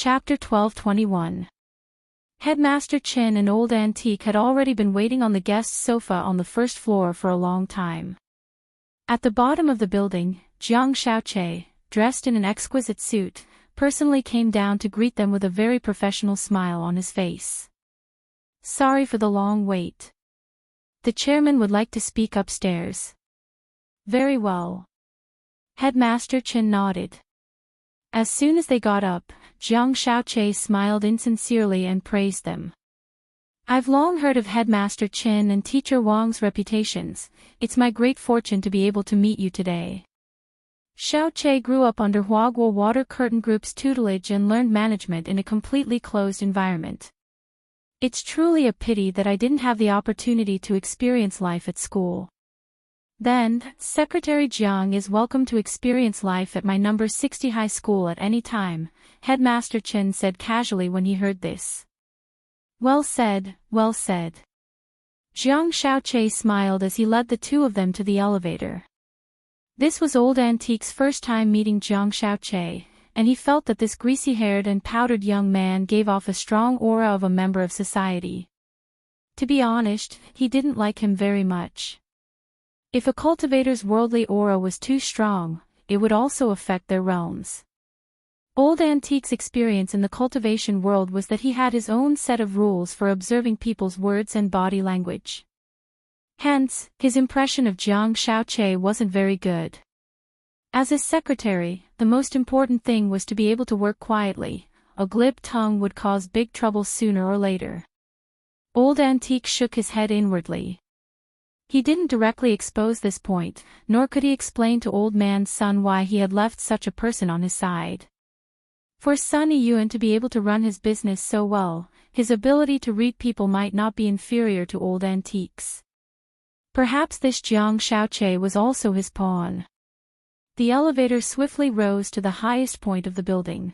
Chapter 1221. Headmaster Chin and Old Antique had already been waiting on the guest sofa on the first floor for a long time. At the bottom of the building, Jiang Xiaoche, dressed in an exquisite suit, personally came down to greet them with a very professional smile on his face. Sorry for the long wait. The chairman would like to speak upstairs. Very well. Headmaster Chin nodded. As soon as they got up, Jiang Xiaoche smiled insincerely and praised them. I've long heard of Headmaster Chin and Teacher Wang's reputations. It's my great fortune to be able to meet you today. Xiaoche grew up under LoveLore Water Curtain Group's tutelage and learned management in a completely closed environment. It's truly a pity that I didn't have the opportunity to experience life at school. Then, Secretary Jiang is welcome to experience life at my number 60 high school at any time, Headmaster Chin said casually when he heard this. Well said, well said. Jiang Xiaoche smiled as he led the two of them to the elevator. This was Old Antique's first time meeting Jiang Xiaoche, and he felt that this greasy-haired and powdered young man gave off a strong aura of a member of society. To be honest, he didn't like him very much. If a cultivator's worldly aura was too strong, it would also affect their realms. Old Antique's experience in the cultivation world was that he had his own set of rules for observing people's words and body language. Hence, his impression of Jiang Xiaoche wasn't very good. As his secretary, the most important thing was to be able to work quietly. A glib tongue would cause big trouble sooner or later. Old Antique shook his head inwardly. He didn't directly expose this point, nor could he explain to Old Man Sun why he had left such a person on his side. For Sun Yiyuan to be able to run his business so well, his ability to read people might not be inferior to Old Antique's. Perhaps this Jiang Xiaoche was also his pawn. The elevator swiftly rose to the highest point of the building.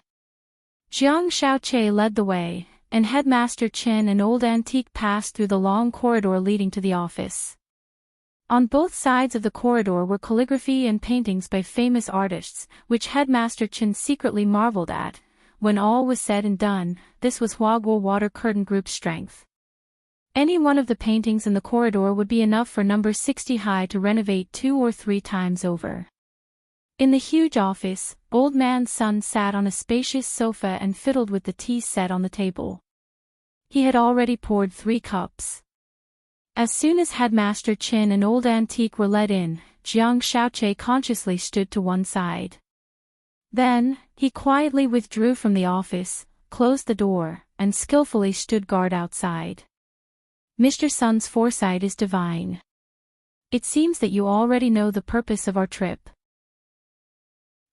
Jiang Xiaoche led the way, and Headmaster Chin and Old Antique passed through the long corridor leading to the office. On both sides of the corridor were calligraphy and paintings by famous artists, which Headmaster Chin secretly marveled at. When all was said and done, this was LoveLore Water Curtain Group's strength. Any one of the paintings in the corridor would be enough for number 60 high to renovate 2 or 3 times over. In the huge office, Old Man Sun sat on a spacious sofa and fiddled with the tea set on the table. He had already poured 3 cups. As soon as Headmaster Chin and Old Antique were let in, Jiang Xiaoche consciously stood to one side. Then, he quietly withdrew from the office, closed the door, and skillfully stood guard outside. Mr. Sun's foresight is divine. It seems that you already know the purpose of our trip.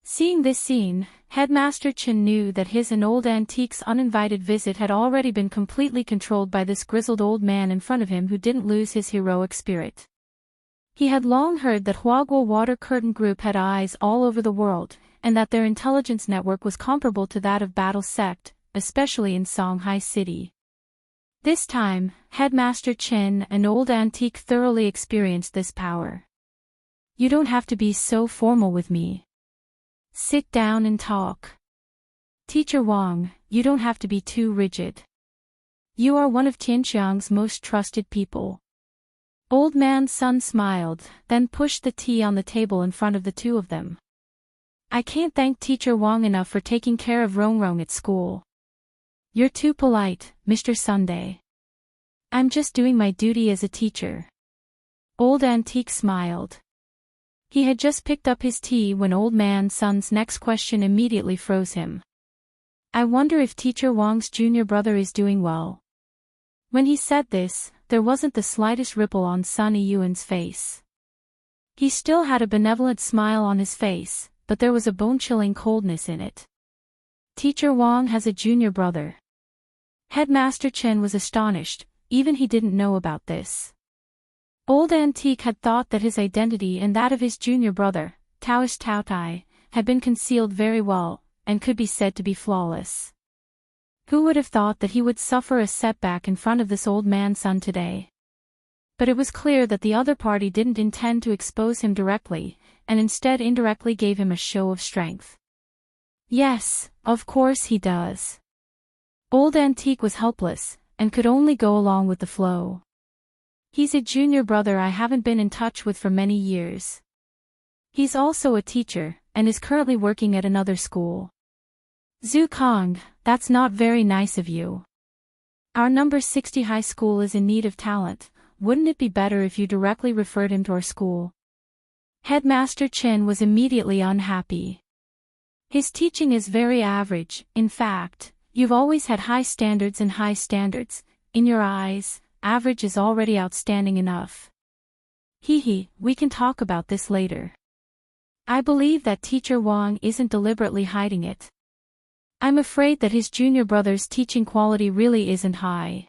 Seeing this scene, Headmaster Chin knew that his and Old Antique's uninvited visit had already been completely controlled by this grizzled old man in front of him who didn't lose his heroic spirit. He had long heard that LoveLore Water Curtain Group had eyes all over the world, and that their intelligence network was comparable to that of Battle Sect, especially in Songhai City. This time, Headmaster Chin and Old Antique thoroughly experienced this power. You don't have to be so formal with me. Sit down and talk. Teacher Wang, you don't have to be too rigid. You are one of Tianqiang's most trusted people. Old Man Sun smiled, then pushed the tea on the table in front of the two of them. I can't thank Teacher Wang enough for taking care of Rongrong at school. You're too polite, Mr. Sunday. I'm just doing my duty as a teacher. Old Antique smiled. He had just picked up his tea when Old Man Sun's next question immediately froze him. I wonder if Teacher Wang's junior brother is doing well. When he said this, there wasn't the slightest ripple on Sun Yiyuan's face. He still had a benevolent smile on his face, but there was a bone-chilling coldness in it. Teacher Wang has a junior brother. Headmaster Chen was astonished, even he didn't know about this. Old Antique had thought that his identity and that of his junior brother, Taoish Taotai, had been concealed very well, and could be said to be flawless. Who would have thought that he would suffer a setback in front of this old man's son today? But it was clear that the other party didn't intend to expose him directly, and instead indirectly gave him a show of strength. Yes, of course he does. Old Antique was helpless, and could only go along with the flow. He's a junior brother I haven't been in touch with for many years. He's also a teacher, and is currently working at another school. Zhu Kong, that's not very nice of you. Our number 60 high school is in need of talent. Wouldn't it be better if you directly referred him to our school? Headmaster Chen was immediately unhappy. His teaching is very average. In fact, you've always had high standards and high standards. In your eyes, average is already outstanding enough. We can talk about this later. I believe that Teacher Wang isn't deliberately hiding it. I'm afraid that his junior brother's teaching quality really isn't high.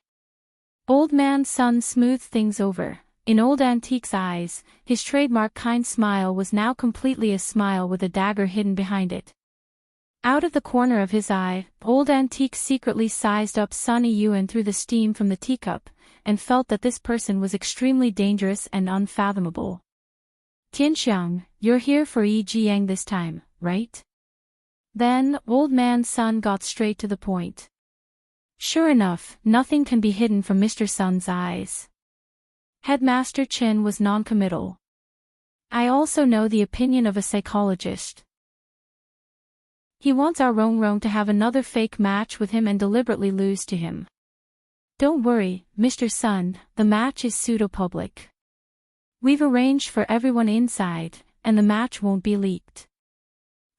Old Man Sun smoothed things over. In Old Antique's eyes, his trademark kind smile was now completely a smile with a dagger hidden behind it. Out of the corner of his eye, Old Antique secretly sized up Sunny Yuan through the steam from the teacup, and felt that this person was extremely dangerous and unfathomable. Tianxiang, you're here for Yi Jiang this time, right? Then, Old Man Sun got straight to the point. Sure enough, nothing can be hidden from Mr. Sun's eyes. Headmaster Chen was non-committal. I also know the opinion of a psychologist. He wants our Rong to have another fake match with him and deliberately lose to him. Don't worry, Mr. Sun, the match is pseudo-public. We've arranged for everyone inside, and the match won't be leaked.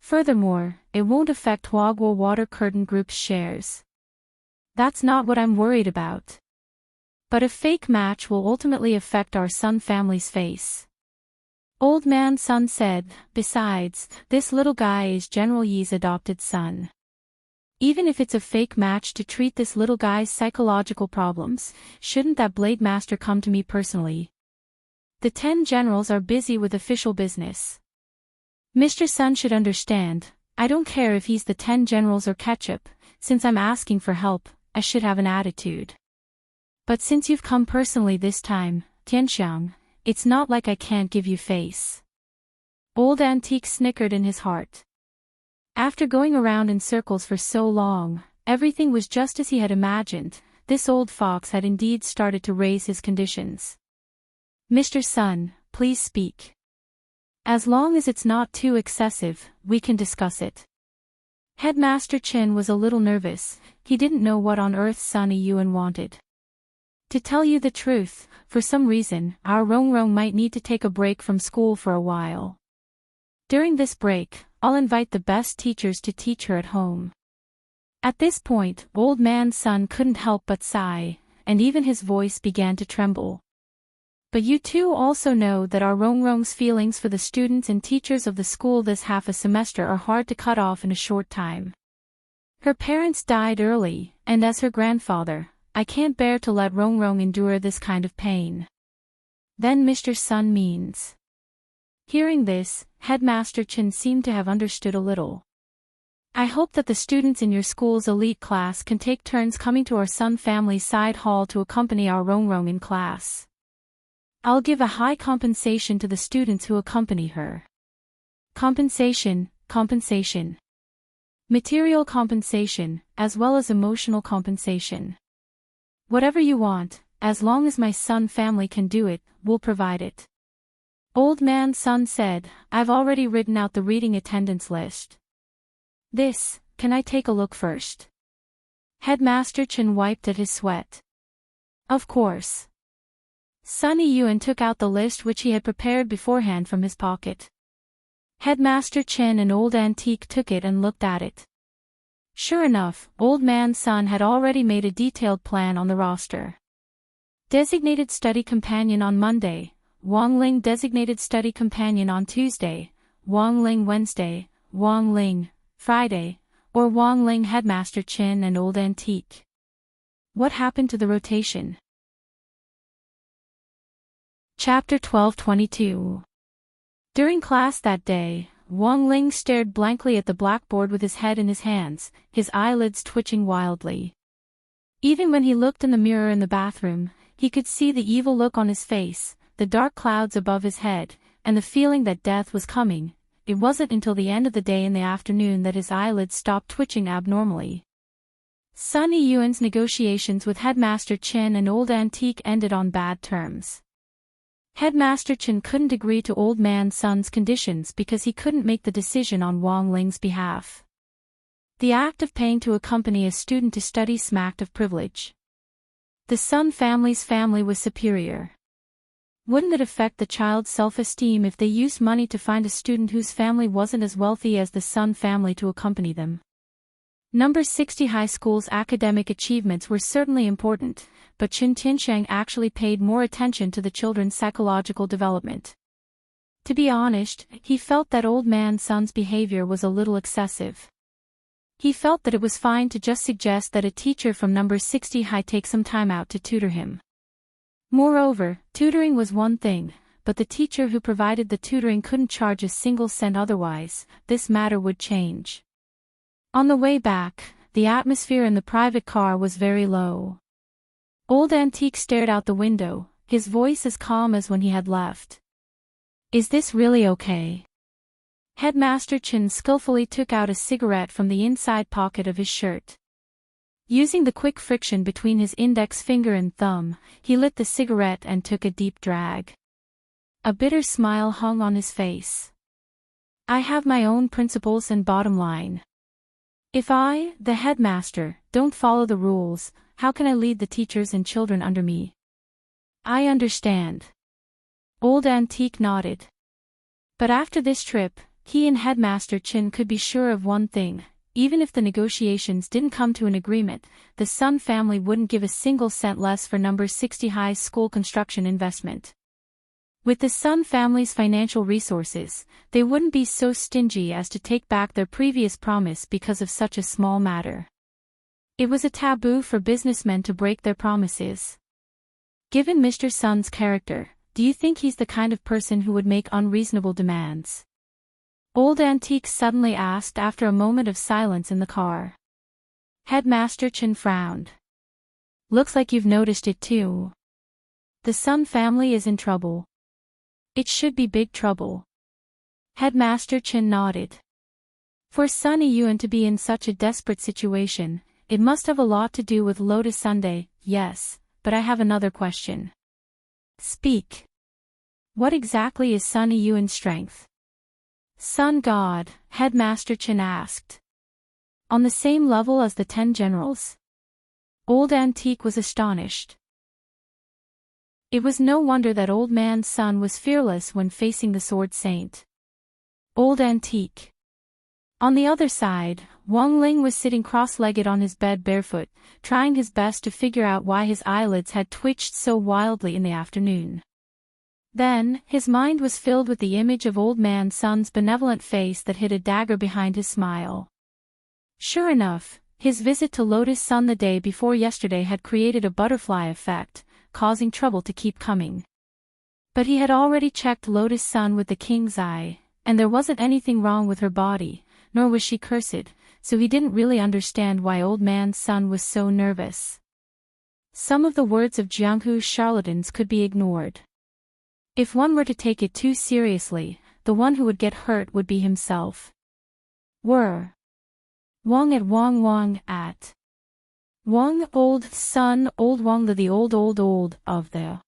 Furthermore, it won't affect Huaguo Water Curtain Group's shares. That's not what I'm worried about. But a fake match will ultimately affect our Sun family's face. Old Man Sun said, besides, this little guy is General Yi's adopted son. Even if it's a fake match to treat this little guy's psychological problems, shouldn't that Blade Master come to me personally? The 10 generals are busy with official business. Mr. Sun should understand, I don't care if he's the 10 generals or ketchup, since I'm asking for help, I should have an attitude. But since you've come personally this time, Tianxiang, it's not like I can't give you face. Old Antique snickered in his heart. After going around in circles for so long, everything was just as he had imagined. This old fox had indeed started to raise his conditions. Mr. Sun, please speak. As long as it's not too excessive, we can discuss it. Headmaster Chen was a little nervous. He didn't know what on earth Sunny Yuan wanted. To tell you the truth, for some reason, our Rong might need to take a break from school for a while. During this break, I'll invite the best teachers to teach her at home. At this point, Old Man Sun couldn't help but sigh, and even his voice began to tremble. But you two also know that our Rong's feelings for the students and teachers of the school this half a semester are hard to cut off in a short time. Her parents died early, and as her grandfather, I can't bear to let Rong endure this kind of pain. Then Mr. Sun means. Hearing this, Headmaster Chen seemed to have understood a little. I hope that the students in your school's elite class can take turns coming to our Sun family side hall to accompany our Rong in class. I'll give a high compensation to the students who accompany her. Compensation. Material compensation, as well as emotional compensation. Whatever you want, as long as my Sun family can do it, we'll provide it. Old Man Sun said, I've already written out the reading attendance list. Can I take a look first? Headmaster Chen wiped at his sweat. Of course. Sunny Yuan took out the list which he had prepared beforehand from his pocket. Headmaster Chen and Old Antique took it and looked at it. Sure enough, Old Man Sun had already made a detailed plan on the roster. Designated study companion on Monday, Wang Ling designated study companion on Tuesday, Wang Ling Wednesday, Wang Ling, Friday, or Wang Ling. Headmaster Chen and Old Antique. What happened to the rotation? Chapter 12:22. During class that day, Wang Ling stared blankly at the blackboard with his head in his hands, his eyelids twitching wildly. Even when he looked in the mirror in the bathroom, he could see the evil look on his face, the dark clouds above his head, and the feeling that death was coming. It wasn't until the end of the day in the afternoon that his eyelids stopped twitching abnormally. Sunny Yuan's negotiations with Headmaster Chin and Old Antique ended on bad terms. Headmaster Chin couldn't agree to Old Man Sun's conditions because he couldn't make the decision on Wang Ling's behalf. The act of paying to accompany a student to study smacked of privilege. The Sun family's family was superior. Wouldn't it affect the child's self-esteem if they used money to find a student whose family wasn't as wealthy as the Sun family to accompany them? Number 60 High School's academic achievements were certainly important, but Qin Tianxiang actually paid more attention to the children's psychological development. To be honest, he felt that Old Man Sun's behavior was a little excessive. He felt that it was fine to just suggest that a teacher from number 60 High take some time out to tutor him. Moreover, tutoring was one thing, but the teacher who provided the tutoring couldn't charge a single cent otherwise. This matter would change. On the way back, the atmosphere in the private car was very low. Old Antique stared out the window, his voice as calm as when he had left. "Is this really okay?" Headmaster Chin skillfully took out a cigarette from the inside pocket of his shirt. Using the quick friction between his index finger and thumb, he lit the cigarette and took a deep drag. A bitter smile hung on his face. "I have my own principles and bottom line. If I, the headmaster, don't follow the rules, how can I lead the teachers and children under me?" "I understand." Old Antique nodded. But after this trip, he and Headmaster Chin could be sure of one thing: even if the negotiations didn't come to an agreement, the Sun family wouldn't give a single cent less for number 60 High School construction investment. With the Sun family's financial resources, they wouldn't be so stingy as to take back their previous promise because of such a small matter. It was a taboo for businessmen to break their promises. Given Mr. Sun's character, do you think he's the kind of person who would make unreasonable demands? Old Antique suddenly asked after a moment of silence in the car. Headmaster Chin frowned. "Looks like you've noticed it too. The Sun family is in trouble." "It should be big trouble." Headmaster Chin nodded. For Sunny Yuan to be in such a desperate situation, it must have a lot to do with Lotus Sunday. "Yes, but I have another question." "Speak." "What exactly is Sunny Yuan's strength?" "Sun God," Headmaster Chin asked. "On the same level as the 10 generals?" Old Antique was astonished. It was no wonder that Old Man Sun was fearless when facing the Sword Saint. Old Antique. On the other side, Wang Ling was sitting cross-legged on his bed barefoot, trying his best to figure out why his eyelids had twitched so wildly in the afternoon. Then, his mind was filled with the image of Old Man Sun's benevolent face that hid a dagger behind his smile. Sure enough, his visit to Lotus Sun the day before yesterday had created a butterfly effect, causing trouble to keep coming. But he had already checked Lotus Sun with the king's eye, and there wasn't anything wrong with her body, nor was she cursed, so he didn't really understand why Old Man Sun was so nervous. Some of the words of Jianghu's charlatans could be ignored. If one were to take it too seriously, the one who would get hurt would be himself. Were Wang at Wang at Wang Old Sun Old Wang the old of the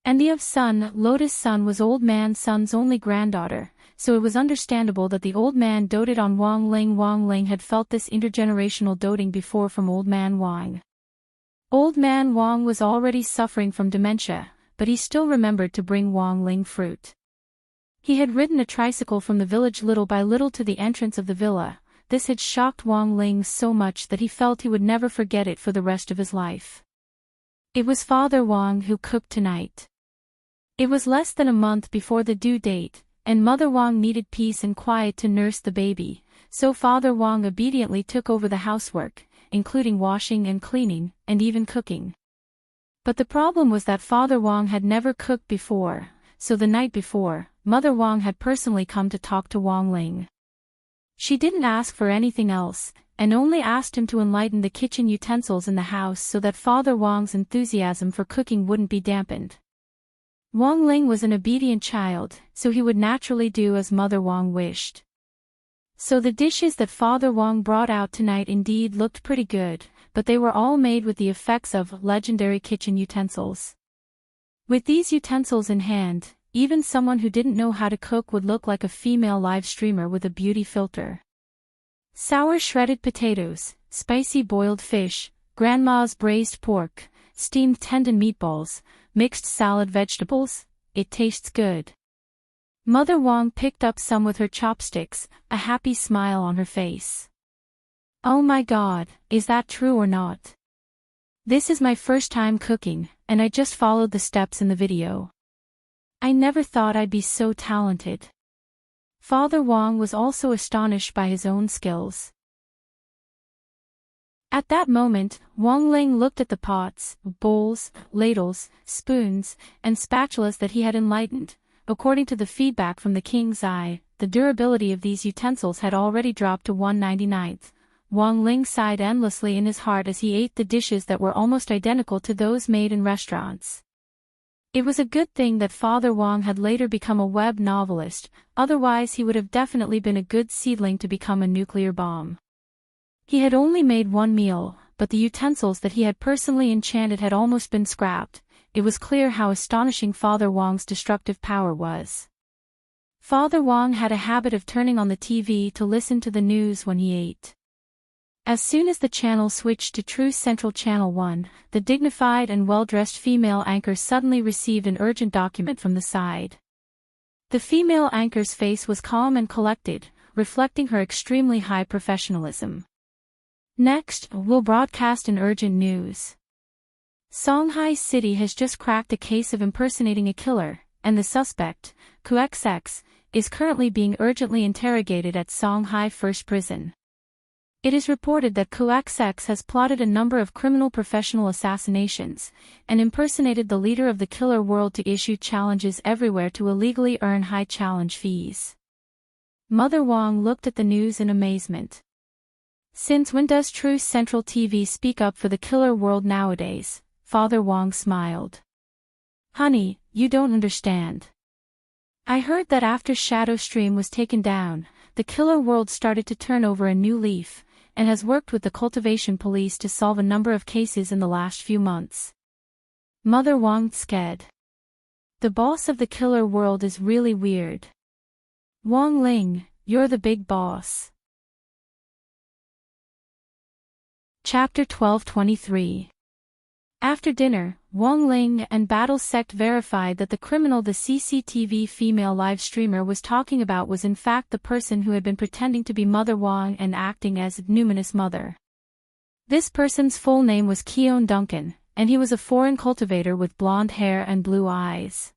and the of Sun Lotus Sun was Old Man Sun's only granddaughter, so it was understandable that the old man doted on Wang Ling. Wang Ling had felt this intergenerational doting before from Old Man Wang. Old Man Wang was already suffering from dementia, but he still remembered to bring Wang Ling fruit. He had ridden a tricycle from the village little by little to the entrance of the villa. This had shocked Wang Ling so much that he felt he would never forget it for the rest of his life. It was Father Wang who cooked tonight. It was less than a month before the due date, and Mother Wang needed peace and quiet to nurse the baby, so Father Wang obediently took over the housework, including washing and cleaning, and even cooking. But the problem was that Father Wang had never cooked before, so the night before, Mother Wang had personally come to talk to Wang Ling. She didn't ask for anything else, and only asked him to enlighten the kitchen utensils in the house so that Father Wang's enthusiasm for cooking wouldn't be dampened. Wang Ling was an obedient child, so he would naturally do as Mother Wang wished. So the dishes that Father Wong brought out tonight indeed looked pretty good, but they were all made with the effects of legendary kitchen utensils. With these utensils in hand, even someone who didn't know how to cook would look like a female live streamer with a beauty filter. Sour shredded potatoes, spicy boiled fish, grandma's braised pork, steamed tendon meatballs, mixed salad vegetables, it tastes good. Mother Wong picked up some with her chopsticks, a happy smile on her face. Oh my God, is that true or not? This is my first time cooking, and I just followed the steps in the video. I never thought I'd be so talented. Father Wong was also astonished by his own skills. At that moment, Wong Ling looked at the pots, bowls, ladles, spoons, and spatulas that he had enlightened. According to the feedback from the king's eye, the durability of these utensils had already dropped to 1/99th. Wong Ling sighed endlessly in his heart as he ate the dishes that were almost identical to those made in restaurants. It was a good thing that Father Wong had later become a web novelist, otherwise he would have definitely been a good seedling to become a nuclear bomb. He had only made one meal, but the utensils that he had personally enchanted had almost been scrapped. It was clear how astonishing Father Wong's destructive power was. Father Wong had a habit of turning on the TV to listen to the news when he ate. As soon as the channel switched to True Central Channel 1, the dignified and well-dressed female anchor suddenly received an urgent document from the side. The female anchor's face was calm and collected, reflecting her extremely high professionalism. Next, we'll broadcast an urgent news. Songhai City has just cracked a case of impersonating a killer, and the suspect, QXX, is currently being urgently interrogated at Songhai First Prison. It is reported that QXX has plotted a number of criminal professional assassinations, and impersonated the leader of the killer world to issue challenges everywhere to illegally earn high challenge fees. Mother Wong looked at the news in amazement. Since when does True Central TV speak up for the killer world nowadays? Father Wong smiled. Honey, you don't understand. I heard that after Shadow Stream was taken down, the killer world started to turn over a new leaf, and has worked with the cultivation police to solve a number of cases in the last few months. Mother Wong sked. The boss of the killer world is really weird. Wong Ling, you're the big boss. Chapter 1223. After dinner, Wong Ling and Battle Sect verified that the criminal the CCTV female live streamer was talking about was in fact the person who had been pretending to be Mother Wong and acting as Numinous Mother. This person's full name was Keon Duncan, and he was a foreign cultivator with blonde hair and blue eyes.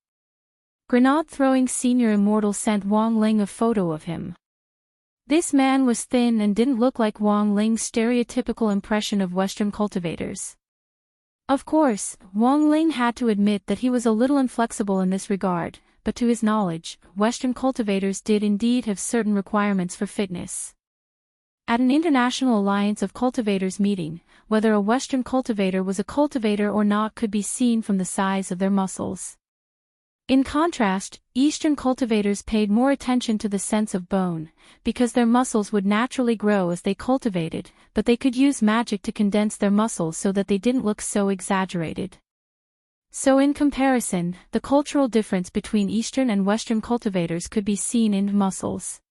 Grenade-throwing Senior Immortal sent Wong Ling a photo of him. This man was thin and didn't look like Wong Ling's stereotypical impression of Western cultivators. Of course, Wong Ling had to admit that he was a little inflexible in this regard, but to his knowledge, Western cultivators did indeed have certain requirements for fitness. At an International Alliance of Cultivators meeting, whether a Western cultivator was a cultivator or not could be seen from the size of their muscles. In contrast, Eastern cultivators paid more attention to the sense of bone, because their muscles would naturally grow as they cultivated, but they could use magic to condense their muscles so that they didn't look so exaggerated. So in comparison, the cultural difference between Eastern and Western cultivators could be seen in muscles.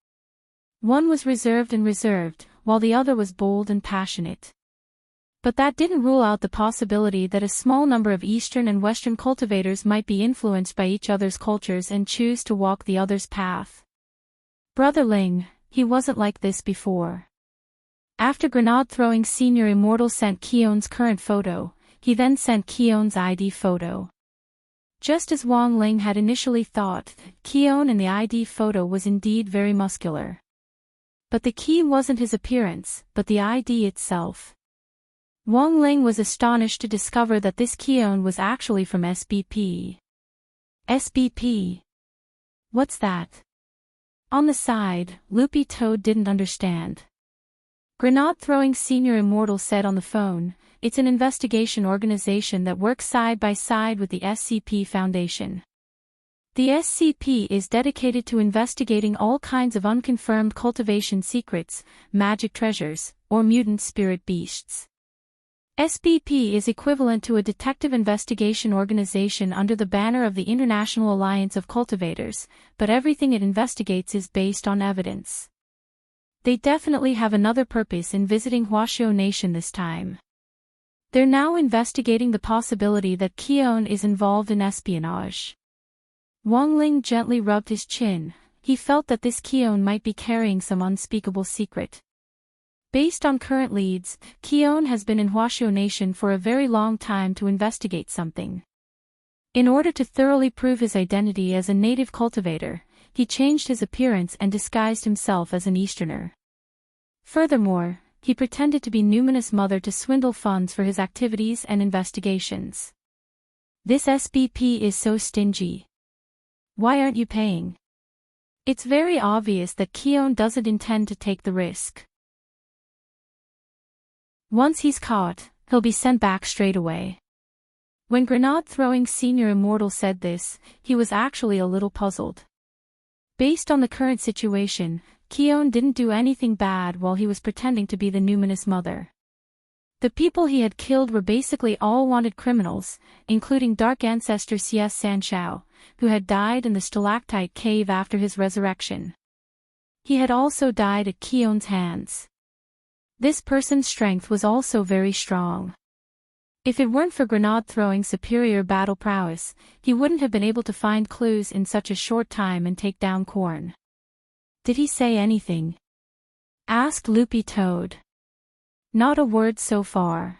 One was reserved, while the other was bold and passionate. But that didn't rule out the possibility that a small number of Eastern and Western cultivators might be influenced by each other's cultures and choose to walk the other's path. Brother Ling, he wasn't like this before. After Grenade-throwing Senior Immortal sent Keon's current photo, he then sent Keon's ID photo. Just as Wong Ling had initially thought, Keon in the ID photo was indeed very muscular. But the key wasn't his appearance, but the ID itself. Wong Ling was astonished to discover that this Keon was actually from SBP. SBP? What's that? On the side, Loopy Toad didn't understand. Grenade-throwing Senior Immortal said on the phone, it's an investigation organization that works side by side with the SCP Foundation. The SCP is dedicated to investigating all kinds of unconfirmed cultivation secrets, magic treasures, or mutant spirit beasts. SBP is equivalent to a detective investigation organization under the banner of the International Alliance of Cultivators, but everything it investigates is based on evidence. They definitely have another purpose in visiting Huaxiao Nation this time. They're now investigating the possibility that Keon is involved in espionage. Wang Ling gently rubbed his chin. He felt that this Keon might be carrying some unspeakable secret. Based on current leads, Keon has been in Huaxiao Nation for a very long time to investigate something. In order to thoroughly prove his identity as a native cultivator, he changed his appearance and disguised himself as an Easterner. Furthermore, he pretended to be Numinous Mother to swindle funds for his activities and investigations. This SBP is so stingy. Why aren't you paying? It's very obvious that Keon doesn't intend to take the risk. Once he's caught, he'll be sent back straight away. When Grenade-throwing Senior Immortal said this, he was actually a little puzzled. Based on the current situation, Keon didn't do anything bad while he was pretending to be the Numinous Mother. The people he had killed were basically all wanted criminals, including Dark Ancestor CS Sanshao, who had died in the stalactite cave after his resurrection. He had also died at Keon's hands. This person's strength was also very strong. If it weren't for Grenade-throwing superior battle prowess, he wouldn't have been able to find clues in such a short time and take down Korn. Did he say anything? Asked Loopy Toad. Not a word so far.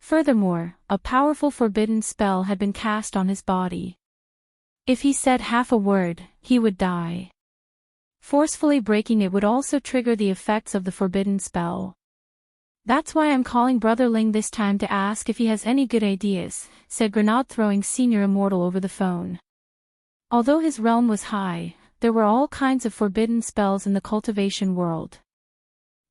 Furthermore, a powerful forbidden spell had been cast on his body. If he said half a word, he would die. Forcefully breaking it would also trigger the effects of the forbidden spell. That's why I'm calling Brother Ling this time to ask if he has any good ideas, said Grenade-throwing Senior Immortal over the phone. Although his realm was high, there were all kinds of forbidden spells in the cultivation world.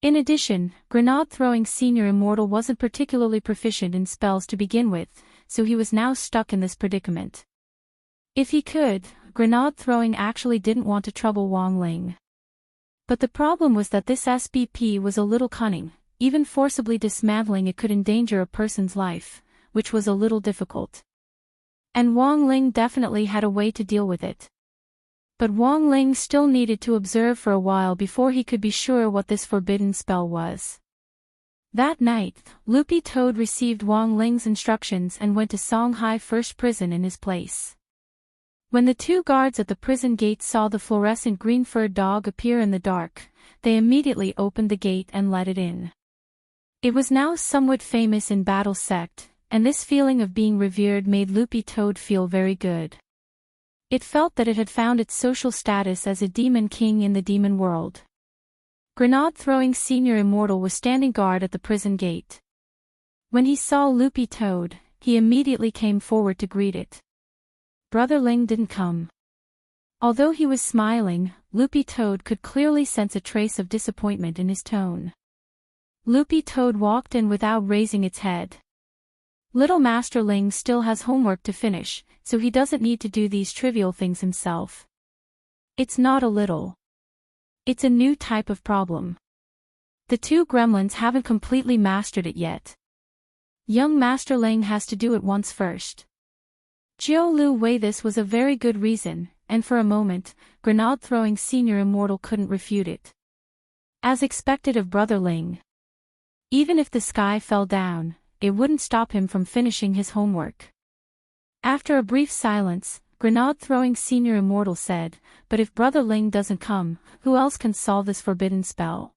In addition, Grenade-throwing Senior Immortal wasn't particularly proficient in spells to begin with, so he was now stuck in this predicament. If he could, Grenade-throwing actually didn't want to trouble Wang Ling. But the problem was that this SBP was a little cunning. Even forcibly dismantling it could endanger a person's life, which was a little difficult. And Wang Ling definitely had a way to deal with it. But Wang Ling still needed to observe for a while before he could be sure what this forbidden spell was. That night, Loopy Toad received Wang Ling's instructions and went to Songhai First Prison in his place. When the two guards at the prison gate saw the fluorescent green-furred dog appear in the dark, they immediately opened the gate and let it in. It was now somewhat famous in Battle Sect, and this feeling of being revered made Loopy Toad feel very good. It felt that it had found its social status as a demon king in the demon world. Grenade-throwing Senior Immortal was standing guard at the prison gate. When he saw Loopy Toad, he immediately came forward to greet it. Brother Ling didn't come. Although he was smiling, Loopy Toad could clearly sense a trace of disappointment in his tone. Loopy Toad walked in without raising its head. Little Master Ling still has homework to finish, so he doesn't need to do these trivial things himself. It's not a little. It's a new type of problem. The two gremlins haven't completely mastered it yet. Young Master Ling has to do it once first. Jiu Lu Wei, this was a very good reason, and for a moment, Grenade-throwing Senior Immortal couldn't refute it. As expected of Brother Ling. Even if the sky fell down, it wouldn't stop him from finishing his homework. After a brief silence, Grenade-throwing Senior Immortal said, "But if Brother Ling doesn't come, who else can solve this forbidden spell?"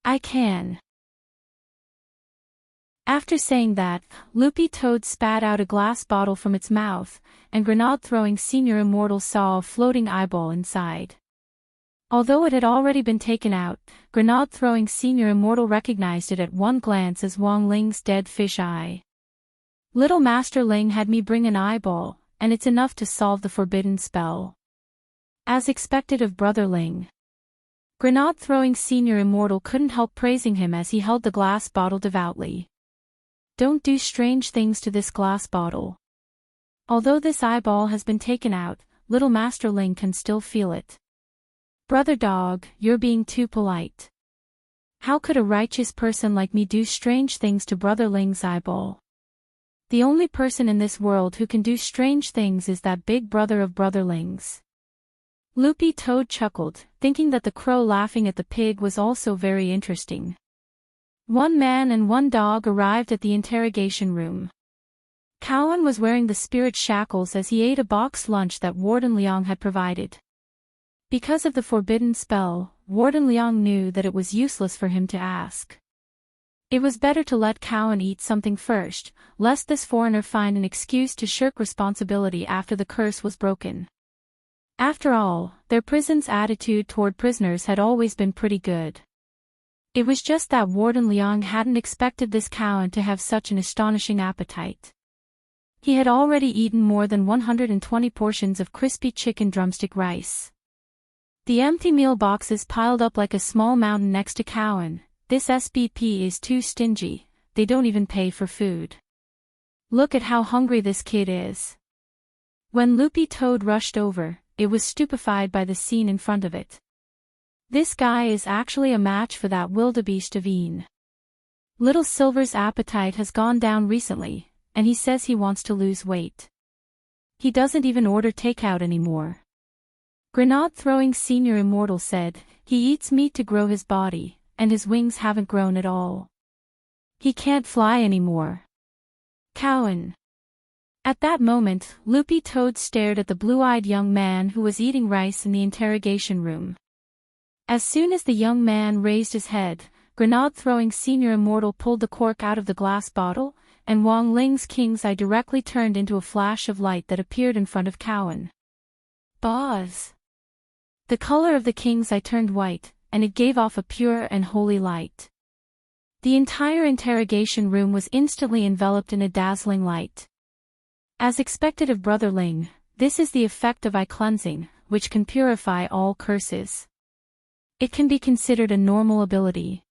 "I can." After saying that, Loopy Toad spat out a glass bottle from its mouth, and Grenade-throwing Senior Immortal saw a floating eyeball inside. Although it had already been taken out, Grenade-throwing Senior Immortal recognized it at one glance as Wang Ling's dead fish eye. Little Master Ling had me bring an eyeball, and it's enough to solve the forbidden spell. As expected of Brother Ling. Grenade-throwing Senior Immortal couldn't help praising him as he held the glass bottle devoutly. Don't do strange things to this glass bottle. Although this eyeball has been taken out, little Master Ling can still feel it. Brother Dog, you're being too polite. How could a righteous person like me do strange things to Brother Ling's eyeball? The only person in this world who can do strange things is that big brother of Brother Ling's. Loopy Toad chuckled, thinking that the crow laughing at the pig was also very interesting. One man and one dog arrived at the interrogation room. Cowan was wearing the spirit shackles as he ate a boxed lunch that Warden Liang had provided. Because of the forbidden spell, Warden Liang knew that it was useless for him to ask. It was better to let Cowan eat something first, lest this foreigner find an excuse to shirk responsibility after the curse was broken. After all, their prison's attitude toward prisoners had always been pretty good. It was just that Warden Liang hadn't expected this Cowan to have such an astonishing appetite. He had already eaten more than 120 portions of crispy chicken drumstick rice. The empty meal boxes piled up like a small mountain next to Cowan. This SBP is too stingy, they don't even pay for food. Look at how hungry this kid is. When Loopy Toad rushed over, it was stupefied by the scene in front of it. This guy is actually a match for that wildebeest of Een. Little Silver's appetite has gone down recently, and he says he wants to lose weight. He doesn't even order takeout anymore. Grenade-throwing Senior Immortal said, he eats meat to grow his body, and his wings haven't grown at all. He can't fly anymore. Cowan. At that moment, Loopy Toad stared at the blue-eyed young man who was eating rice in the interrogation room. As soon as the young man raised his head, Grenade-throwing Senior Immortal pulled the cork out of the glass bottle, and Wang Ling's king's eye directly turned into a flash of light that appeared in front of Cowan. Buzz! The color of the king's eye turned white, and it gave off a pure and holy light. The entire interrogation room was instantly enveloped in a dazzling light. As expected of Brother Ling, this is the effect of eye cleansing, which can purify all curses. It can be considered a normal ability.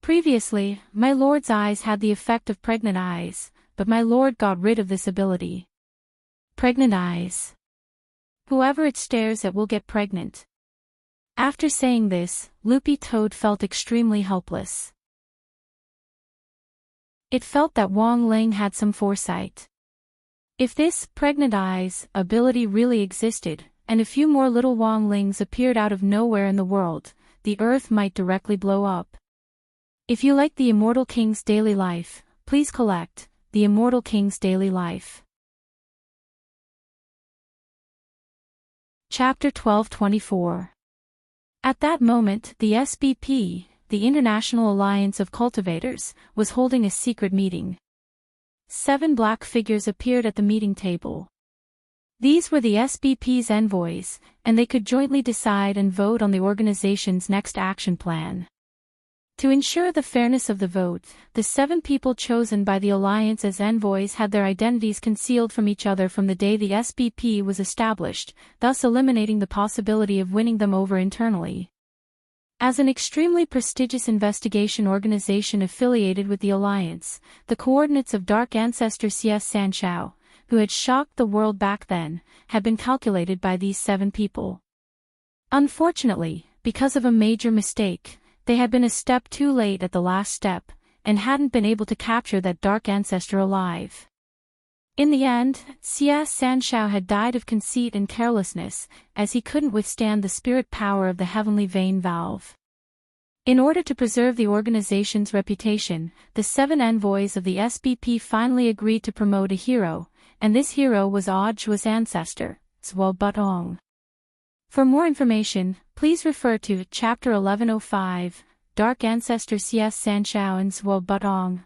Previously, my lord's eyes had the effect of pregnant eyes, but my lord got rid of this ability. Pregnant eyes. Whoever it stares at will get pregnant. After saying this, Loopy Toad felt extremely helpless. It felt that Wang Ling had some foresight. If this pregnant eyes ability really existed, and a few more little Wang Lings appeared out of nowhere in the world, the earth might directly blow up. If you like the Immortal King's daily life, please collect the Immortal King's daily life. Chapter 1224. At that moment, the SBP, the International Alliance of Cultivators, was holding a secret meeting. 7 black figures appeared at the meeting table. These were the SBP's envoys, and they could jointly decide and vote on the organization's next action plan. To ensure the fairness of the vote, the 7 people chosen by the Alliance as envoys had their identities concealed from each other from the day the SBP was established, thus eliminating the possibility of winning them over internally. As an extremely prestigious investigation organization affiliated with the Alliance, the coordinates of Dark Ancestor C.S. Sanshao, who had shocked the world back then, had been calculated by these 7 people. Unfortunately, because of a major mistake, they had been a step too late at the last step, and hadn't been able to capture that dark ancestor alive. In the end, C.S. Sanshao had died of conceit and carelessness, as he couldn't withstand the spirit power of the heavenly vein valve. In order to preserve the organization's reputation, the 7 envoys of the SBP finally agreed to promote a hero, and this hero was Audju's ancestor, Zhuo Butong. For more information, please refer to Chapter 1105, Dark Ancestor C.S. Sanshao and Zhuo Butong,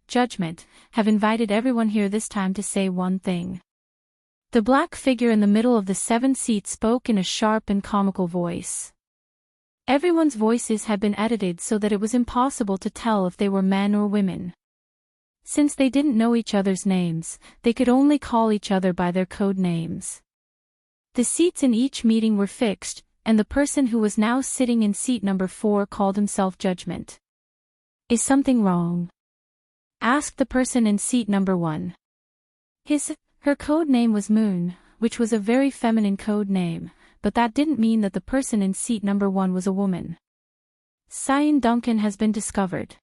Judgment, have invited everyone here this time to say one thing. The black figure in the middle of the 7 seats spoke in a sharp and comical voice. Everyone's voices had been edited so that it was impossible to tell if they were men or women. Since they didn't know each other's names, they could only call each other by their code names. The seats in each meeting were fixed, and the person who was now sitting in seat number 4 called himself Judgment. Is something wrong? Asked the person in seat number 1. Her code name was Moon, which was a very feminine code name, but that didn't mean that the person in seat number 1 was a woman. Cyan Duncan has been discovered.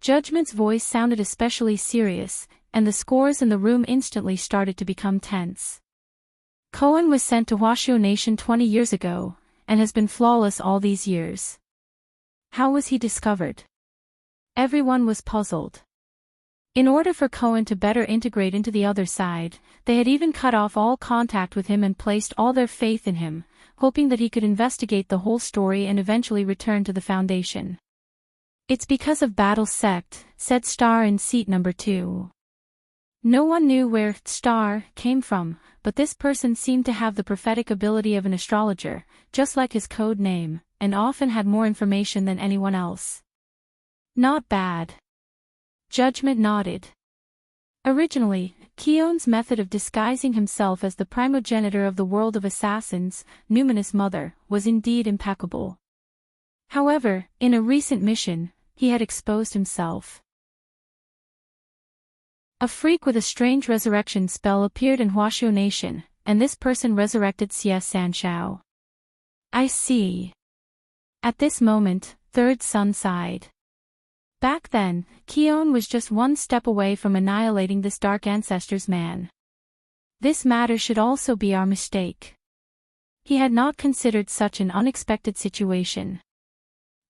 Judgment's voice sounded especially serious, and the scores in the room instantly started to become tense. Cohen was sent to Washoe Nation 20 years ago, and has been flawless all these years. How was he discovered? Everyone was puzzled. In order for Cohen to better integrate into the other side, they had even cut off all contact with him and placed all their faith in him, hoping that he could investigate the whole story and eventually return to the Foundation. It's because of Battle Sect, said Star in seat number 2. No one knew where Star came from, but this person seemed to have the prophetic ability of an astrologer, just like his code name, and often had more information than anyone else. Not bad. Judgment nodded. Originally, Keown's method of disguising himself as the primogenitor of the world of assassins, Numinous Mother, was indeed impeccable. However, in a recent mission, he had exposed himself. A freak with a strange resurrection spell appeared in Washoe Nation, and this person resurrected C.S. Sanshao. I see. At this moment, Third Son sighed. Back then, Keown was just one step away from annihilating this Dark Ancestors man. This matter should also be our mistake. He had not considered such an unexpected situation.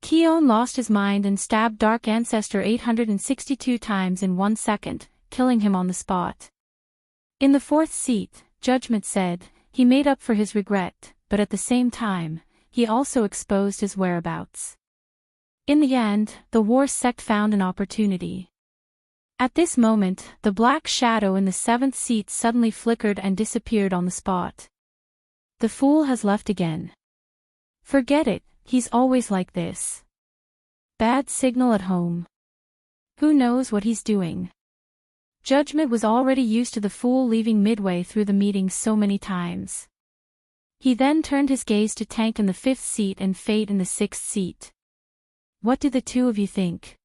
Keown lost his mind and stabbed Dark Ancestor 862 times in 1 second, killing him on the spot. In the 4th seat, Judgment said, he made up for his regret, but at the same time, he also exposed his whereabouts. In the end, the war sect found an opportunity. At this moment, the black shadow in the 7th seat suddenly flickered and disappeared on the spot. The fool has left again. Forget it, he's always like this. Bad signal at home. Who knows what he's doing? Judgment was already used to the fool leaving midway through the meeting so many times. He then turned his gaze to Tank in the 5th seat and Fate in the 6th seat. What do the two of you think?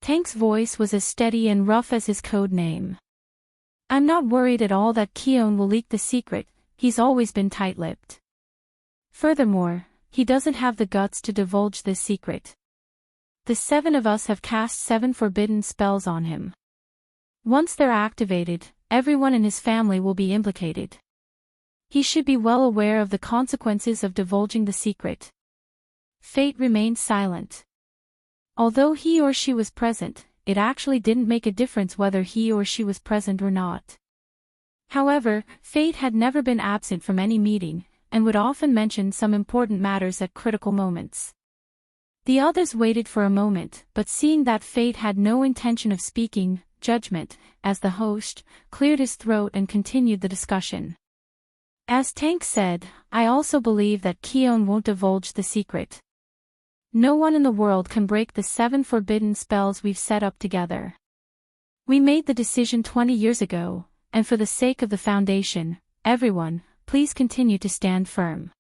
Tank's voice was as steady and rough as his code name. I'm not worried at all that Keown will leak the secret, he's always been tight-lipped. Furthermore, he doesn't have the guts to divulge this secret. The 7 of us have cast 7 forbidden spells on him. Once they're activated, everyone in his family will be implicated. He should be well aware of the consequences of divulging the secret. Fate remained silent. Although he or she was present, it actually didn't make a difference whether he or she was present or not. However, Fate had never been absent from any meeting, and would often mention some important matters at critical moments. The others waited for a moment, but seeing that Fate had no intention of speaking, Judgment, as the host, cleared his throat and continued the discussion. As Tank said, I also believe that Keown won't divulge the secret. No one in the world can break the 7 forbidden spells we've set up together. We made the decision 20 years ago, and for the sake of the Foundation, everyone, please continue to stand firm.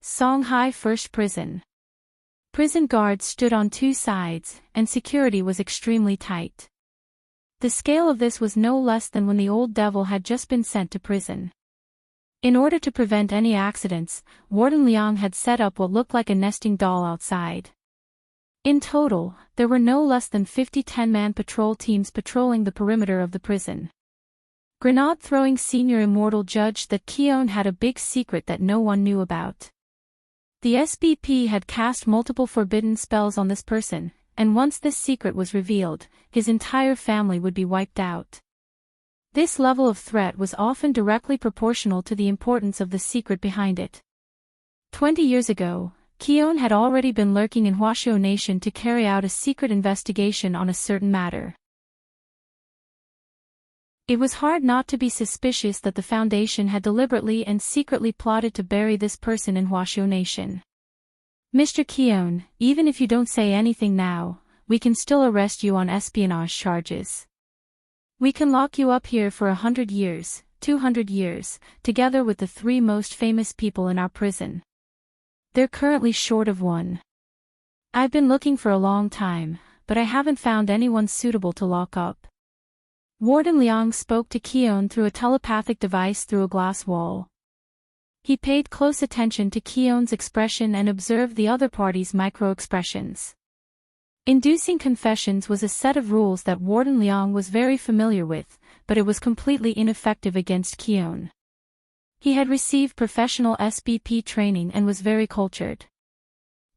Songhai First Prison. Prison guards stood on 2 sides, and security was extremely tight. The scale of this was no less than when the old devil had just been sent to prison. In order to prevent any accidents, Warden Liang had set up what looked like a nesting doll outside. In total, there were no less than 50 10-man patrol teams patrolling the perimeter of the prison. Grenade-throwing senior immortal judged that Keown had a big secret that no one knew about. The SBP had cast multiple forbidden spells on this person, and once this secret was revealed, his entire family would be wiped out. This level of threat was often directly proportional to the importance of the secret behind it. 20 years ago, Keown had already been lurking in Washoe Nation to carry out a secret investigation on a certain matter. It was hard not to be suspicious that the Foundation had deliberately and secretly plotted to bury this person in Washoe Nation. Mr. Keown, even if you don't say anything now, we can still arrest you on espionage charges. We can lock you up here for 100 years, 200 years, together with the 3 most famous people in our prison. They're currently short of one. I've been looking for a long time, but I haven't found anyone suitable to lock up. Warden Liang spoke to Keon through a telepathic device through a glass wall. He paid close attention to Keon's expression and observed the other party's micro-expressions. Inducing confessions was a set of rules that Warden Liang was very familiar with, but it was completely ineffective against Keon. He had received professional SBP training and was very cultured.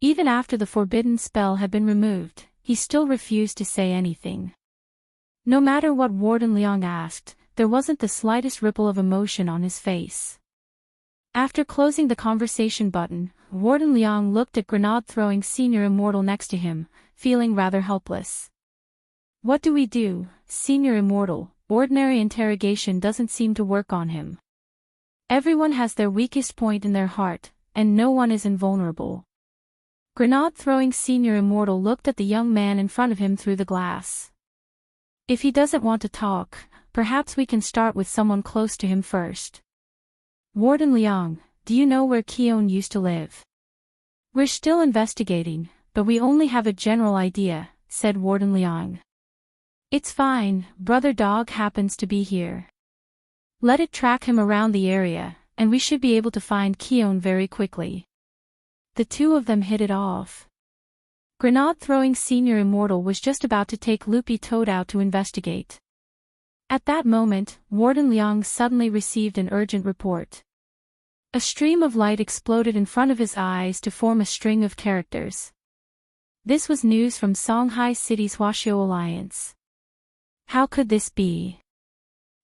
Even after the forbidden spell had been removed, he still refused to say anything. No matter what Warden Liang asked, there wasn't the slightest ripple of emotion on his face. After closing the conversation button, Warden Liang looked at grenade-throwing Senior Immortal next to him, feeling rather helpless. What do we do, Senior Immortal? Ordinary interrogation doesn't seem to work on him. Everyone has their weakest point in their heart, and no one is invulnerable. Grenade-throwing Senior Immortal looked at the young man in front of him through the glass. If he doesn't want to talk, perhaps we can start with someone close to him first. Warden Liang, do you know where Keon used to live? We're still investigating, but we only have a general idea, said Warden Liang. It's fine, Brother Dog happens to be here. Let it track him around the area, and we should be able to find Keon very quickly. The two of them hit it off. Grenade-throwing Senior Immortal was just about to take Loopy Toad out to investigate. At that moment, Warden Liang suddenly received an urgent report. A stream of light exploded in front of his eyes to form a string of characters. This was news from Songhai City's Huaxiao Alliance. How could this be?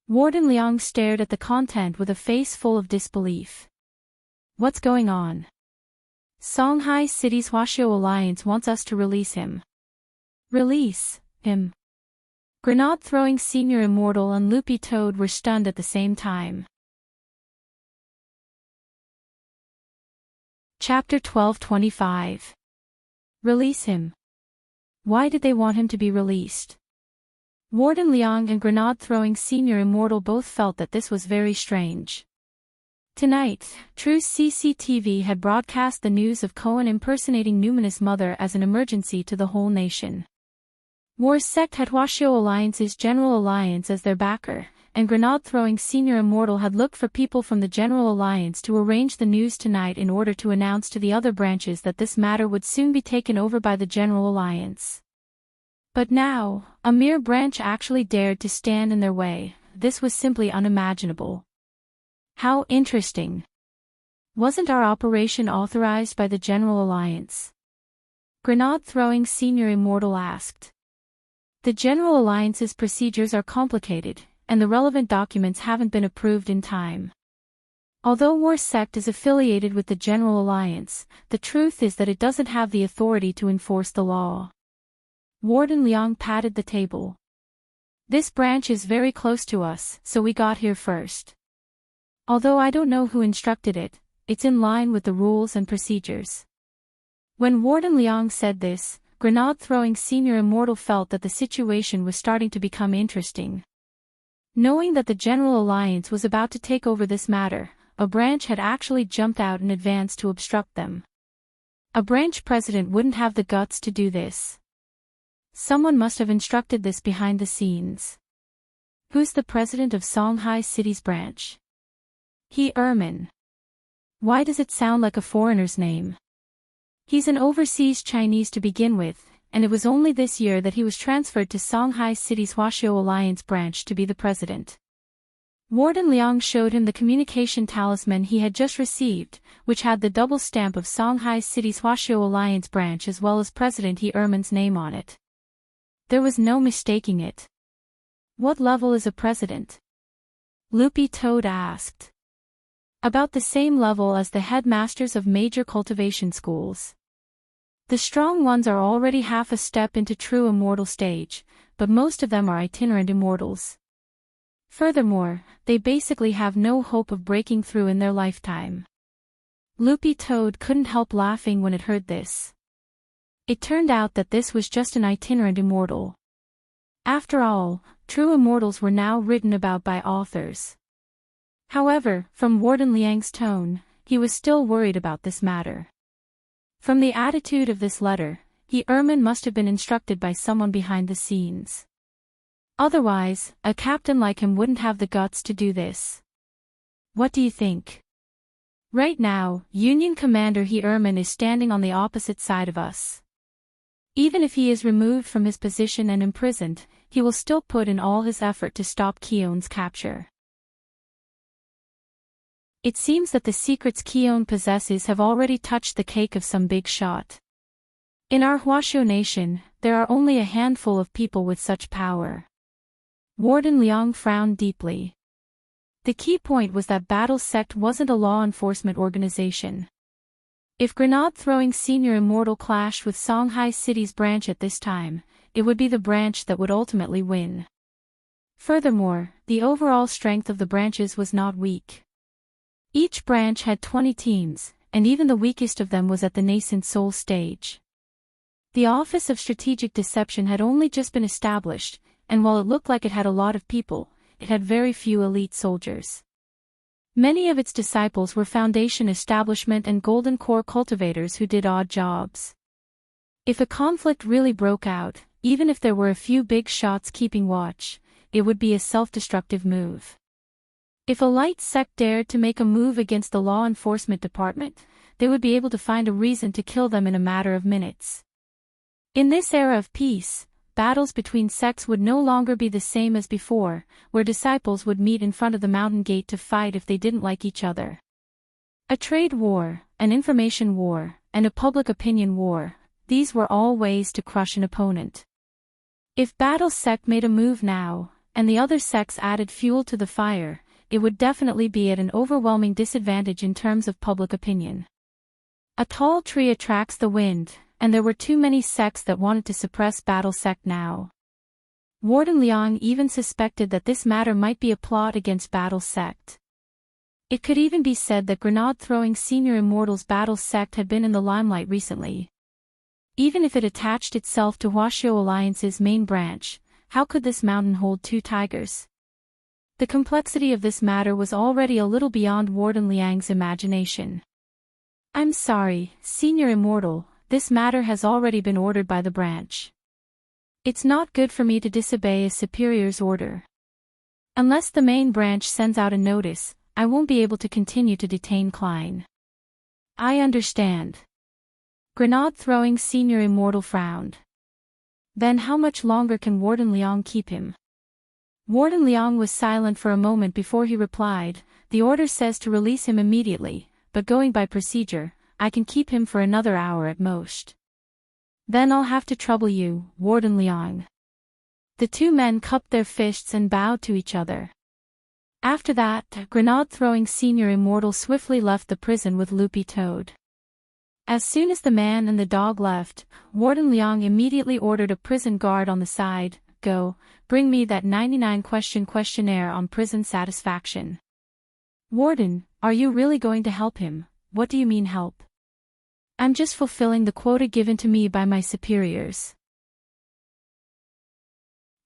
Warden Liang stared at the content with a face full of disbelief. What's going on? Songhai City's Huaxiao Alliance wants us to release him. Release him? Grenade-throwing Senior Immortal and Loopy Toad were stunned at the same time. Chapter 1225. Release him. Why did they want him to be released? Warden Liang and Grenade-throwing Senior Immortal both felt that this was very strange. Tonight, True CCTV had broadcast the news of Cohen impersonating Numinous Mother as an emergency to the whole nation. War's sect had Huaxiao Alliance's General Alliance as their backer, and Grenade-throwing Senior Immortal had looked for people from the General Alliance to arrange the news tonight in order to announce to the other branches that this matter would soon be taken over by the General Alliance. But now, a mere branch actually dared to stand in their way. This was simply unimaginable. How interesting. Wasn't our operation authorized by the General Alliance? Grenade-throwing Senior Immortal asked. The General Alliance's procedures are complicated, and the relevant documents haven't been approved in time. Although War Sect is affiliated with the General Alliance, the truth is that it doesn't have the authority to enforce the law. Warden Liang patted the table. This branch is very close to us, so we got here first. Although I don't know who instructed it, it's in line with the rules and procedures. When Warden Liang said this, Grenade-throwing Senior Immortal felt that the situation was starting to become interesting. Knowing that the General Alliance was about to take over this matter, a branch had actually jumped out in advance to obstruct them. A branch president wouldn't have the guts to do this. Someone must have instructed this behind the scenes. Who's the president of Songhai City's branch? He Ermin. Why does it sound like a foreigner's name? He's an overseas Chinese to begin with, and it was only this year that he was transferred to Songhai City's Huaxiao Alliance branch to be the president. Warden Liang showed him the communication talisman he had just received, which had the double stamp of Songhai City's Huaxiao Alliance branch as well as President He Ermin's name on it. There was no mistaking it. What level is a president? Loopy Toad asked. About the same level as the headmasters of major cultivation schools. The strong ones are already half a step into true immortal stage, but most of them are itinerant immortals. Furthermore, they basically have no hope of breaking through in their lifetime. Loopy Toad couldn't help laughing when it heard this. It turned out that this was just an itinerant immortal. After all, true immortals were now written about by authors. However, from Warden Liang's tone, he was still worried about this matter. From the attitude of this letter, He Ermin must have been instructed by someone behind the scenes. Otherwise, a captain like him wouldn't have the guts to do this. What do you think? Right now, Union Commander He Erman is standing on the opposite side of us. Even if he is removed from his position and imprisoned, he will still put in all his effort to stop Keone's capture. It seems that the secrets Keone possesses have already touched the cake of some big shot. In our Huashu nation, there are only a handful of people with such power. Warden Liang frowned deeply. The key point was that Battle Sect wasn't a law enforcement organization. If grenade-throwing Senior Immortal clashed with Songhai City's branch at this time, it would be the branch that would ultimately win. Furthermore, the overall strength of the branches was not weak. Each branch had 20 teams, and even the weakest of them was at the nascent soul stage. The Office of Strategic Deception had only just been established, and while it looked like it had a lot of people, it had very few elite soldiers. Many of its disciples were Foundation establishment and Golden Core cultivators who did odd jobs. If a conflict really broke out, even if there were a few big shots keeping watch, it would be a self-destructive move. If a light sect dared to make a move against the law enforcement department, they would be able to find a reason to kill them in a matter of minutes. In this era of peace, battles between sects would no longer be the same as before, where disciples would meet in front of the mountain gate to fight if they didn't like each other. A trade war, an information war, and a public opinion war, these were all ways to crush an opponent. If Battle Sect made a move now, and the other sects added fuel to the fire, it would definitely be at an overwhelming disadvantage in terms of public opinion. A tall tree attracts the wind, and there were too many sects that wanted to suppress Battle Sect now. Warden Liang even suspected that this matter might be a plot against Battle Sect. It could even be said that grenade-throwing Senior Immortals Battle Sect had been in the limelight recently. Even if it attached itself to Huashu Alliance's main branch, how could this mountain hold two tigers? The complexity of this matter was already a little beyond Warden Liang's imagination. I'm sorry, Senior Immortal, this matter has already been ordered by the branch. It's not good for me to disobey a superior's order. Unless the main branch sends out a notice, I won't be able to continue to detain Klein. I understand. Grenade-throwing Senior Immortal frowned. Then how much longer can Warden Liang keep him? Warden Liang was silent for a moment before he replied, the order says to release him immediately, but going by procedure, I can keep him for another hour at most. Then I'll have to trouble you, Warden Liang. The two men cupped their fists and bowed to each other. After that, grenade-throwing Senior Immortal swiftly left the prison with Loopy Toad. As soon as the man and the dog left, Warden Liang immediately ordered a prison guard on the side, go, bring me that 99-question questionnaire on prison satisfaction. Warden, are you really going to help him? What do you mean help? I'm just fulfilling the quota given to me by my superiors.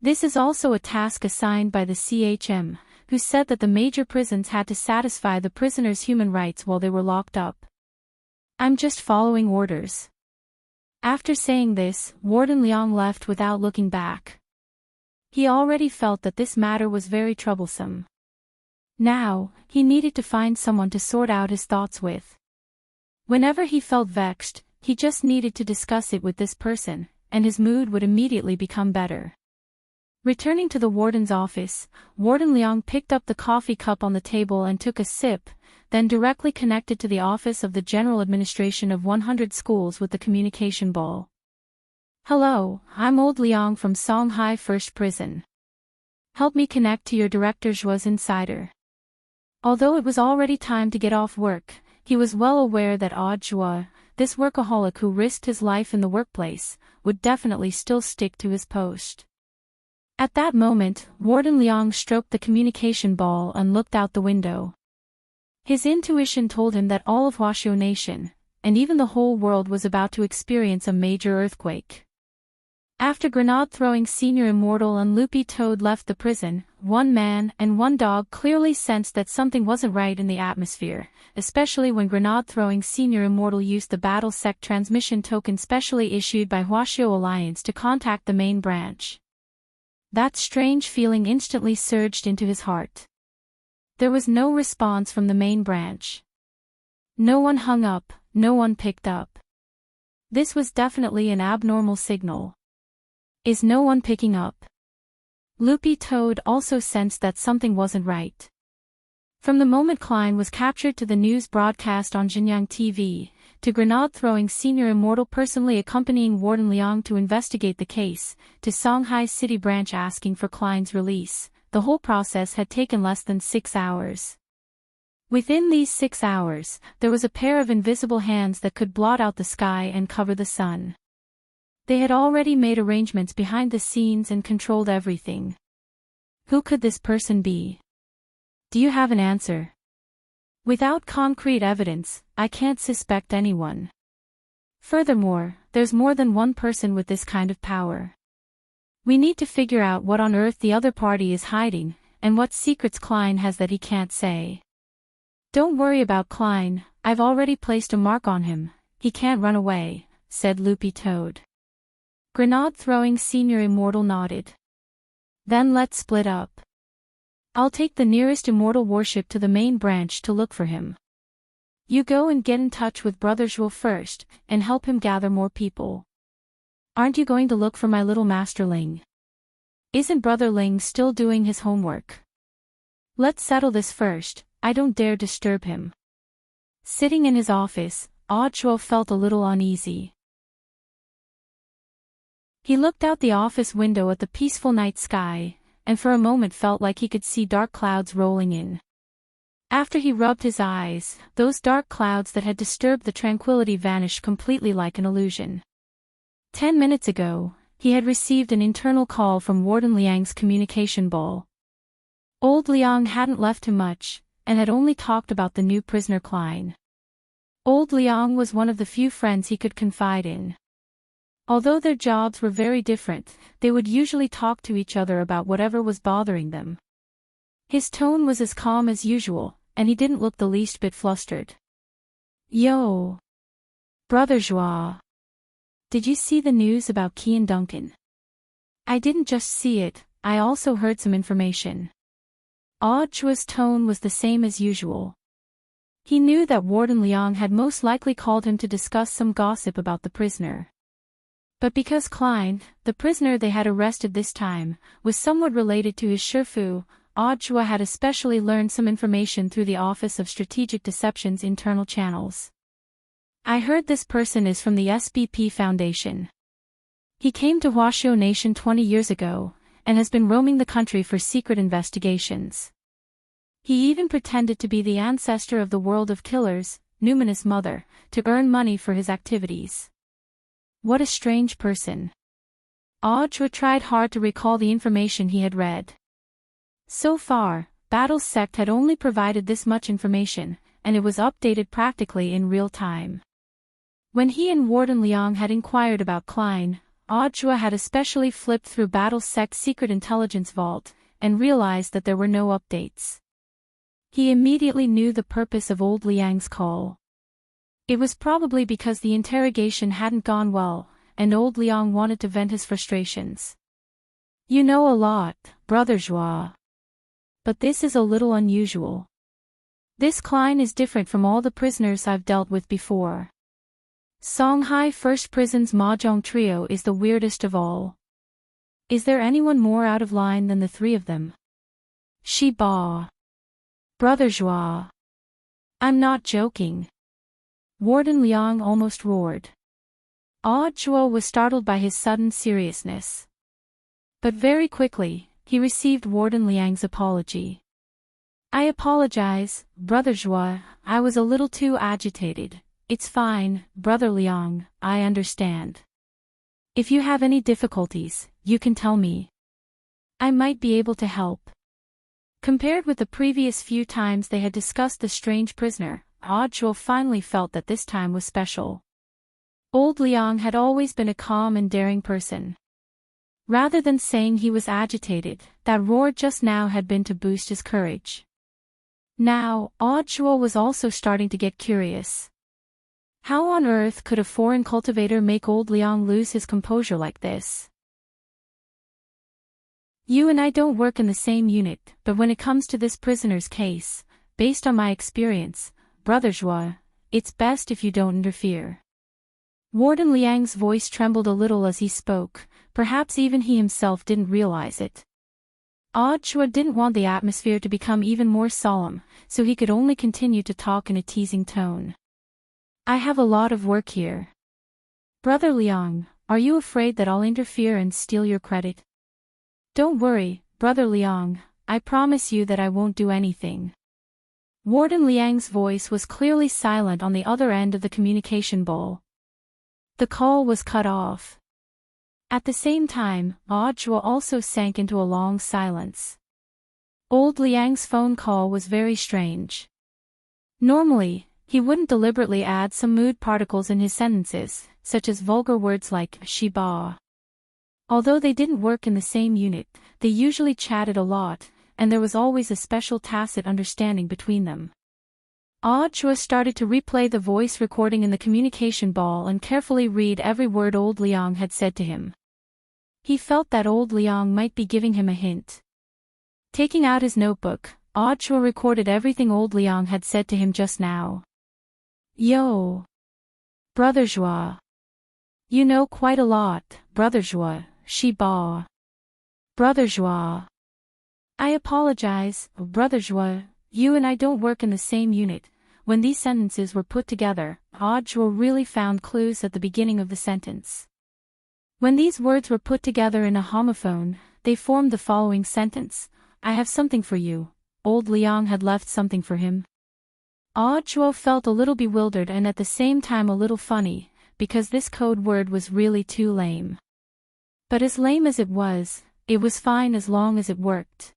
This is also a task assigned by the CHM, who said that the major prisons had to satisfy the prisoners' human rights while they were locked up. I'm just following orders. After saying this, Warden Liang left without looking back. He already felt that this matter was very troublesome. Now, he needed to find someone to sort out his thoughts with. Whenever he felt vexed, he just needed to discuss it with this person, and his mood would immediately become better. Returning to the warden's office, Warden Liang picked up the coffee cup on the table and took a sip, then directly connected to the office of the General Administration of 100 Schools with the communication ball. Hello, I'm Old Liang from Songhai First Prison. Help me connect to your director Zhuo's insider. Although it was already time to get off work, he was well aware that Odd Zhuo, this workaholic who risked his life in the workplace, would definitely still stick to his post. At that moment, Warden Liang stroked the communication ball and looked out the window. His intuition told him that all of Huashu Nation, and even the whole world was about to experience a major earthquake. After grenade-throwing Senior Immortal and Loopy Toad left the prison, one man and one dog clearly sensed that something wasn't right in the atmosphere, especially when grenade-throwing Senior Immortal used the Battle Sect transmission token specially issued by Huashu Alliance to contact the main branch. That strange feeling instantly surged into his heart. There was no response from the main branch. No one hung up, no one picked up. This was definitely an abnormal signal. Is no one picking up? Loopy Toad also sensed that something wasn't right. From the moment Klein was captured to the news broadcast on Xinjiang TV, to grenade-throwing senior immortal personally accompanying Warden Liang to investigate the case, to Songhai City branch asking for Klein's release, the whole process had taken less than 6 hours. Within these 6 hours, there was a pair of invisible hands that could blot out the sky and cover the sun. They had already made arrangements behind the scenes and controlled everything. Who could this person be? Do you have an answer? Without concrete evidence, I can't suspect anyone. Furthermore, there's more than one person with this kind of power. We need to figure out what on earth the other party is hiding, and what secrets Klein has that he can't say. Don't worry about Klein, I've already placed a mark on him, he can't run away, said Loopy Toad. Grenade-throwing senior immortal nodded. Then let's split up. I'll take the nearest immortal warship to the main branch to look for him. You go and get in touch with Brother Zhuo first, and help him gather more people. Aren't you going to look for my little Master Ling? Isn't Brother Ling still doing his homework? Let's settle this first, I don't dare disturb him. Sitting in his office, Zhuo felt a little uneasy. He looked out the office window at the peaceful night sky, and for a moment felt like he could see dark clouds rolling in. After he rubbed his eyes, those dark clouds that had disturbed the tranquility vanished completely like an illusion. 10 minutes ago, he had received an internal call from Warden Liang's communication ball. Old Liang hadn't left him much, and had only talked about the new prisoner Klein. Old Liang was one of the few friends he could confide in. Although their jobs were very different, they would usually talk to each other about whatever was bothering them. His tone was as calm as usual, and he didn't look the least bit flustered. Yo! Brother Zhuo. Did you see the news about Kian Duncan? I didn't just see it, I also heard some information. Zhuo's tone was the same as usual. He knew that Warden Liang had most likely called him to discuss some gossip about the prisoner. But because Klein, the prisoner they had arrested this time, was somewhat related to his Shifu, Zhuo had especially learned some information through the Office of Strategic Deception's internal channels. I heard this person is from the SBP Foundation. He came to Huaxiu Nation 20 years ago, and has been roaming the country for secret investigations. He even pretended to be the ancestor of the world of killers, Numinous Mother, to earn money for his activities. What a strange person. Zhuo tried hard to recall the information he had read. So far, Battle's sect had only provided this much information, and it was updated practically in real time. When he and Warden Liang had inquired about Klein, Zhuo had especially flipped through Battle's sect's secret intelligence vault, and realized that there were no updates. He immediately knew the purpose of old Liang's call. It was probably because the interrogation hadn't gone well, and old Liang wanted to vent his frustrations. You know a lot, Brother Zhuo. But this is a little unusual. This Klein is different from all the prisoners I've dealt with before. Songhai First Prison's Mahjong trio is the weirdest of all. Is there anyone more out of line than the three of them? Shi Ba. Brother Zhuo. I'm not joking. Warden Liang almost roared. Zhuo was startled by his sudden seriousness. But very quickly, he received Warden Liang's apology. I apologize, Brother Zhuo, I was a little too agitated. It's fine, Brother Liang, I understand. If you have any difficulties, you can tell me. I might be able to help. Compared with the previous few times they had discussed the strange prisoner, Zhuo finally felt that this time was special. Old Liang had always been a calm and daring person. Rather than saying he was agitated, that roar just now had been to boost his courage. Now, Zhuo was also starting to get curious. How on earth could a foreign cultivator make old Liang lose his composure like this? You and I don't work in the same unit, but when it comes to this prisoner's case, based on my experience, Brother Joie, it's best if you don't interfere. Warden Liang's voice trembled a little as he spoke, perhaps even he himself didn't realize it. Joie didn't want the atmosphere to become even more solemn, so he could only continue to talk in a teasing tone. I have a lot of work here. Brother Liang, are you afraid that I'll interfere and steal your credit? Don't worry, Brother Liang, I promise you that I won't do anything. Warden Liang's voice was clearly silent on the other end of the communication bowl. The call was cut off. At the same time, Joie also sank into a long silence. Old Liang's phone call was very strange. Normally, he wouldn't deliberately add some mood particles in his sentences, such as vulgar words like "shiba." Although they didn't work in the same unit, they usually chatted a lot, and there was always a special tacit understanding between them. Joie started to replay the voice recording in the communication ball and carefully read every word old Liang had said to him. He felt that old Liang might be giving him a hint. Taking out his notebook, Joie recorded everything old Liang had said to him just now. Yo! Brother Joie. You know quite a lot, Brother Joie, Shiba. Brother Joie. I apologize, Brother Joie, you and I don't work in the same unit. When these sentences were put together, Joie really found clues at the beginning of the sentence. When these words were put together in a homophone, they formed the following sentence: I have something for you. Old Liang had left something for him. Joie felt a little bewildered and at the same time a little funny, because this code word was really too lame. But as lame as it was fine as long as it worked.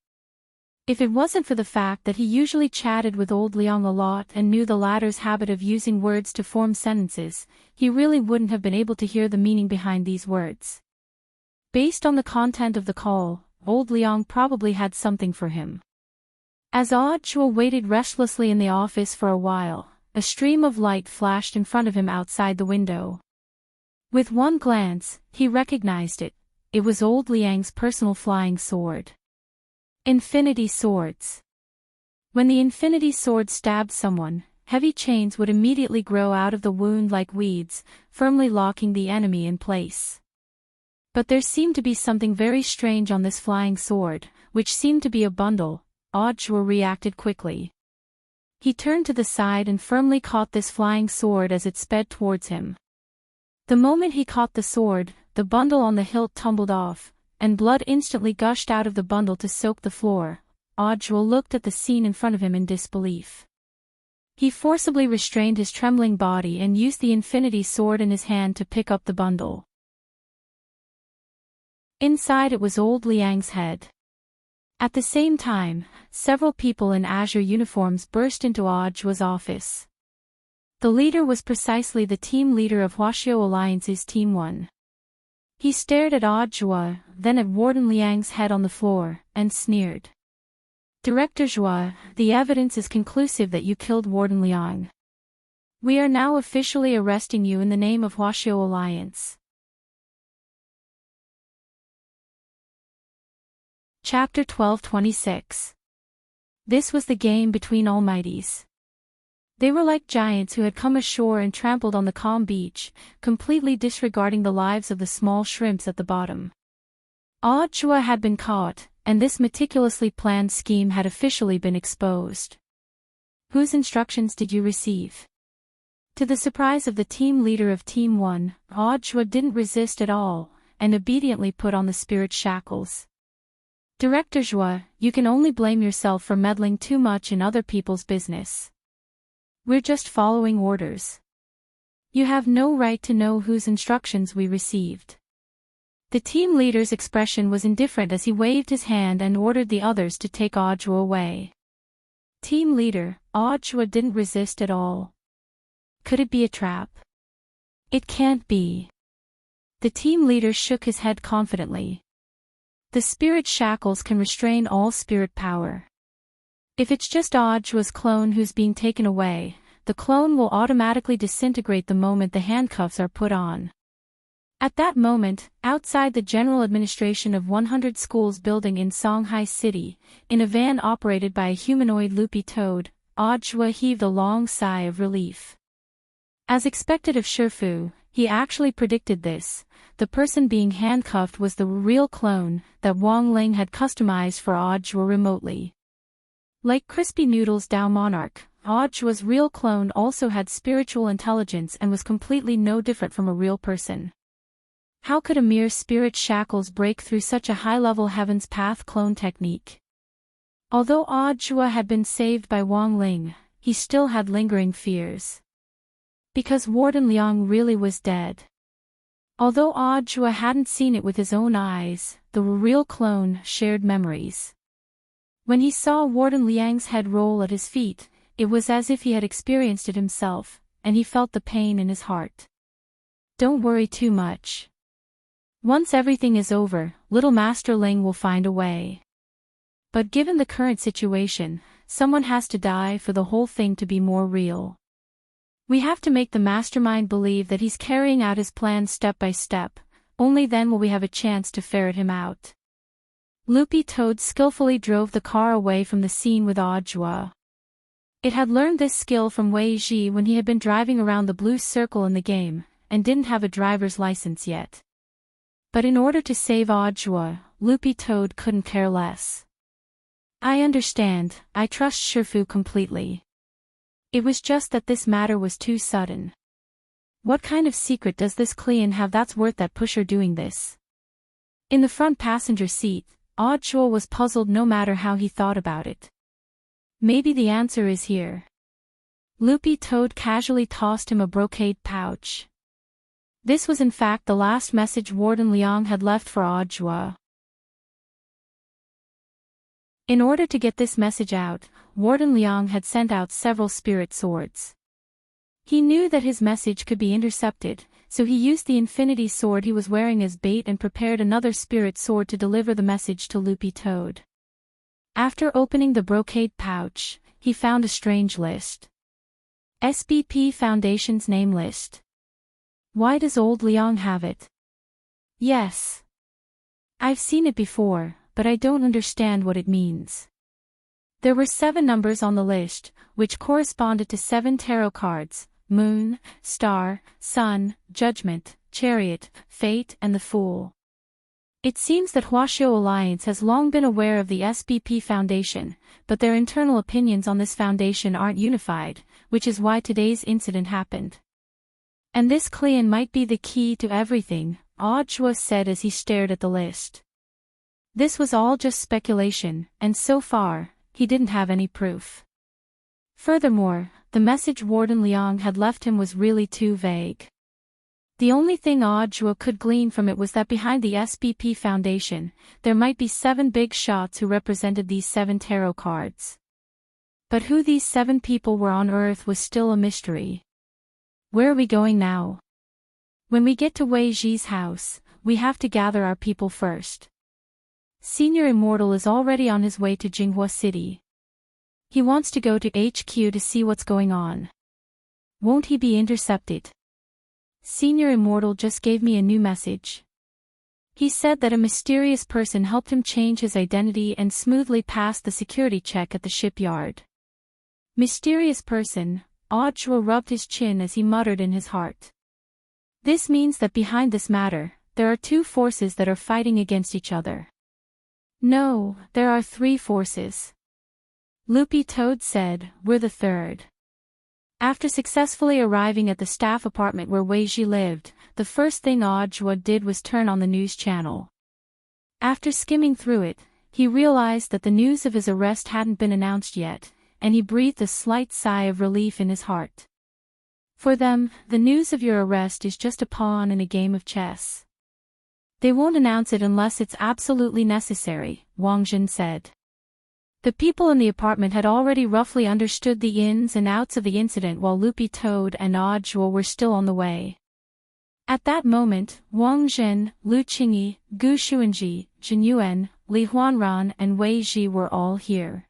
If it wasn't for the fact that he usually chatted with old Liang a lot and knew the latter's habit of using words to form sentences, he really wouldn't have been able to hear the meaning behind these words. Based on the content of the call, old Liang probably had something for him. As Joie waited restlessly in the office for a while, a stream of light flashed in front of him outside the window. With one glance, he recognized it. It was old Liang's personal flying sword. Infinity swords. When the infinity sword stabbed someone, heavy chains would immediately grow out of the wound like weeds, firmly locking the enemy in place. But there seemed to be something very strange on this flying sword, which seemed to be a bundle. Joie reacted quickly. He turned to the side and firmly caught this flying sword as it sped towards him. The moment he caught the sword, the bundle on the hilt tumbled off, and blood instantly gushed out of the bundle to soak the floor. Joie looked at the scene in front of him in disbelief. He forcibly restrained his trembling body and used the infinity sword in his hand to pick up the bundle. Inside it was old Liang's head. At the same time, several people in azure uniforms burst into Joie's office. The leader was precisely the team leader of Huaxiao Alliance's Team 1. He stared at Joie, then at Warden Liang's head on the floor, and sneered. Director Joie, the evidence is conclusive that you killed Warden Liang. We are now officially arresting you in the name of Huaxiao Alliance. Chapter 1226. This was the game between almighties. They were like giants who had come ashore and trampled on the calm beach, completely disregarding the lives of the small shrimps at the bottom. Joie had been caught, and this meticulously planned scheme had officially been exposed. Whose instructions did you receive? To the surprise of the team leader of Team 1, Joie didn't resist at all, and obediently put on the spirit shackles. Director Joie, you can only blame yourself for meddling too much in other people's business. We're just following orders. You have no right to know whose instructions we received. The team leader's expression was indifferent as he waved his hand and ordered the others to take Joie away. Team leader, Joie didn't resist at all. Could it be a trap? It can't be. The team leader shook his head confidently. The spirit shackles can restrain all spirit power. If it's just Joie's clone who's being taken away, the clone will automatically disintegrate the moment the handcuffs are put on. At that moment, outside the general administration of 100 schools building in Songhai City, in a van operated by a humanoid loopy toad, Audhua heaved a long sigh of relief. As expected of Shifu, he actually predicted this. The person being handcuffed was the real clone that Wang Ling had customized for Audhua remotely. Like Crispy Noodle's Dao Monarch, Audhua's real clone also had spiritual intelligence and was completely no different from a real person. How could a mere spirit shackles break through such a high-level Heaven's Path clone technique? Although Audhua had been saved by Wang Ling, he still had lingering fears. Because Warden Liang really was dead. Although Audhua hadn't seen it with his own eyes, the real clone shared memories. When he saw Warden Liang's head roll at his feet, it was as if he had experienced it himself, and he felt the pain in his heart. Don't worry too much. Once everything is over, little Master Ling will find a way. But given the current situation, someone has to die for the whole thing to be more real. We have to make the mastermind believe that he's carrying out his plan step by step, only then will we have a chance to ferret him out. Loopy Toad skillfully drove the car away from the scene with Audhua. It had learned this skill from Wei Ji when he had been driving around the blue circle in the game, and didn't have a driver's license yet. But in order to save Audhua, Loopy Toad couldn't care less. I understand, I trust Shifu completely. It was just that this matter was too sudden. What kind of secret does this Clean have that's worth that pusher doing this? In the front passenger seat, Audhua was puzzled no matter how he thought about it. Maybe the answer is here. Loopy Toad casually tossed him a brocade pouch. This was in fact the last message Warden Liang had left for Audhua. In order to get this message out, Warden Liang had sent out several spirit swords. He knew that his message could be intercepted, so he used the infinity sword he was wearing as bait and prepared another spirit sword to deliver the message to Loopy Toad. After opening the brocade pouch, he found a strange list. SBP Foundation's name list. Why does old Liang have it? Yes. I've seen it before, but I don't understand what it means. There were 7 numbers on the list, which corresponded to 7 tarot cards: Moon, Star, Sun, Judgment, Chariot, Fate and the Fool. It seems that Huaxiao Alliance has long been aware of the SBP Foundation, but their internal opinions on this foundation aren't unified, which is why today's incident happened. And this Clean might be the key to everything, Audhua said as he stared at the list. This was all just speculation, and so far, he didn't have any proof. Furthermore, the message Warden Liang had left him was really too vague. The only thing Audhua could glean from it was that behind the SBP Foundation, there might be 7 big shots who represented these 7 tarot cards. But who these 7 people were on Earth was still a mystery. Where are we going now? When we get to Wei Ji's house, we have to gather our people first. Senior Immortal is already on his way to Jinghua City. He wants to go to HQ to see what's going on. Won't he be intercepted? Senior Immortal just gave me a new message. He said that a mysterious person helped him change his identity and smoothly passed the security check at the shipyard. Mysterious person, Audhua rubbed his chin as he muttered in his heart. This means that behind this matter, there are 2 forces that are fighting against each other. No, there are 3 forces. Loopy Toad said, we're the third. After successfully arriving at the staff apartment where Wei Ji lived, the first thing Audhua did was turn on the news channel. After skimming through it, he realized that the news of his arrest hadn't been announced yet, and he breathed a slight sigh of relief in his heart. For them, the news of your arrest is just a pawn in a game of chess. They won't announce it unless it's absolutely necessary, Wang Jin said. The people in the apartment had already roughly understood the ins and outs of the incident while Loopy Toad and Audhua were still on the way. At that moment, Wang Jin, Lu Qingyi, Gu Xuanji, Jin Yuan, Li Huanran and Wei Ji were all here.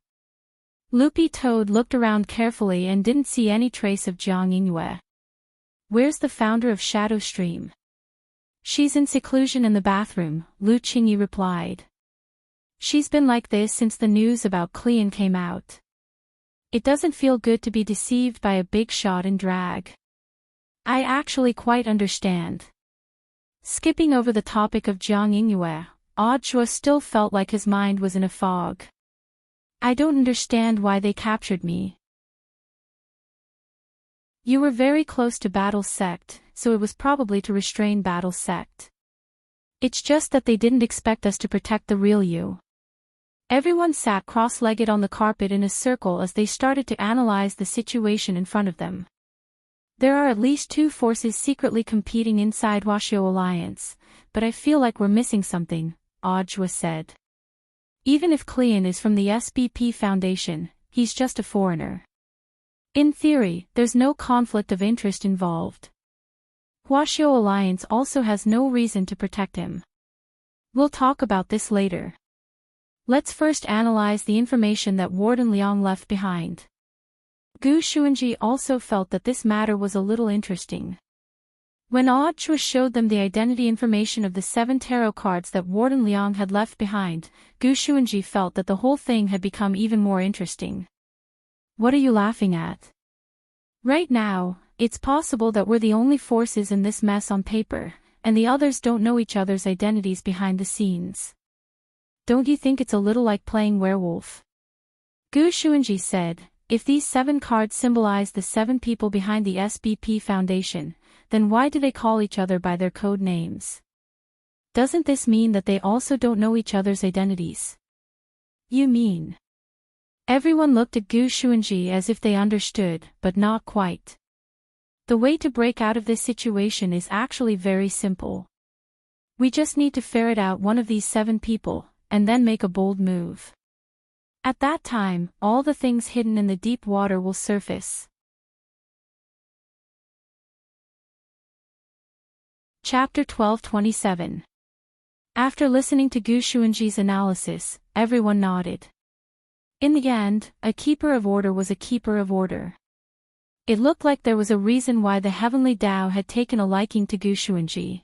Loopy Toad looked around carefully and didn't see any trace of Jiang Yingyue. Where's the founder of Shadow Stream? She's in seclusion in the bathroom, Lu Qingyi replied. She's been like this since the news about Cleon came out. It doesn't feel good to be deceived by a big shot in drag. I actually quite understand. Skipping over the topic of Jiang Yingyue, Audhua still felt like his mind was in a fog. I don't understand why they captured me. You were very close to Battle Sect, so it was probably to restrain Battle Sect. It's just that they didn't expect us to protect the real you. Everyone sat cross-legged on the carpet in a circle as they started to analyze the situation in front of them. There are at least two forces secretly competing inside Huaxiao Alliance, but I feel like we're missing something, Audhua said. Even if Cleon is from the SBP Foundation, he's just a foreigner. In theory, there's no conflict of interest involved. Huaxiao Alliance also has no reason to protect him. We'll talk about this later. Let's first analyze the information that Warden Liang left behind. Gu Xuanji also felt that this matter was a little interesting. When Audhua showed them the identity information of the 7 tarot cards that Warden Liang had left behind, Gu Xuanji felt that the whole thing had become even more interesting. What are you laughing at? Right now, it's possible that we're the only forces in this mess on paper, and the others don't know each other's identities behind the scenes. Don't you think it's a little like playing werewolf? Gu Xuanji said, if these 7 cards symbolize the 7 people behind the SBP Foundation, then why do they call each other by their code names? Doesn't this mean that they also don't know each other's identities? You mean? Everyone looked at Gu Xuanji as if they understood, but not quite. The way to break out of this situation is actually very simple. We just need to ferret out one of these 7 people, and then make a bold move. At that time, all the things hidden in the deep water will surface. Chapter 12:27. After listening to Gu Xuanji's analysis, everyone nodded. In the end, a keeper of order was a keeper of order. It looked like there was a reason why the Heavenly Tao had taken a liking to Gu Xuanji.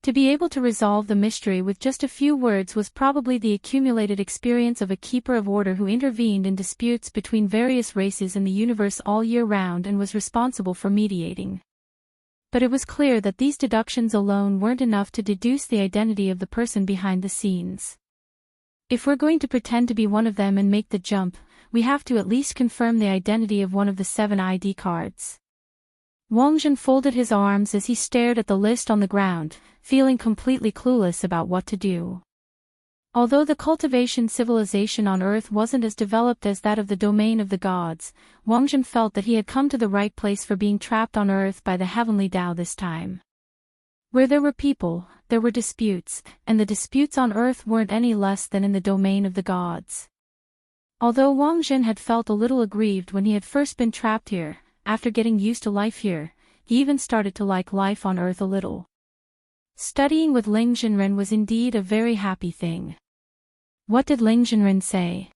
To be able to resolve the mystery with just a few words was probably the accumulated experience of a keeper of order who intervened in disputes between various races in the universe all year round and was responsible for mediating. But it was clear that these deductions alone weren't enough to deduce the identity of the person behind the scenes. If we're going to pretend to be one of them and make the jump, we have to at least confirm the identity of one of the 7 ID cards. Wang Zhen folded his arms as he stared at the list on the ground, feeling completely clueless about what to do. Although the cultivation civilization on Earth wasn't as developed as that of the domain of the gods, Wang Zhen felt that he had come to the right place for being trapped on Earth by the Heavenly Tao this time. Where there were people, there were disputes, and the disputes on Earth weren't any less than in the domain of the gods. Although Wang Zhen had felt a little aggrieved when he had first been trapped here, after getting used to life here, he even started to like life on Earth a little. Studying with Ling Jinren was indeed a very happy thing. What did Ling Jinren say?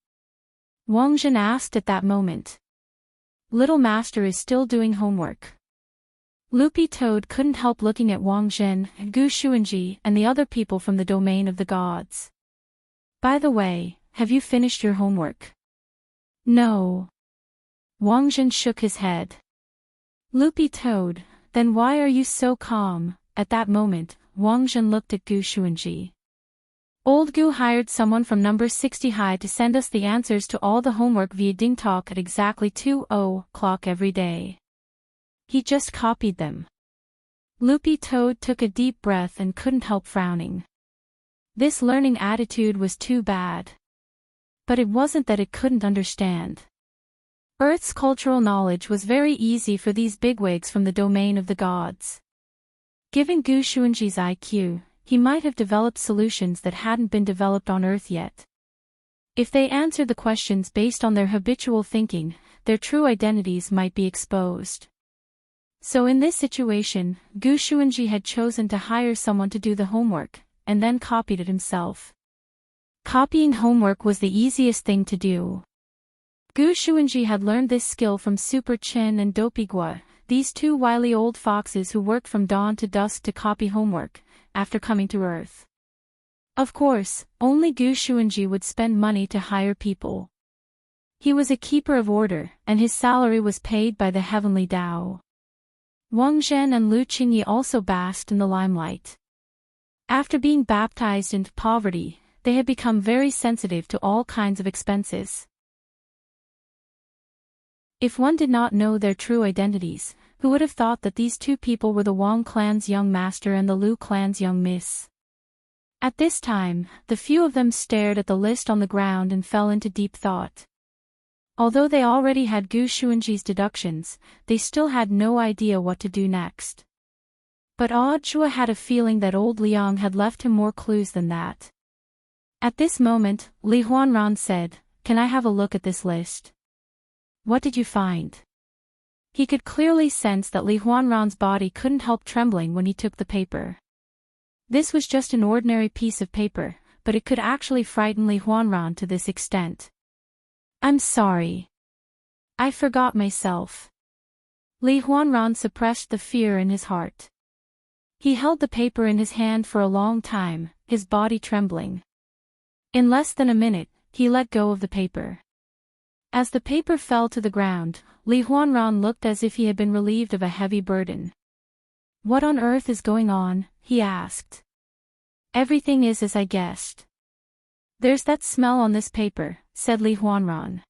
Wang Zhen asked at that moment. Little Master is still doing homework. Loopy Toad couldn't help looking at Wang Zhen, Gu Xuanji, and the other people from the domain of the gods. By the way, have you finished your homework? No. Wang Zhen shook his head. Loopy Toad, then why are you so calm? At that moment, Wang Zhen looked at Gu Xuanji. Old Gu hired someone from number 60 high to send us the answers to all the homework via DingTalk at exactly 2:00 every day. He just copied them. Loopy Toad took a deep breath and couldn't help frowning. This learning attitude was too bad. But it wasn't that it couldn't understand. Earth's cultural knowledge was very easy for these bigwigs from the domain of the gods. Given Gu Xuanji's IQ, he might have developed solutions that hadn't been developed on Earth yet. If they answered the questions based on their habitual thinking, their true identities might be exposed. So in this situation, Gu Xuanji had chosen to hire someone to do the homework, and then copied it himself. Copying homework was the easiest thing to do. Gu Xuanji had learned this skill from Super Chin and Dopey Gua, these 2 wily old foxes who worked from dawn to dusk to copy homework, after coming to Earth. Of course, only Gu Xuanji would spend money to hire people. He was a keeper of order, and his salary was paid by the heavenly Tao. Wang Zhen and Lu Qingyi also basked in the limelight. After being baptized into poverty, they had become very sensitive to all kinds of expenses. If one did not know their true identities, who would have thought that these two people were the Wang clan's young master and the Lu clan's young miss? At this time, the few of them stared at the list on the ground and fell into deep thought. Although they already had Gu Xuanji's deductions, they still had no idea what to do next. But Audra had a feeling that old Liang had left him more clues than that. At this moment, Li Huanran said, "Can I have a look at this list?" "What did you find?" He could clearly sense that Li Huanran's body couldn't help trembling when he took the paper. This was just an ordinary piece of paper, but it could actually frighten Li Huanran to this extent. "I'm sorry. I forgot myself." Li Huanran suppressed the fear in his heart. He held the paper in his hand for a long time, his body trembling. In less than a minute, he let go of the paper. As the paper fell to the ground, Li Huanran looked as if he had been relieved of a heavy burden. "What on earth is going on?" he asked. "Everything is as I guessed." "There's that smell on this paper," said Li Huanran.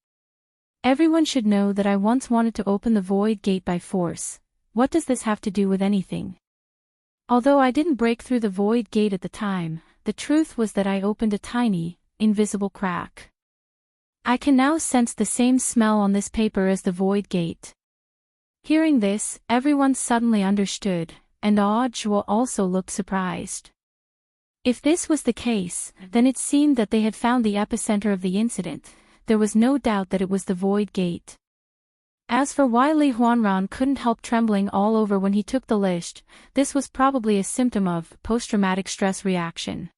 "Everyone should know that I once wanted to open the void gate by force. What does this have to do with anything? Although I didn't break through the void gate at the time, the truth was that I opened a tiny, invisible crack. I can now sense the same smell on this paper as the void gate." Hearing this, everyone suddenly understood, and Audra also looked surprised. If this was the case, then it seemed that they had found the epicenter of the incident. There was no doubt that it was the void gate. As for why Li Huanran couldn't help trembling all over when he took the list, this was probably a symptom of post-traumatic stress reaction.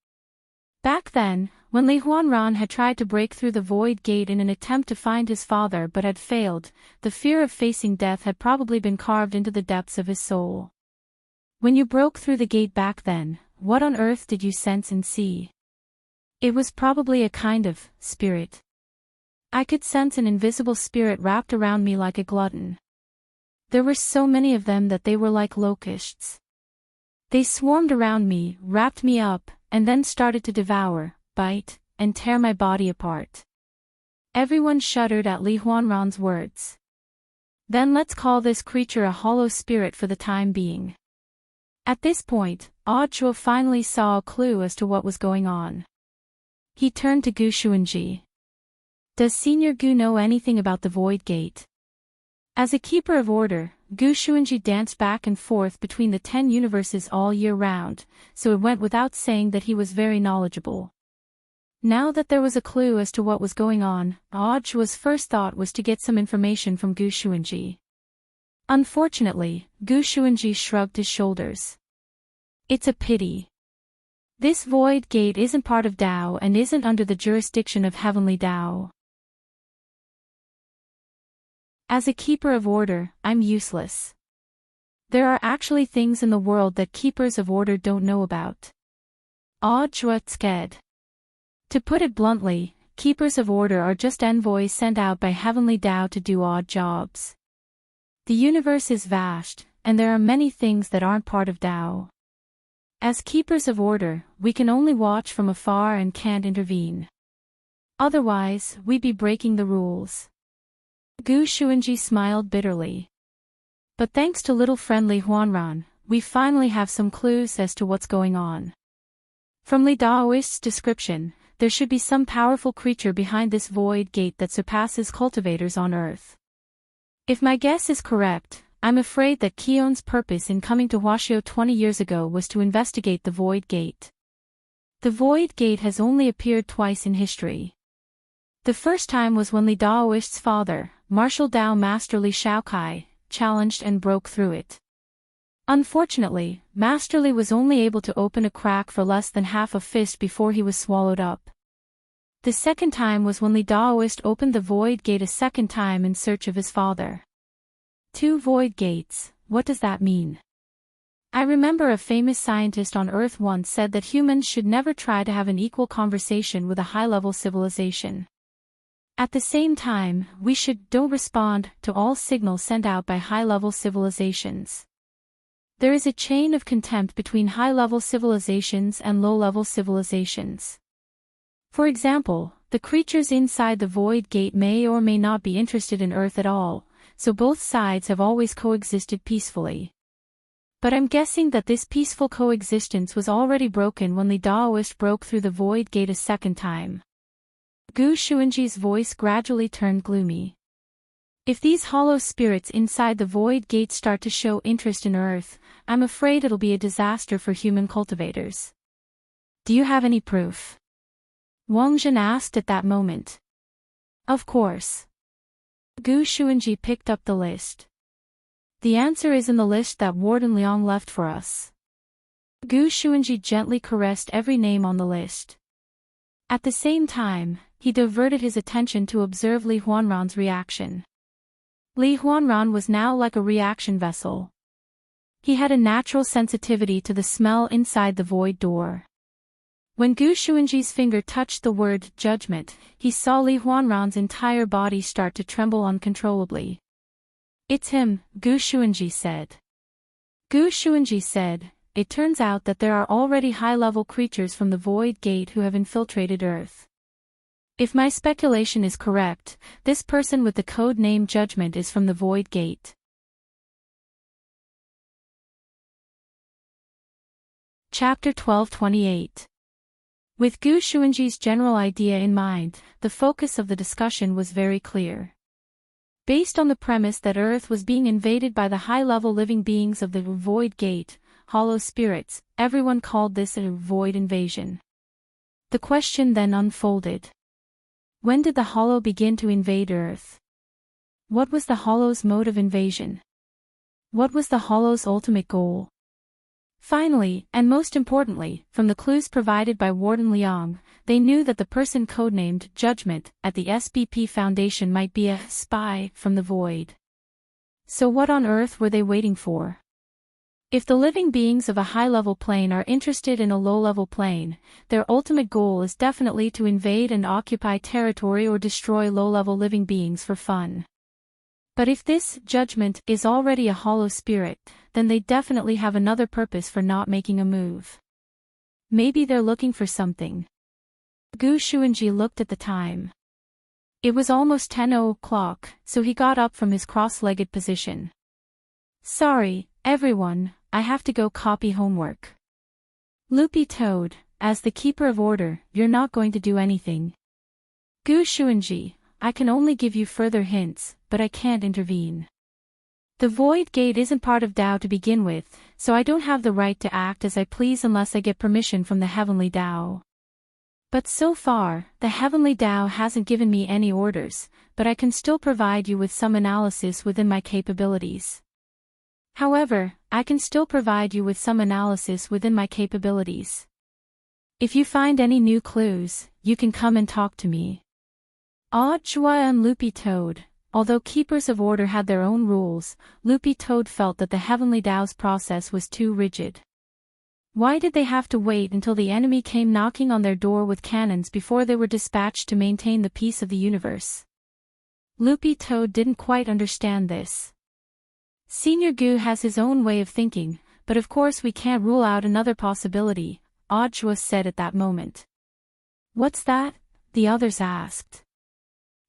Back then, when Li Huanran had tried to break through the void gate in an attempt to find his father but had failed, the fear of facing death had probably been carved into the depths of his soul. "When you broke through the gate back then, what on earth did you sense and see?" "It was probably a kind of spirit. I could sense an invisible spirit wrapped around me like a glutton. There were so many of them that they were like locusts. They swarmed around me, wrapped me up, and then started to devour, bite, and tear my body apart." Everyone shuddered at Li Huanran's words. "Then let's call this creature a hollow spirit for the time being." At this point, Audra finally saw a clue as to what was going on. He turned to Gu Xuanji. "Does Senior Gu know anything about the void gate?" As a keeper of order, Gu Xuanji danced back and forth between the 10 universes all year round, so it went without saying that he was very knowledgeable. Now that there was a clue as to what was going on, Audra's first thought was to get some information from Gu Xuanji. Unfortunately, Gu Xuanji shrugged his shoulders. "It's a pity. This void gate isn't part of Tao and isn't under the jurisdiction of heavenly Tao. As a keeper of order, I'm useless. There are actually things in the world that keepers of order don't know about." Audra said. To put it bluntly, keepers of order are just envoys sent out by heavenly Tao to do odd jobs. The universe is vast, and there are many things that aren't part of Tao. As keepers of order, we can only watch from afar and can't intervene. Otherwise, we'd be breaking the rules. Gu Xuanji smiled bitterly. "But thanks to little friendly Huanran, we finally have some clues as to what's going on. From Li Daoist's description, there should be some powerful creature behind this void gate that surpasses cultivators on Earth. If my guess is correct, I'm afraid that Qion's purpose in coming to Huaxiao 20 years ago was to investigate the void gate. The void gate has only appeared twice in history. The first time was when Li Daoist's father, Martial Dao Master Li Shaokai, challenged and broke through it. Unfortunately, Master Li was only able to open a crack for less than half a fist before he was swallowed up. The second time was when Li Daoist opened the void gate a second time in search of his father. 2 void gates, what does that mean? I remember a famous scientist on Earth once said that humans should never try to have an equal conversation with a high-level civilization. At the same time, we don't respond to all signals sent out by high-level civilizations. There is a chain of contempt between high-level civilizations and low-level civilizations. For example, the creatures inside the Void Gate may or may not be interested in Earth at all, so both sides have always coexisted peacefully. But I'm guessing that this peaceful coexistence was already broken when the Daoist broke through the Void Gate a second time. Gu Xuanji's voice gradually turned gloomy. If these hollow spirits inside the Void Gate start to show interest in Earth, I'm afraid it'll be a disaster for human cultivators. Do you have any proof? Wang Zhen asked at that moment. Of course. Gu Xuanji picked up the list. The answer is in the list that Warden Liang left for us. Gu Xuanji gently caressed every name on the list. At the same time, he diverted his attention to observe Li Huanran's reaction. Li Huanran was now like a reaction vessel. He had a natural sensitivity to the smell inside the void door. When Gu Xuanji's finger touched the word judgment, he saw Li Huanran's entire body start to tremble uncontrollably. It's him, Gu Xuanji said. Gu Xuanji said, it turns out that there are already high-level creatures from the Void Gate who have infiltrated Earth. If my speculation is correct, this person with the code name Judgment is from the Void Gate. Chapter 1228. With Gu Xuanji's general idea in mind, the focus of the discussion was very clear. Based on the premise that Earth was being invaded by the high-level living beings of the Void Gate, hollow spirits, everyone called this a void invasion. The question then unfolded. When did the hollow begin to invade Earth? What was the hollow's mode of invasion? What was the hollow's ultimate goal? Finally, and most importantly, from the clues provided by Warden Liang, they knew that the person codenamed Judgment at the SBP Foundation might be a spy from the void. So what on earth were they waiting for? If the living beings of a high-level plane are interested in a low-level plane, their ultimate goal is definitely to invade and occupy territory or destroy low-level living beings for fun. But if this Judgment is already a hollow spirit, then they definitely have another purpose for not making a move. Maybe they're looking for something. Gu Xuanji looked at the time. It was almost 10 o'clock, so he got up from his cross-legged position. Sorry, everyone, I have to go copy homework. Loopy Toad, as the keeper of order, you're not going to do anything. Gu Xuanji, I can only give you further hints, but I can't intervene. The Void Gate isn't part of Dao to begin with, so I don't have the right to act as I please unless I get permission from the Heavenly Dao. But so far, the Heavenly Dao hasn't given me any orders, but I can still provide you with some analysis within my capabilities. However, I can still provide you with some analysis within my capabilities. If you find any new clues, you can come and talk to me. Jua and Loopy Toad, although keepers of order had their own rules, Loopy Toad felt that the Heavenly Dao's process was too rigid. Why did they have to wait until the enemy came knocking on their door with cannons before they were dispatched to maintain the peace of the universe? Loopy Toad didn't quite understand this. Senior Gu has his own way of thinking, but of course we can't rule out another possibility, Jua said at that moment. What's that? The others asked.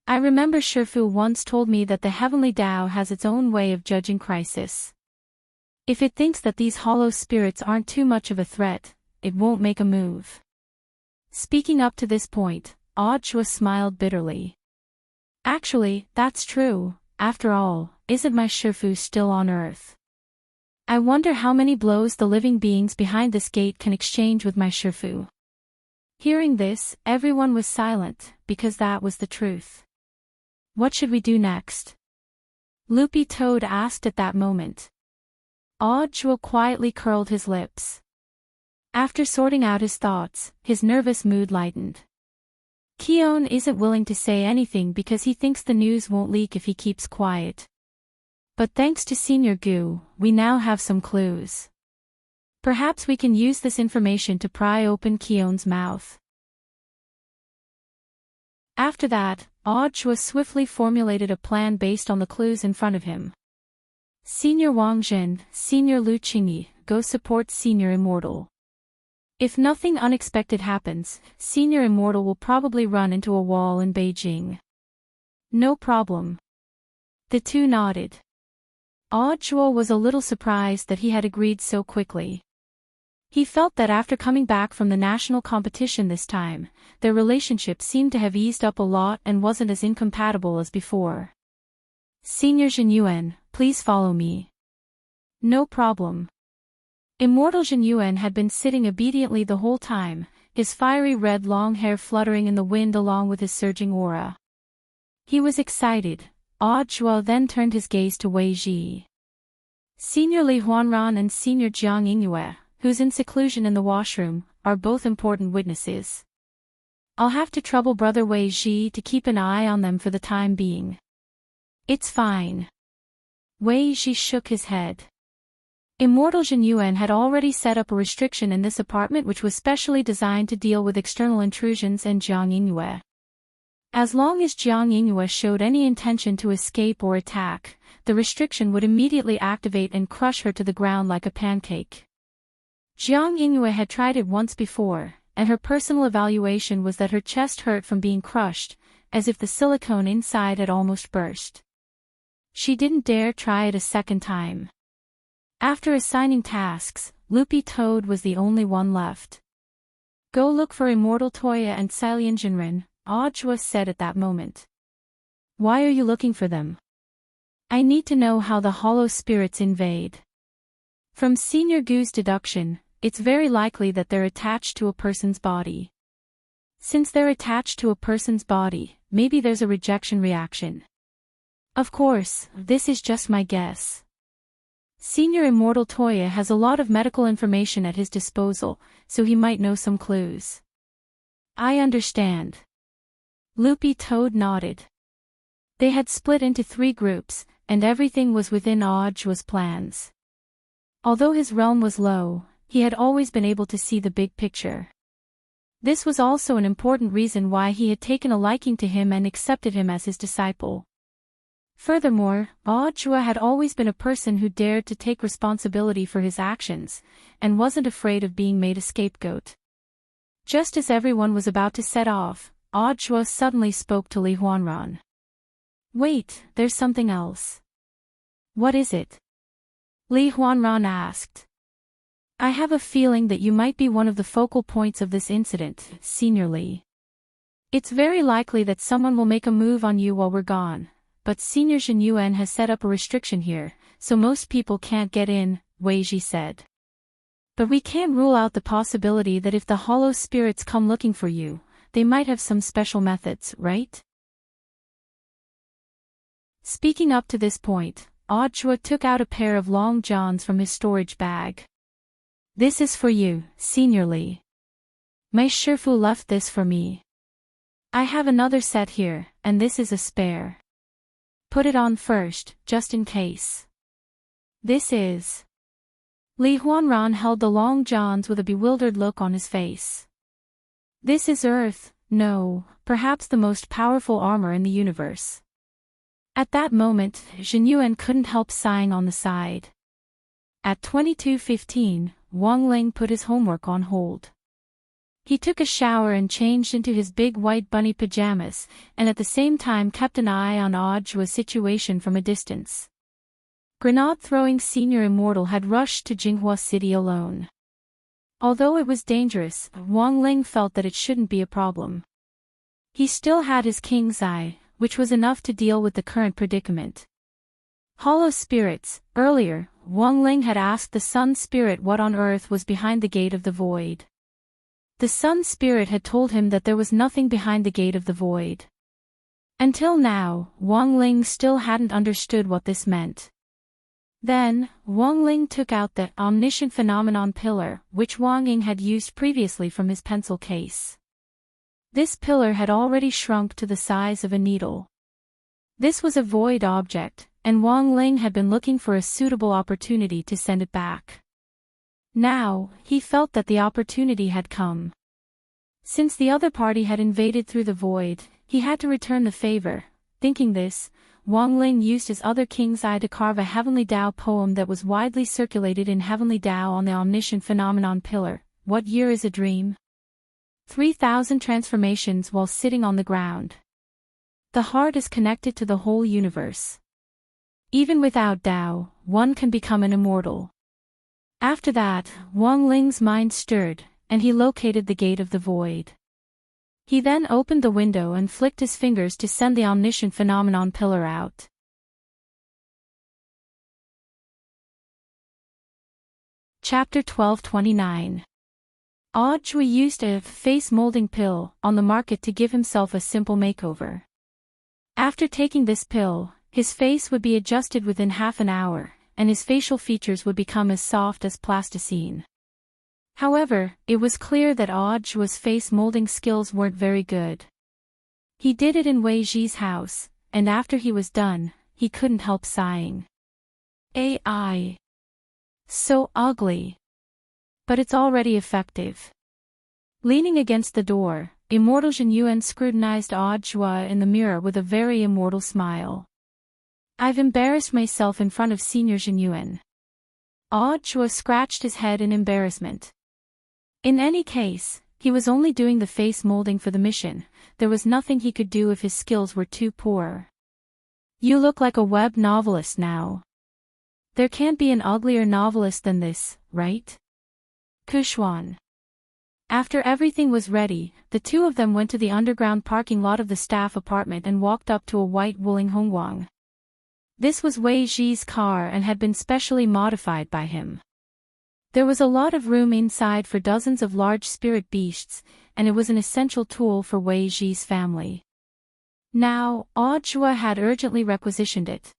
I remember Shifu once told me that the Heavenly Dao has its own way of judging crisis. If it thinks that these hollow spirits aren't too much of a threat, it won't make a move. Speaking up to this point, Jua smiled bitterly. Actually, that's true. After all, isn't my Shifu still on Earth? I wonder how many blows the living beings behind this gate can exchange with my Shifu. Hearing this, everyone was silent, because that was the truth. What should we do next? Loopy Toad asked at that moment. Jua quietly curled his lips. After sorting out his thoughts, his nervous mood lightened. Keon isn't willing to say anything because he thinks the news won't leak if he keeps quiet. But thanks to Senior Gu, we now have some clues. Perhaps we can use this information to pry open Keon's mouth. After that, Audra swiftly formulated a plan based on the clues in front of him. Senior Wang Jin, Senior Lu Qingyi, go support Senior Immortal. If nothing unexpected happens, Senior Immortal will probably run into a wall in Beijing. No problem. The two nodded. Audra was a little surprised that he had agreed so quickly. He felt that after coming back from the national competition this time, their relationship seemed to have eased up a lot and wasn't as incompatible as before. Senior Jin Yuan, please follow me. No problem. Immortal Jin Yuan had been sitting obediently the whole time, his fiery red long hair fluttering in the wind along with his surging aura. He was excited. Audra then turned his gaze to Wei Ji. Senior Li Huanran and Senior Jiang Yingyue, who's in seclusion in the washroom, are both important witnesses. I'll have to trouble Brother Wei Ji to keep an eye on them for the time being. It's fine. Wei Ji shook his head. Immortal Jin Yuan had already set up a restriction in this apartment which was specially designed to deal with external intrusions and Jiang Yingyue. As long as Jiang Yingyue showed any intention to escape or attack, the restriction would immediately activate and crush her to the ground like a pancake. Jiang Yingyue had tried it once before, and her personal evaluation was that her chest hurt from being crushed, as if the silicone inside had almost burst. She didn't dare try it a second time. After assigning tasks, Loopy Toad was the only one left. Go look for Immortal Toya and Silian Jinren, Audra said at that moment. Why are you looking for them? I need to know how the hollow spirits invade. From Senior Gu's deduction, it's very likely that they're attached to a person's body. Since they're attached to a person's body, maybe there's a rejection reaction. Of course, this is just my guess. Senior Immortal Toya has a lot of medical information at his disposal, so he might know some clues. I understand. Loopy Toad nodded. They had split into 3 groups, and everything was within Audra's plans. Although his realm was low, he had always been able to see the big picture. This was also an important reason why he had taken a liking to him and accepted him as his disciple. Furthermore, Audra had always been a person who dared to take responsibility for his actions, and wasn't afraid of being made a scapegoat. Just as everyone was about to set off, Audra suddenly spoke to Li Huanran. Wait, there's something else. What is it? Li Huanran asked. I have a feeling that you might be one of the focal points of this incident, Senior Li. It's very likely that someone will make a move on you while we're gone, but Senior Jin Yuan has set up a restriction here, so most people can't get in, Wei Ji said. But we can't rule out the possibility that if the hollow spirits come looking for you, they might have some special methods, right? Speaking up to this point, Audra took out a pair of long johns from his storage bag. This is for you, Senior Li. My Shifu left this for me. I have another set here, and this is a spare. Put it on first, just in case. This is... Li Huanran held the long johns with a bewildered look on his face. This is Earth, no, perhaps the most powerful armor in the universe. At that moment, Jin Yuan couldn't help sighing on the side. At 22:15, Wang Ling put his homework on hold. He took a shower and changed into his big white bunny pajamas, and at the same time kept an eye on Audra's situation from a distance. Grenade-throwing Senior Immortal had rushed to Jinghua City alone. Although it was dangerous, Wang Ling felt that it shouldn't be a problem. He still had his king's eye, which was enough to deal with the current predicament. Hollow spirits. Earlier, Wang Ling had asked the Sun Spirit what on earth was behind the Gate of the Void. The Sun Spirit had told him that there was nothing behind the Gate of the Void. Until now, Wang Ling still hadn't understood what this meant. Then, Wang Ling took out the omniscient phenomenon pillar, which Wang Ying had used previously from his pencil case. This pillar had already shrunk to the size of a needle. This was a void object, and Wang Ling had been looking for a suitable opportunity to send it back. Now, he felt that the opportunity had come. Since the other party had invaded through the void, he had to return the favor. Thinking this, Wang Ling used his other king's eye to carve a Heavenly Dao poem that was widely circulated in Heavenly Dao on the omniscient phenomenon pillar. What year is a dream? 3,000 transformations while sitting on the ground. The heart is connected to the whole universe. Even without Dao, one can become an immortal. After that, Wang Ling's mind stirred, and he located the gate of the void. He then opened the window and flicked his fingers to send the omniscient phenomenon pillar out. Chapter 1229. Audrey used a face-molding pill on the market to give himself a simple makeover. After taking this pill, his face would be adjusted within half an hour, and his facial features would become as soft as plasticine. However, it was clear that Audrey's face-molding skills weren't very good. He did it in Wei Ji's house, and after he was done, he couldn't help sighing. AI. So ugly. But it's already effective. Leaning against the door, Immortal Jin Yuan scrutinized Audrey in the mirror with a very immortal smile. I've embarrassed myself in front of Senior Jin Yuan. Audrey scratched his head in embarrassment. In any case, he was only doing the face molding for the mission. There was nothing he could do if his skills were too poor. You look like a web novelist now. There can't be an uglier novelist than this, right? Kushwan. After everything was ready, the two of them went to the underground parking lot of the staff apartment and walked up to a white Wuling Hongguang. This was Wei Ji's car and had been specially modified by him. There was a lot of room inside for dozens of large spirit beasts, and it was an essential tool for Wei Ji's family. Now, Audrey had urgently requisitioned it.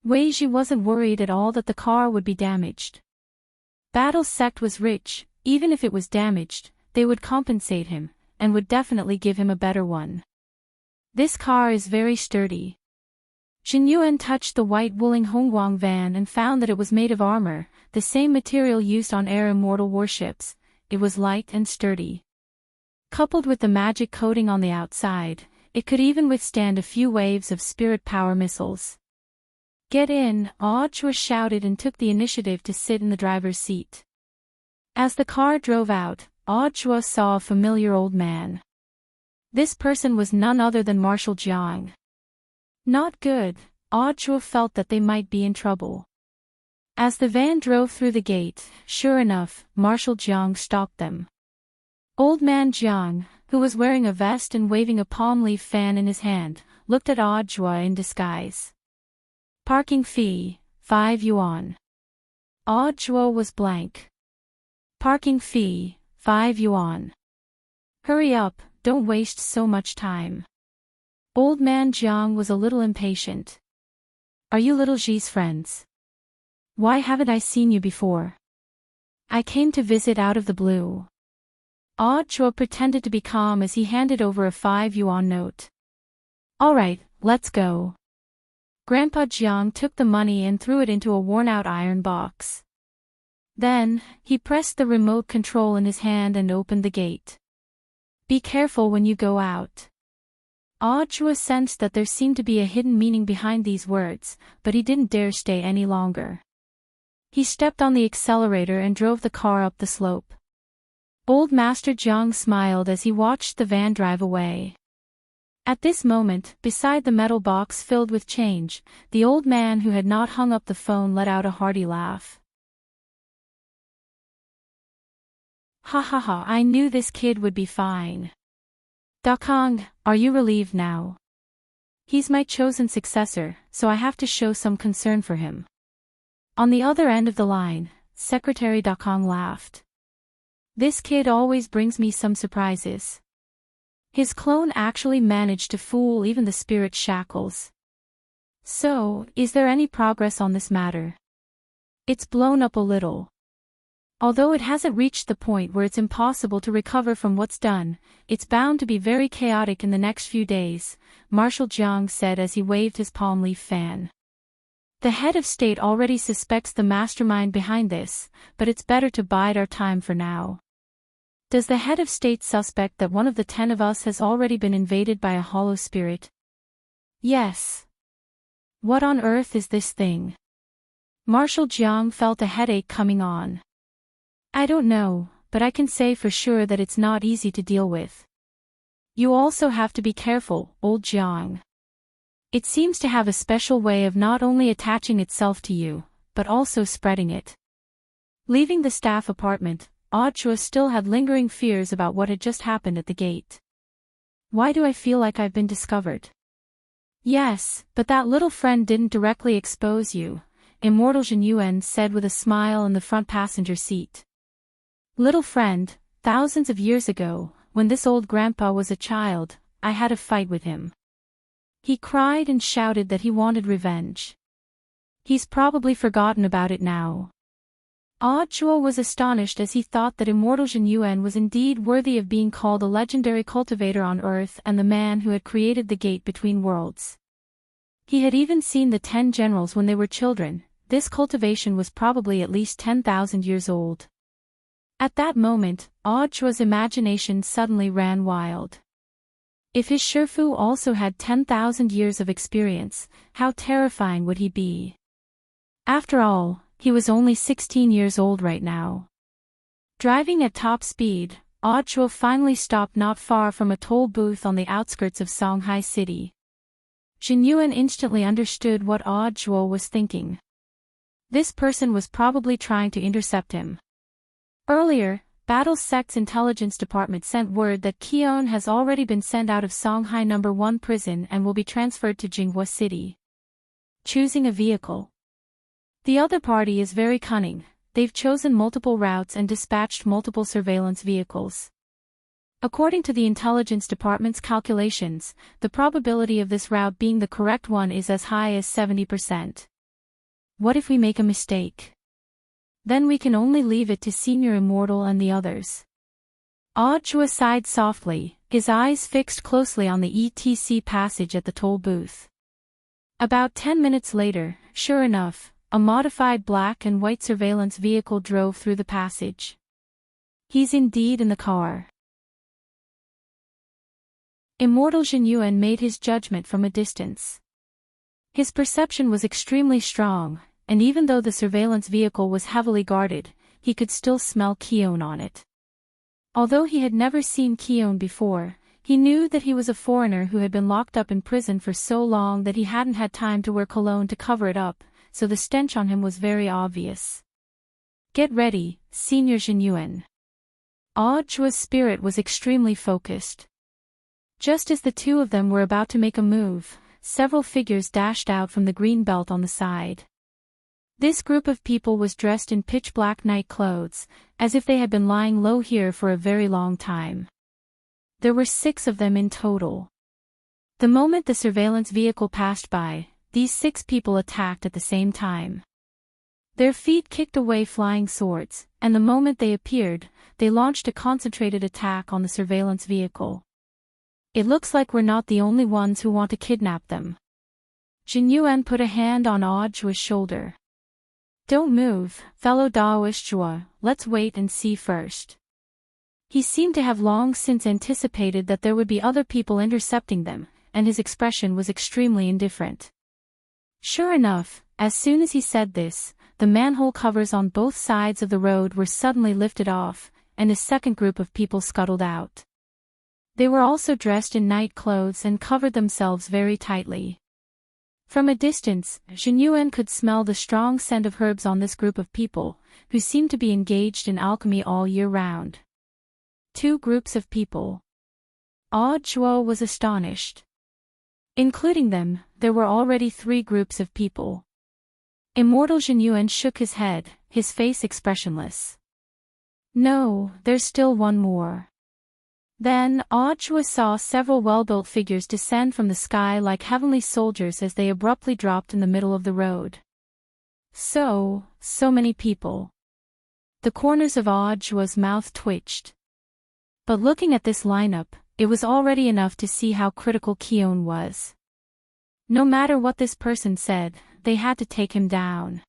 Wei Ji wasn't worried at all that the car would be damaged. Battle Sect was rich. Even if it was damaged, they would compensate him, and would definitely give him a better one. This car is very sturdy. Jin Yuan touched the white Wuling Hongguang van and found that it was made of armor, the same material used on air immortal warships. It was light and sturdy. Coupled with the magic coating on the outside, it could even withstand a few waves of spirit power missiles. Get in, Audrey shouted and took the initiative to sit in the driver's seat. As the car drove out, Audrey saw a familiar old man. This person was none other than Marshal Jiang. Not good, Audrey felt that they might be in trouble. As the van drove through the gate, sure enough, Marshal Jiang stopped them. Old man Jiang, who was wearing a vest and waving a palm leaf fan in his hand, looked at Audrey in disguise. Parking fee, 5 yuan. Audrey was blank. Parking fee, 5 yuan. Hurry up, don't waste so much time. Old man Jiang was a little impatient. Are you little Ji's friends? Why haven't I seen you before? I came to visit out of the blue. Audrey pretended to be calm as he handed over a 5 yuan note. All right, let's go. Grandpa Jiang took the money and threw it into a worn-out iron box. Then, he pressed the remote control in his hand and opened the gate. Be careful when you go out. Audrey sensed that there seemed to be a hidden meaning behind these words, but he didn't dare stay any longer. He stepped on the accelerator and drove the car up the slope. Old Master Jiang smiled as he watched the van drive away. At this moment, beside the metal box filled with change, the old man who had not hung up the phone let out a hearty laugh. Ha ha ha, I knew this kid would be fine. Dakong, are you relieved now? He's my chosen successor, so I have to show some concern for him. On the other end of the line, Secretary Dakong laughed. This kid always brings me some surprises. His clone actually managed to fool even the spirit shackles. So, is there any progress on this matter? It's blown up a little. Although it hasn't reached the point where it's impossible to recover from what's done, it's bound to be very chaotic in the next few days, Marshal Jiang said as he waved his palm leaf fan. The head of state already suspects the mastermind behind this, but it's better to bide our time for now. Does the head of state suspect that one of the 10 of us has already been invaded by a hollow spirit? Yes. What on earth is this thing? Marshal Jiang felt a headache coming on. I don't know, but I can say for sure that it's not easy to deal with. You also have to be careful, old Jiang. It seems to have a special way of not only attaching itself to you, but also spreading it. Leaving the staff apartment, Audrey still had lingering fears about what had just happened at the gate. Why do I feel like I've been discovered? Yes, but that little friend didn't directly expose you, Immortal Jin Yuan said with a smile in the front passenger seat. Little friend, thousands of years ago, when this old grandpa was a child, I had a fight with him. He cried and shouted that he wanted revenge. He's probably forgotten about it now. Audrey was astonished as he thought that Immortal Jin Yuan was indeed worthy of being called a legendary cultivator on Earth and the man who had created the gate between worlds. He had even seen the 10 generals when they were children. This cultivation was probably at least 10,000 years old. At that moment, Audrey's imagination suddenly ran wild. If his Shifu also had 10,000 years of experience, how terrifying would he be? After all, he was only 16 years old right now. Driving at top speed, Audrey finally stopped not far from a toll booth on the outskirts of Shanghai City. Jin Yuan instantly understood what Audrey was thinking. This person was probably trying to intercept him. Earlier, Battle Sect's intelligence department sent word that Keon has already been sent out of Shanghai No. 1 prison and will be transferred to Jinghua City. Choosing a vehicle. The other party is very cunning. They've chosen multiple routes and dispatched multiple surveillance vehicles. According to the intelligence department's calculations, the probability of this route being the correct one is as high as 70%. What if we make a mistake? Then we can only leave it to Senior Immortal and the others. Audrey sighed softly, his eyes fixed closely on the ETC passage at the toll booth. About 10 minutes later, sure enough, a modified black and white surveillance vehicle drove through the passage. He's indeed in the car. Immortal Jin Yuan made his judgment from a distance. His perception was extremely strong, and even though the surveillance vehicle was heavily guarded, he could still smell Keon on it. Although he had never seen Keon before, he knew that he was a foreigner who had been locked up in prison for so long that he hadn't had time to wear cologne to cover it up, so the stench on him was very obvious. Get ready, Senior Jin Yuan. Audrey's spirit was extremely focused. Just as the two of them were about to make a move, several figures dashed out from the green belt on the side. This group of people was dressed in pitch-black night clothes, as if they had been lying low here for a very long time. There were 6 of them in total. The moment the surveillance vehicle passed by, these 6 people attacked at the same time. Their feet kicked away flying swords, and the moment they appeared, they launched a concentrated attack on the surveillance vehicle. It looks like we're not the only ones who want to kidnap them. Jin Yuan put a hand on Audrey's shoulder. Don't move, fellow Daoist Zhua, let's wait and see first. He seemed to have long since anticipated that there would be other people intercepting them, and his expression was extremely indifferent. Sure enough, as soon as he said this, the manhole covers on both sides of the road were suddenly lifted off, and a second group of people scuttled out. They were also dressed in night clothes and covered themselves very tightly. From a distance, Jin Yuan could smell the strong scent of herbs on this group of people, who seemed to be engaged in alchemy all year round. 2 groups of people. Audrey was astonished. Including them, there were already 3 groups of people. Immortal Jin Yuan shook his head, his face expressionless. No, there's still one more. Then, Audrey saw several well-built figures descend from the sky like heavenly soldiers as they abruptly dropped in the middle of the road. So many people. The corners of Audrey's mouth twitched. But looking at this lineup, it was already enough to see how critical Keon was. No matter what this person said, they had to take him down.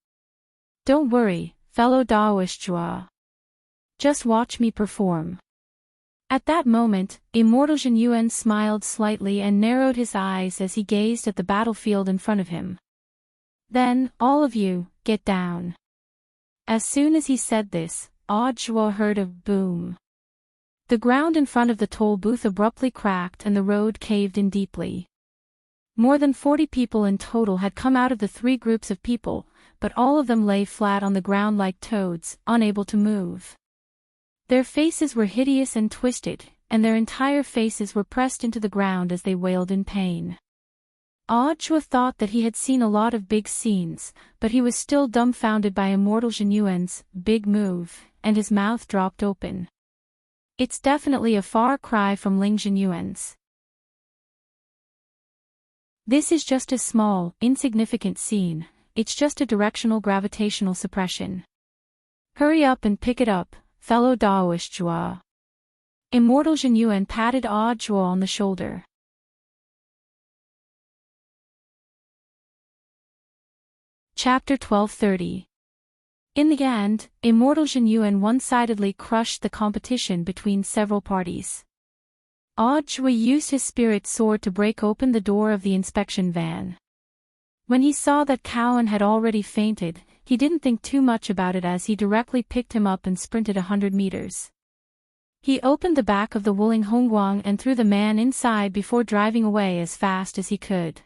Don't worry, fellow Daoist. Just watch me perform. At that moment, Immortal Jin Yuan smiled slightly and narrowed his eyes as he gazed at the battlefield in front of him. Then, all of you, get down. As soon as he said this, Audhua heard a boom. The ground in front of the toll booth abruptly cracked and the road caved in deeply. More than 40 people in total had come out of the 3 groups of people, but all of them lay flat on the ground like toads, unable to move. Their faces were hideous and twisted, and their entire faces were pressed into the ground as they wailed in pain. Audhua thought that he had seen a lot of big scenes, but he was still dumbfounded by Immortal Jin Yuan's big move, and his mouth dropped open. It's definitely a far cry from Ling Jin Yuan's. This is just a small, insignificant scene, it's just a directional gravitational suppression. Hurry up and pick it up, fellow Daoist. Immortal Jin Yuan patted Audhua on the shoulder. Chapter 1230. In the end, Immortal Jin Yuan one-sidedly crushed the competition between several parties. Audhua used his spirit sword to break open the door of the inspection van. When he saw that Cowan had already fainted, he didn't think too much about it as he directly picked him up and sprinted 100 meters. He opened the back of the Wuling Hongguang and threw the man inside before driving away as fast as he could.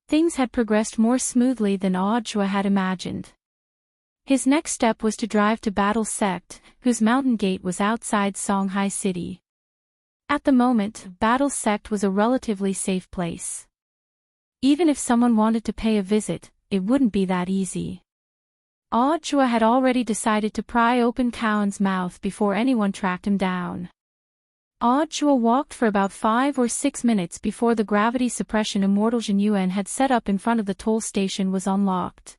Things had progressed more smoothly than Audhua had imagined. His next step was to drive to Battle Sect, whose mountain gate was outside Songhai City. At the moment, Battle Sect was a relatively safe place. Even if someone wanted to pay a visit, it wouldn't be that easy. Audhua had already decided to pry open Cowan's mouth before anyone tracked him down. Audhua walked for about 5 or 6 minutes before the gravity suppression Immortal Jin Yuan had set up in front of the toll station was unlocked.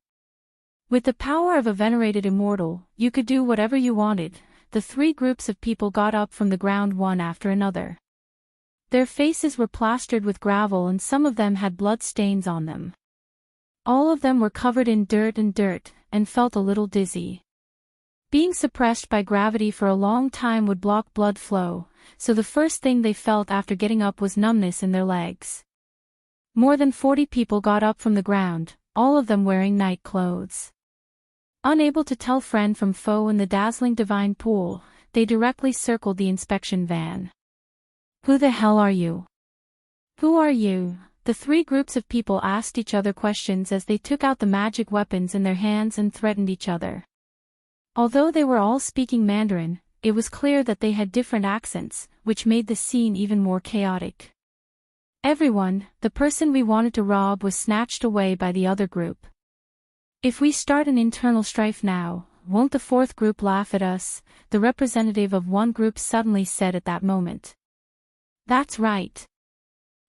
With the power of a venerated immortal, you could do whatever you wanted. The 3 groups of people got up from the ground one after another. Their faces were plastered with gravel and some of them had blood stains on them. All of them were covered in dirt, and felt a little dizzy. Being suppressed by gravity for a long time would block blood flow, so the first thing they felt after getting up was numbness in their legs. More than 40 people got up from the ground, all of them wearing night clothes. Unable to tell friend from foe in the dazzling divine pool, they directly circled the inspection van. Who the hell are you? Who are you? The 3 groups of people asked each other questions as they took out the magic weapons in their hands and threatened each other. Although they were all speaking Mandarin, it was clear that they had different accents, which made the scene even more chaotic. Everyone, the person we wanted to rob was snatched away by the other group. If we start an internal strife now, won't the 4th group laugh at us? The representative of one group suddenly said at that moment. That's right.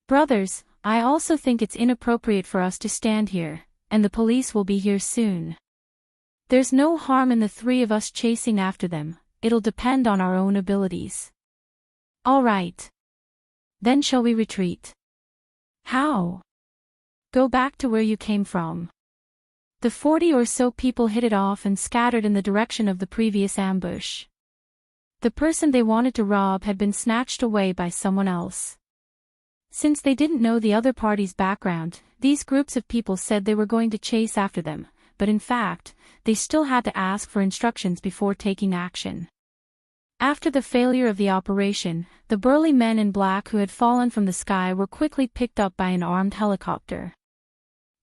Brothers, I also think it's inappropriate for us to stand here, and the police will be here soon. There's no harm in the 3 of us chasing after them, it'll depend on our own abilities. All right. Then shall we retreat? How? Go back to where you came from. The 40 or so people hit it off and scattered in the direction of the previous ambush. The person they wanted to rob had been snatched away by someone else. Since they didn't know the other party's background, these groups of people said they were going to chase after them, but in fact, they still had to ask for instructions before taking action. After the failure of the operation, the burly men in black who had fallen from the sky were quickly picked up by an armed helicopter.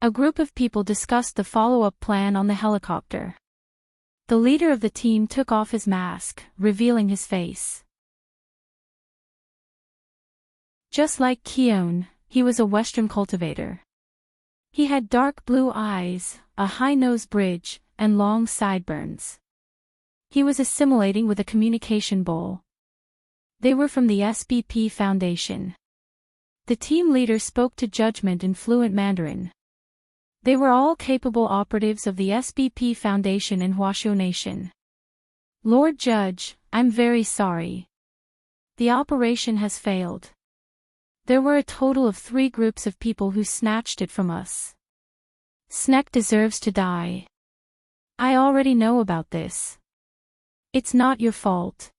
A group of people discussed the follow-up plan on the helicopter. The leader of the team took off his mask, revealing his face. Just like Keon, he was a Western cultivator. He had dark blue eyes, a high nose bridge, and long sideburns. He was assimilating with a communication bowl. They were from the SBP Foundation. The team leader spoke to Judgment in fluent Mandarin. They were all capable operatives of the SBP Foundation in Huashuo Nation. Lord Judge, I'm very sorry. The operation has failed. There were a total of 3 groups of people who snatched it from us. Snake deserves to die. I already know about this. It's not your fault.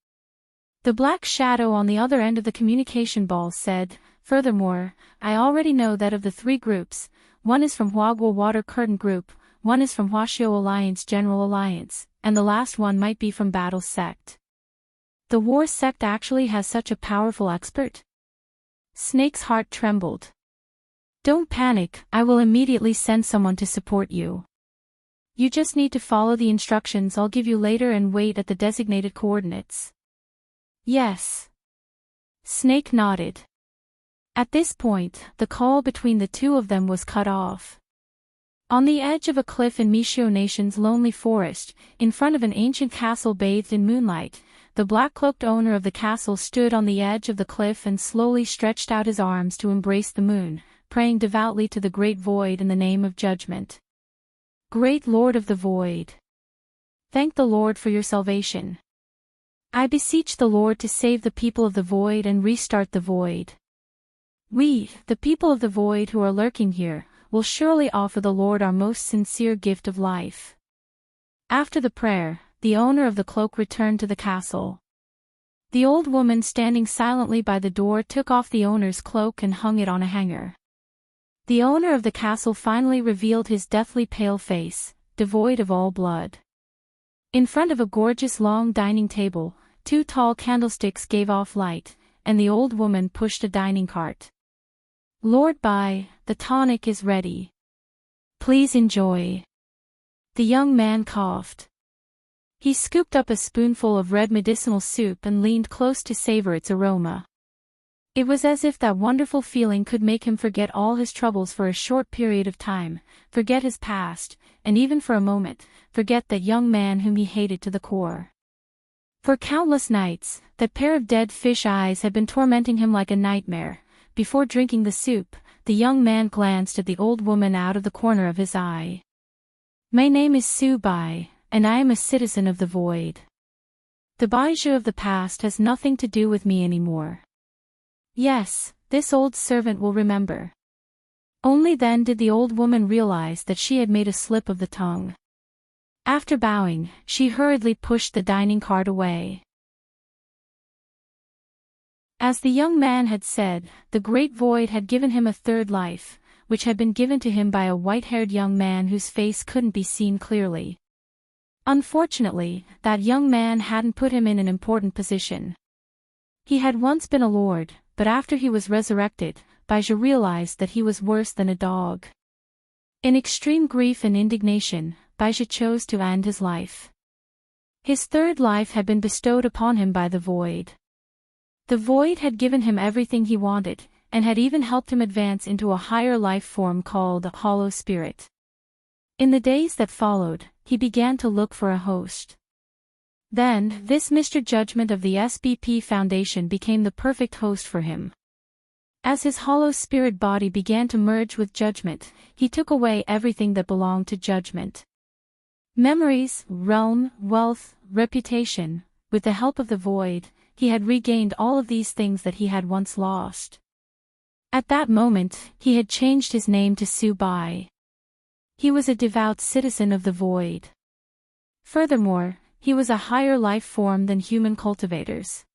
The black shadow on the other end of the communication ball said, furthermore, I already know that of the three groups, one is from Huagua Water Curtain Group, one is from Huaxiao Alliance General Alliance, and the last one might be from Battle Sect. The War Sect actually has such a powerful expert? Snake's heart trembled. Don't panic, I will immediately send someone to support you. You just need to follow the instructions I'll give you later and wait at the designated coordinates. Yes. Snake nodded. At this point, the call between the two of them was cut off. On the edge of a cliff in Mixiao Nation's lonely forest, in front of an ancient castle bathed in moonlight, the black-cloaked owner of the castle stood on the edge of the cliff and slowly stretched out his arms to embrace the moon, praying devoutly to the Great Void in the name of judgment. Great Lord of the Void. Thank the Lord for your salvation. I beseech the Lord to save the people of the Void and restart the Void. We, the people of the Void who are lurking here, will surely offer the Lord our most sincere gift of life. After the prayer, the owner of the cloak returned to the castle. The old woman standing silently by the door took off the owner's cloak and hung it on a hanger. The owner of the castle finally revealed his deathly pale face, devoid of all blood. In front of a gorgeous long dining table, 2 tall candlesticks gave off light, and the old woman pushed a dining cart. Lord Bai, the tonic is ready. Please enjoy. The young man coughed. He scooped up a spoonful of red medicinal soup and leaned close to savor its aroma. It was as if that wonderful feeling could make him forget all his troubles for a short period of time, forget his past, and even for a moment, forget that young man whom he hated to the core. For countless nights, that pair of dead fish eyes had been tormenting him like a nightmare. Before drinking the soup, the young man glanced at the old woman out of the corner of his eye. My name is Su Bai, and I am a citizen of the Void. The Baiju of the past has nothing to do with me anymore. Yes, this old servant will remember. Only then did the old woman realize that she had made a slip of the tongue. After bowing, she hurriedly pushed the dining cart away. As the young man had said, the Great Void had given him a third life, which had been given to him by a white-haired young man whose face couldn't be seen clearly. Unfortunately, that young man hadn't put him in an important position. He had once been a lord, but after he was resurrected, Baiju realized that he was worse than a dog. In extreme grief and indignation, Baiju chose to end his life. His third life had been bestowed upon him by the Void. The Void had given him everything he wanted, and had even helped him advance into a higher life form called a Hollow Spirit. In the days that followed, he began to look for a host. Then, this Mr. Judgment of the SBP Foundation became the perfect host for him. As his hollow spirit body began to merge with Judgment, he took away everything that belonged to Judgment. Memories, realm, wealth, reputation. With the help of the Void, he had regained all of these things that he had once lost. At that moment, he had changed his name to Su Bai. He was a devout citizen of the Void. Furthermore, he was a higher life form than human cultivators.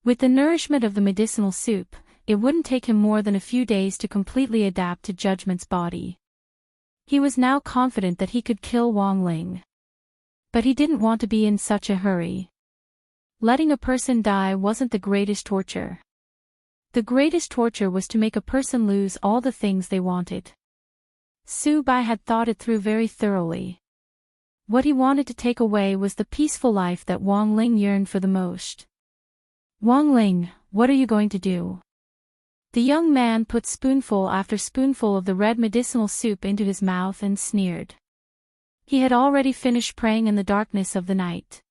With the nourishment of the medicinal soup, it wouldn't take him more than a few days to completely adapt to Judgment's body. He was now confident that he could kill Wang Ling. But he didn't want to be in such a hurry. Letting a person die wasn't the greatest torture. The greatest torture was to make a person lose all the things they wanted. Su Bai had thought it through very thoroughly. What he wanted to take away was the peaceful life that Wang Ling yearned for the most. Wang Ling, what are you going to do? The young man put spoonful after spoonful of the red medicinal soup into his mouth and sneered. He had already finished praying in the darkness of the night.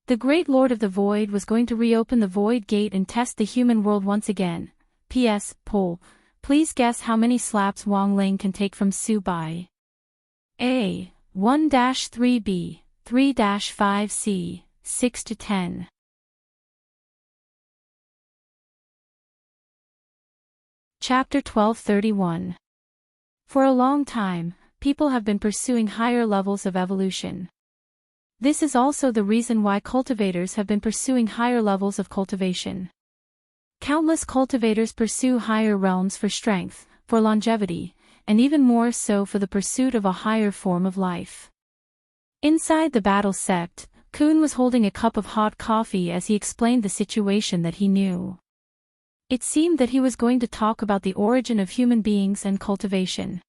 The great Lord of the Void was going to reopen the Void Gate and test the human world once again. P.S. Poll. Please guess how many slaps Wang Ling can take from Su Bai. A. 1-3B, 3-5C, 6-10. Chapter 1231. For a long time, people have been pursuing higher levels of evolution. This is also the reason why cultivators have been pursuing higher levels of cultivation. Countless cultivators pursue higher realms for strength, for longevity, and even more so for the pursuit of a higher form of life. Inside the battle sect, Kun was holding a cup of hot coffee as he explained the situation that he knew. It seemed that he was going to talk about the origin of human beings and cultivation.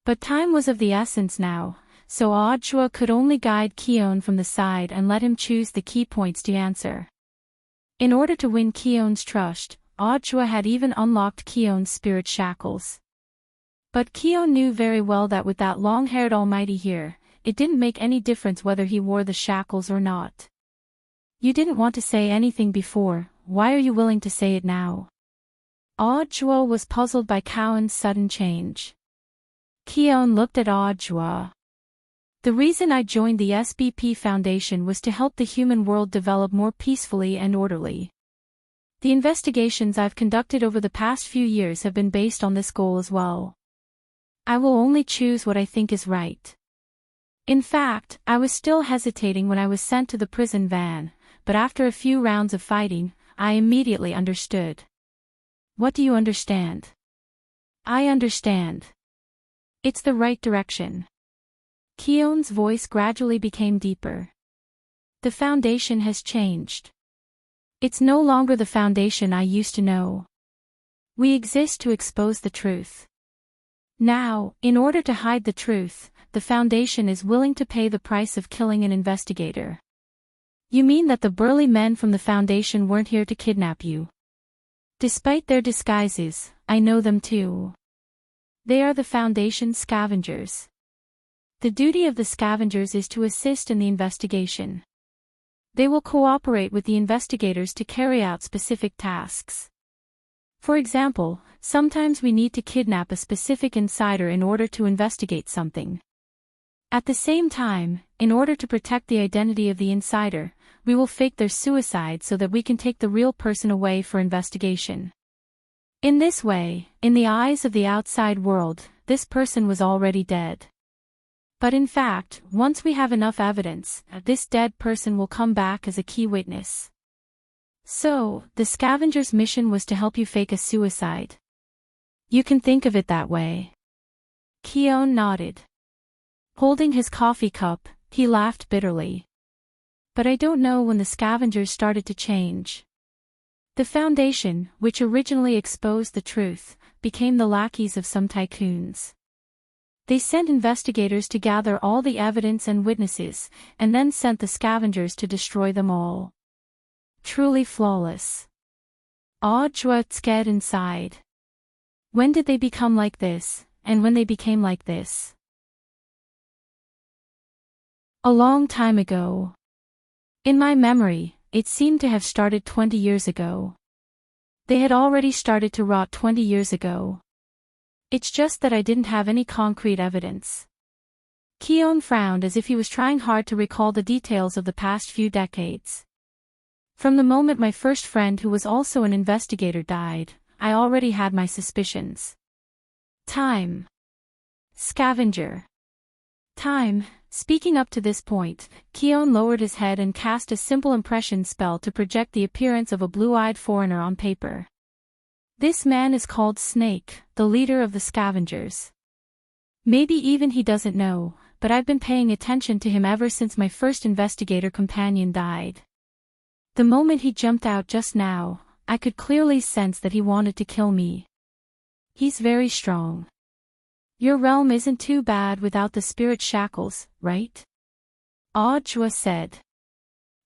But time was of the essence now, so Audra could only guide Keon from the side and let him choose the key points to answer. In order to win Keon's trust, Audra had even unlocked Keon's spirit shackles. But Keon knew very well that with that long-haired almighty here, it didn't make any difference whether he wore the shackles or not. You didn't want to say anything before, why are you willing to say it now? Audra was puzzled by Keon's sudden change. Keon looked at Audra. The reason I joined the SBP Foundation was to help the human world develop more peacefully and orderly. The investigations I've conducted over the past few years have been based on this goal as well. I will only choose what I think is right. In fact, I was still hesitating when I was sent to the prison van, but after a few rounds of fighting, I immediately understood. What do you understand? I understand. It's the right direction. Keon's voice gradually became deeper. The Foundation has changed. It's no longer the Foundation I used to know. We exist to expose the truth. Now, in order to hide the truth, the Foundation is willing to pay the price of killing an investigator. You mean that the burly men from the Foundation weren't here to kidnap you? Despite their disguises, I know them too. They are the Foundation's scavengers. The duty of the scavengers is to assist in the investigation. They will cooperate with the investigators to carry out specific tasks. For example, sometimes we need to kidnap a specific insider in order to investigate something. At the same time, in order to protect the identity of the insider, we will fake their suicide so that we can take the real person away for investigation. In this way, in the eyes of the outside world, this person was already dead. But in fact, once we have enough evidence, this dead person will come back as a key witness. So, the scavenger's mission was to help you fake a suicide. You can think of it that way. Keon nodded. Holding his coffee cup, he laughed bitterly. But I don't know when the scavengers started to change. The Foundation, which originally exposed the truth, became the lackeys of some tycoons. They sent investigators to gather all the evidence and witnesses, and then sent the scavengers to destroy them all. Truly flawless. Audra scared inside. When did they become like this, and when they became like this? A long time ago. In my memory, it seemed to have started 20 years ago. They had already started to rot 20 years ago. It's just that I didn't have any concrete evidence. Keon frowned as if he was trying hard to recall the details of the past few decades. From the moment my first friend who was also an investigator died, I already had my suspicions. Time. Scavenger. Time. Speaking up to this point, Keon lowered his head and cast a simple impression spell to project the appearance of a blue-eyed foreigner on paper. This man is called Snake, the leader of the scavengers. Maybe even he doesn't know, but I've been paying attention to him ever since my first investigator companion died. The moment he jumped out just now, I could clearly sense that he wanted to kill me. He's very strong. Your realm isn't too bad without the spirit shackles, right? Audra said.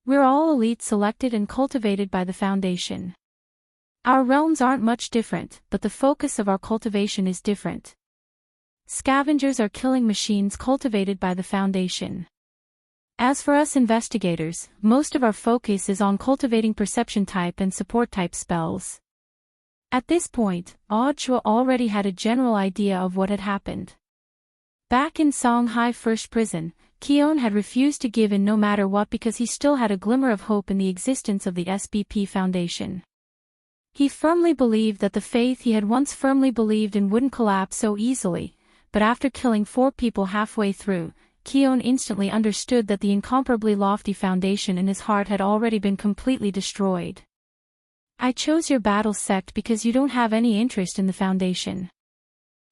We're all elite selected and cultivated by the Foundation. Our realms aren't much different, but the focus of our cultivation is different. Scavengers are killing machines cultivated by the Foundation. As for us investigators, most of our focus is on cultivating perception type and support type spells. At this point, Audra already had a general idea of what had happened. Back in Songhai First Prison, Keon had refused to give in no matter what because he still had a glimmer of hope in the existence of the SBP Foundation. He firmly believed that the faith he had once firmly believed in wouldn't collapse so easily, but after killing 4 people halfway through, Keon instantly understood that the incomparably lofty foundation in his heart had already been completely destroyed. I chose your battle sect because you don't have any interest in the foundation.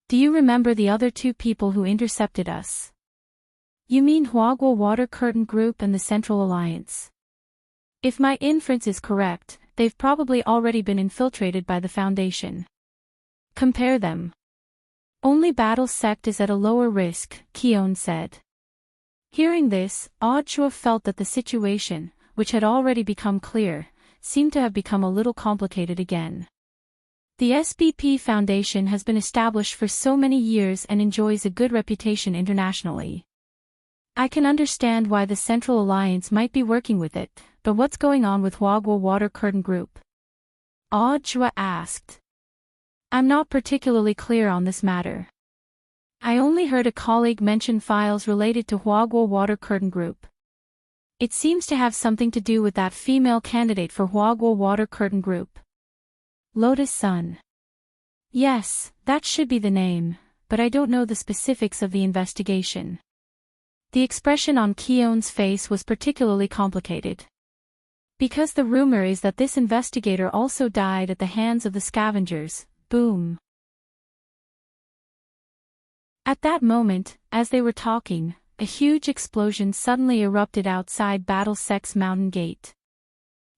Do you remember the other 2 people who intercepted us? You mean Huaguo Water Curtain Group and the Central Alliance? If my inference is correct, they've probably already been infiltrated by the Foundation. Compare them. Only Battle Sect is at a lower risk, Keon said. Hearing this, Audra felt that the situation, which had already become clear, seemed to have become a little complicated again. The SBP Foundation has been established for so many years and enjoys a good reputation internationally. I can understand why the Central Alliance might be working with it, but what's going on with Huaguo Water Curtain Group? Audra asked. I'm not particularly clear on this matter. I only heard a colleague mention files related to Huaguo Water Curtain Group. It seems to have something to do with that female candidate for Huaguo Water Curtain Group. Lotus Sun. Yes, that should be the name, but I don't know the specifics of the investigation. The expression on Keon's face was particularly complicated. Because the rumor is that this investigator also died at the hands of the scavengers. Boom. At that moment, as they were talking, a huge explosion suddenly erupted outside Battle Sect's mountain gate.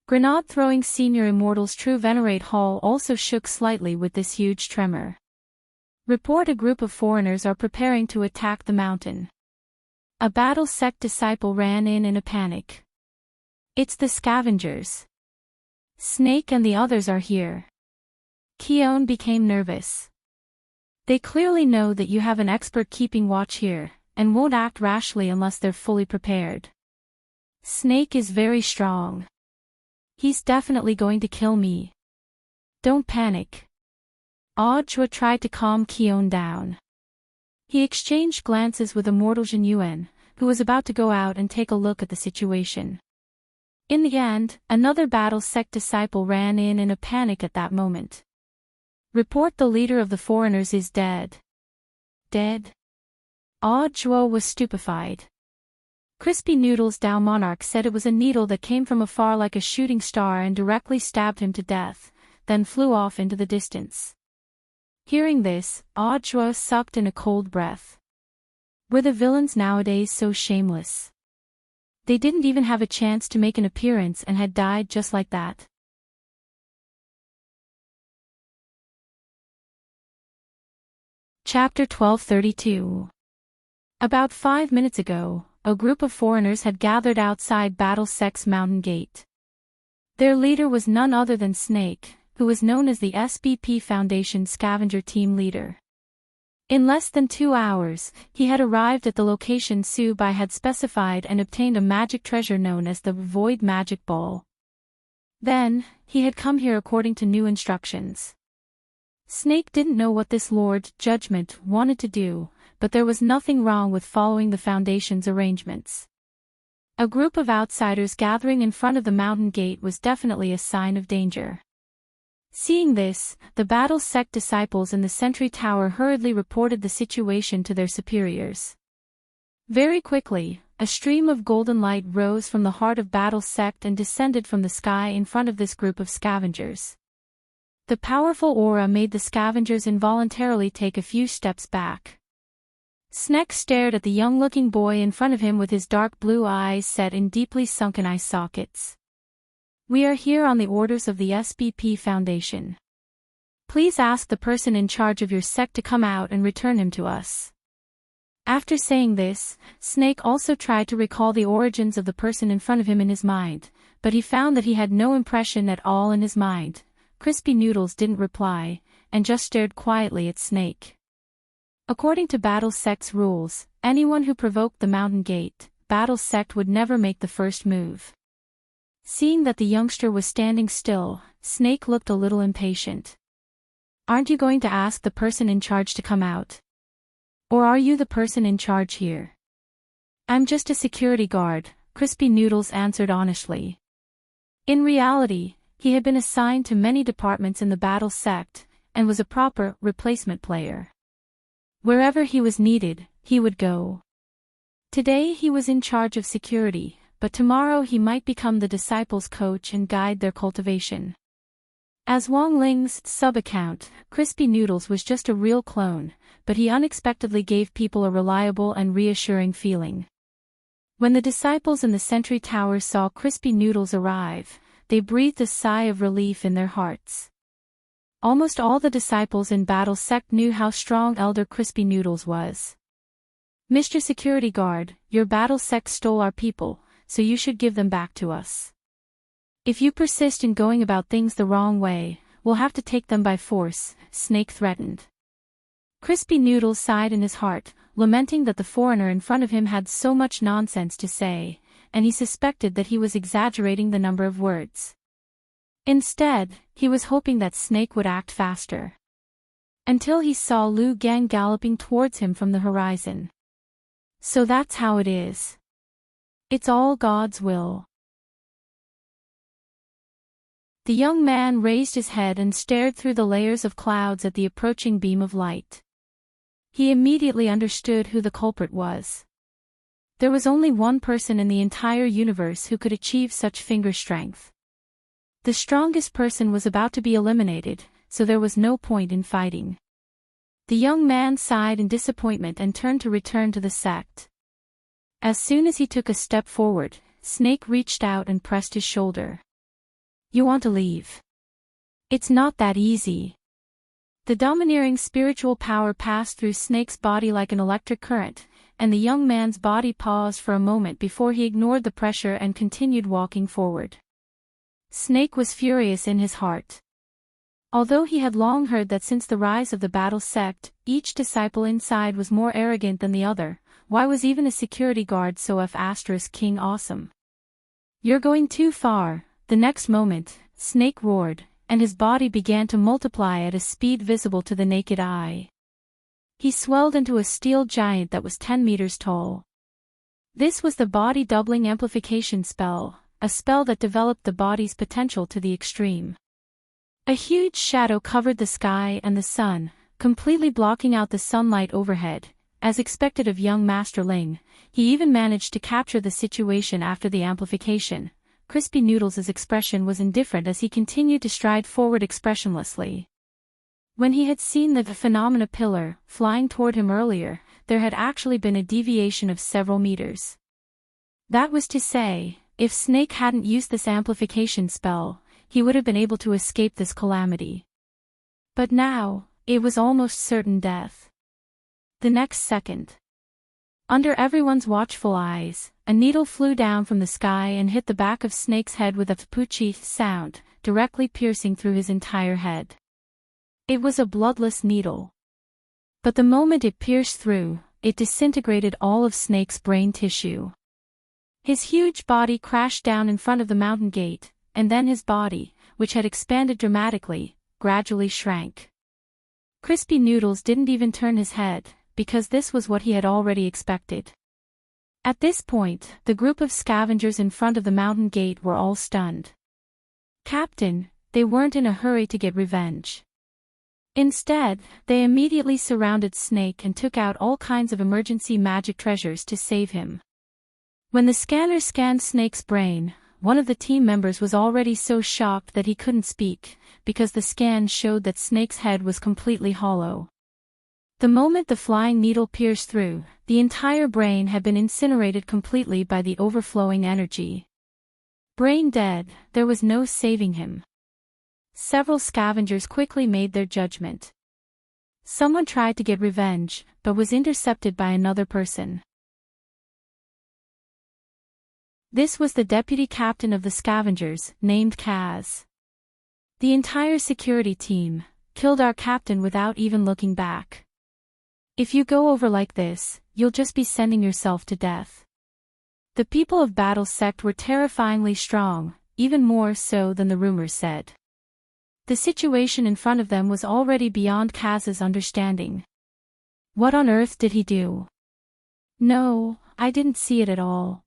Grenade-throwing senior immortals True Venerate Hall also shook slightly with this huge tremor. Report a group of foreigners are preparing to attack the mountain. A Battle Sect disciple ran in a panic. It's the scavengers. Snake and the others are here. Keon became nervous. They clearly know that you have an expert keeping watch here, and won't act rashly unless they're fully prepared. Snake is very strong. He's definitely going to kill me. Don't panic. Audra tried to calm Keon down. He exchanged glances with Immortal Jin Yuan, who was about to go out and take a look at the situation. In the end, another Battle Sect disciple ran in a panic at that moment. Report the leader of the foreigners is dead. Dead? Audra was stupefied. Crispy Noodles Dao Monarch said it was a needle that came from afar like a shooting star and directly stabbed him to death, then flew off into the distance. Hearing this, Audra sucked in a cold breath. Were the villains nowadays so shameless? They didn't even have a chance to make an appearance and had died just like that. Chapter 1232. About 5 minutes ago, a group of foreigners had gathered outside Battle Sect's mountain gate. Their leader was none other than Snake, who was known as the SBP Foundation Scavenger Team Leader. In less than 2 hours, he had arrived at the location Su Bai had specified and obtained a magic treasure known as the Void Magic Ball. Then, he had come here according to new instructions. Snake didn't know what this Lord Judgment wanted to do, but there was nothing wrong with following the Foundation's arrangements. A group of outsiders gathering in front of the mountain gate was definitely a sign of danger. Seeing this, the Battle Sect disciples in the Sentry Tower hurriedly reported the situation to their superiors. Very quickly, a stream of golden light rose from the heart of Battle Sect and descended from the sky in front of this group of scavengers. The powerful aura made the scavengers involuntarily take a few steps back. Snake stared at the young-looking boy in front of him with his dark blue eyes set in deeply sunken eye sockets. We are here on the orders of the SBP Foundation. Please ask the person in charge of your sect to come out and return him to us. After saying this, Snake also tried to recall the origins of the person in front of him in his mind, but he found that he had no impression at all in his mind. Crispy Noodles didn't reply, and just stared quietly at Snake. According to Battle Sect's rules, anyone who provoked the mountain gate, Battle Sect would never make the first move. Seeing that the youngster was standing still, Snake looked a little impatient. Aren't you going to ask the person in charge to come out? Or are you the person in charge here? I'm just a security guard, Crispy Noodles answered honestly. In reality, he had been assigned to many departments in the Battle Sect, and was a proper replacement player. Wherever he was needed, he would go. Today he was in charge of security, but tomorrow he might become the disciples' coach and guide their cultivation. As Wang Ling's sub-account, Crispy Noodles was just a real clone, but he unexpectedly gave people a reliable and reassuring feeling. When the disciples in the Sentry Tower saw Crispy Noodles arrive, they breathed a sigh of relief in their hearts. Almost all the disciples in Battle Sect knew how strong Elder Crispy Noodles was. "Mr. Security Guard, your Battle Sect stole our people, so you should give them back to us. If you persist in going about things the wrong way, we'll have to take them by force," Snake threatened. Crispy Noodles sighed in his heart, lamenting that the foreigner in front of him had so much nonsense to say, and he suspected that he was exaggerating the number of words. Instead, he was hoping that Snake would act faster. Until he saw Lu Gang galloping towards him from the horizon. "So that's how it is. It's all God's will." The young man raised his head and stared through the layers of clouds at the approaching beam of light. He immediately understood who the culprit was. There was only one person in the entire universe who could achieve such finger strength. The strongest person was about to be eliminated, so there was no point in fighting. The young man sighed in disappointment and turned to return to the sect. As soon as he took a step forward, Snake reached out and pressed his shoulder. "You want to leave? It's not that easy." The domineering spiritual power passed through Snake's body like an electric current, and the young man's body paused for a moment before he ignored the pressure and continued walking forward. Snake was furious in his heart. Although he had long heard that since the rise of the Battle Sect, each disciple inside was more arrogant than the other, why was even a security guard so King awesome? "You're going too far." The next moment, Snake roared, and his body began to multiply at a speed visible to the naked eye. He swelled into a steel giant that was 10 meters tall. This was the body doubling amplification spell, a spell that developed the body's potential to the extreme. A huge shadow covered the sky and the sun, completely blocking out the sunlight overhead. As expected of young Master Ling, he even managed to capture the situation after the amplification. Crispy Noodles' expression was indifferent as he continued to stride forward expressionlessly. When he had seen the phenomena pillar flying toward him earlier, there had actually been a deviation of several meters. That was to say, if Snake hadn't used this amplification spell, he would have been able to escape this calamity. But now, it was almost certain death. The next second, under everyone's watchful eyes, a needle flew down from the sky and hit the back of Snake's head with a poochie sound, directly piercing through his entire head. It was a bloodless needle. But the moment it pierced through, it disintegrated all of Snake's brain tissue. His huge body crashed down in front of the mountain gate, and then his body, which had expanded dramatically, gradually shrank. Crispy Noodles didn't even turn his head, because this was what he had already expected. At this point, the group of scavengers in front of the mountain gate were all stunned. "Captain," they weren't in a hurry to get revenge. Instead, they immediately surrounded Snake and took out all kinds of emergency magic treasures to save him. When the scanner scanned Snake's brain, one of the team members was already so shocked that he couldn't speak, because the scan showed that Snake's head was completely hollow. The moment the flying needle pierced through, the entire brain had been incinerated completely by the overflowing energy. Brain dead, there was no saving him. Several scavengers quickly made their judgment. Someone tried to get revenge, but was intercepted by another person. This was the deputy captain of the scavengers, named Kaz. "The entire security team killed our captain without even looking back. If you go over like this, you'll just be sending yourself to death." The people of Battle Sect were terrifyingly strong, even more so than the rumors said. The situation in front of them was already beyond Kaz's understanding. What on earth did he do? "No, I didn't see it at all.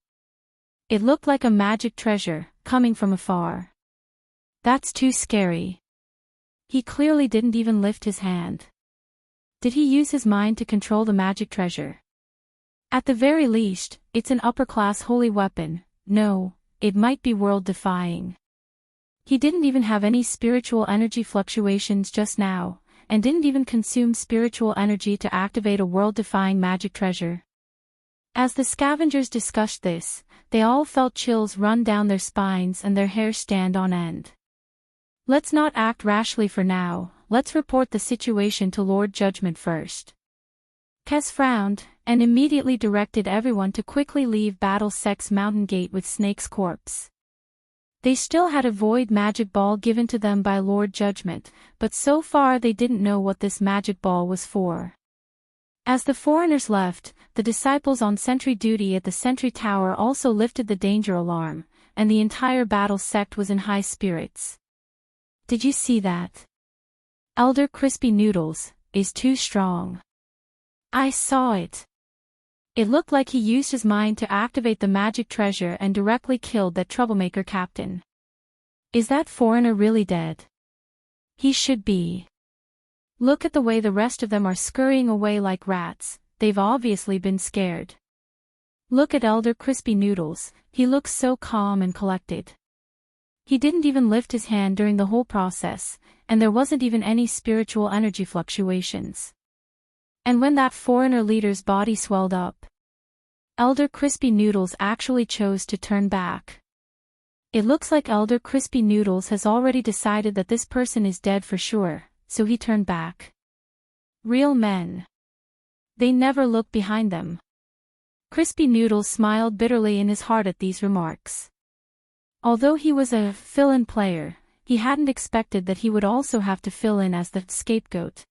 It looked like a magic treasure, coming from afar. That's too scary." He clearly didn't even lift his hand. Did he use his mind to control the magic treasure? At the very least, it's an upper-class holy weapon. No, it might be world-defying. He didn't even have any spiritual energy fluctuations just now, and didn't even consume spiritual energy to activate a world-defying magic treasure. As the scavengers discussed this, they all felt chills run down their spines and their hair stand on end. Let's not act rashly for now, let's report the situation to Lord Judgment first. Kes frowned, and immediately directed everyone to quickly leave Battle Sex Mountain Gate with Snake's corpse. They still had a void magic ball given to them by Lord Judgment, but so far they didn't know what this magic ball was for. As the foreigners left, the disciples on sentry duty at the sentry tower also lifted the danger alarm, and the entire battle sect was in high spirits. Did you see that? Elder Crispy Noodles is too strong. I saw it. It looked like he used his mind to activate the magic treasure and directly killed that troublemaker captain. Is that foreigner really dead? He should be. Look at the way the rest of them are scurrying away like rats, they've obviously been scared. Look at Elder Crispy Noodles, he looks so calm and collected. He didn't even lift his hand during the whole process, and there wasn't even any spiritual energy fluctuations. And when that foreigner leader's body swelled up, Elder Crispy Noodles actually chose to turn back. It looks like Elder Crispy Noodles has already decided that this person is dead for sure, so he turned back. Real men. They never look behind them. Crispy Noodles smiled bitterly in his heart at these remarks. Although he was a fill-in player, he hadn't expected that he would also have to fill in as the scapegoat.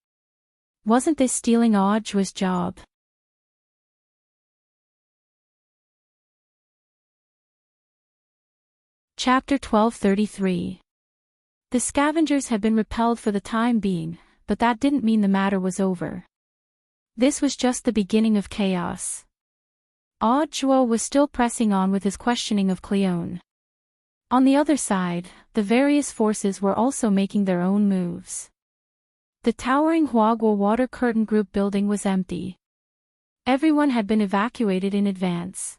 Wasn't this stealing Audiobook's job? Chapter 1233. The scavengers had been repelled for the time being, but that didn't mean the matter was over. This was just the beginning of chaos. Audiobook was still pressing on with his questioning of Cleone. On the other side, the various forces were also making their own moves. The towering Huagua Water Curtain Group building was empty. Everyone had been evacuated in advance.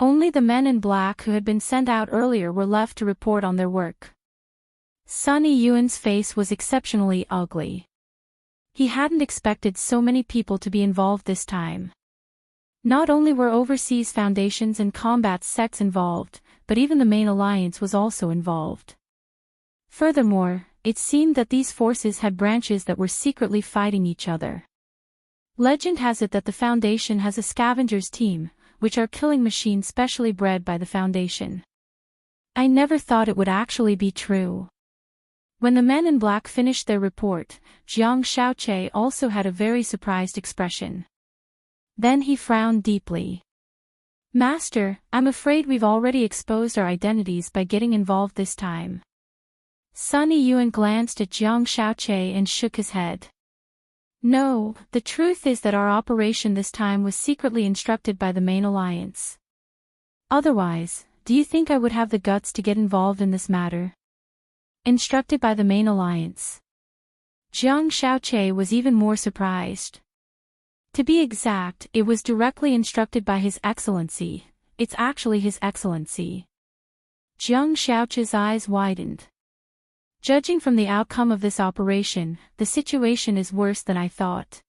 Only the men in black who had been sent out earlier were left to report on their work. Sunny Yuan's face was exceptionally ugly. He hadn't expected so many people to be involved this time. Not only were overseas foundations and combat sects involved, but even the main alliance was also involved. Furthermore, it seemed that these forces had branches that were secretly fighting each other. Legend has it that the Foundation has a scavengers team, which are killing machines specially bred by the Foundation. I never thought it would actually be true. When the men in black finished their report, Jiang Shaoqi also had a very surprised expression. Then he frowned deeply. Master, I'm afraid we've already exposed our identities by getting involved this time. Sunny Yuan glanced at Jiang Shaoqi and shook his head. No, the truth is that our operation this time was secretly instructed by the main alliance. Otherwise, do you think I would have the guts to get involved in this matter? Instructed by the main alliance. Jiang Shaoqi was even more surprised. To be exact, it was directly instructed by His Excellency. It's actually His Excellency. Jiang Shaoqi's eyes widened. Judging from the outcome of this operation, the situation is worse than I thought.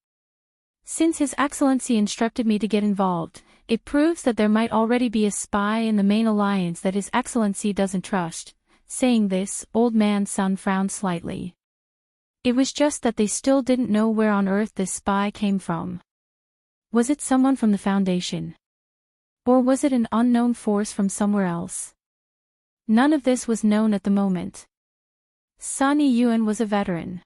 Since His Excellency instructed me to get involved, it proves that there might already be a spy in the main alliance that His Excellency doesn't trust. Saying this, Old Man Sun frowned slightly. It was just that they still didn't know where on earth this spy came from. Was it someone from the Foundation? Or was it an unknown force from somewhere else? None of this was known at the moment. Sunny Yuan was a veteran.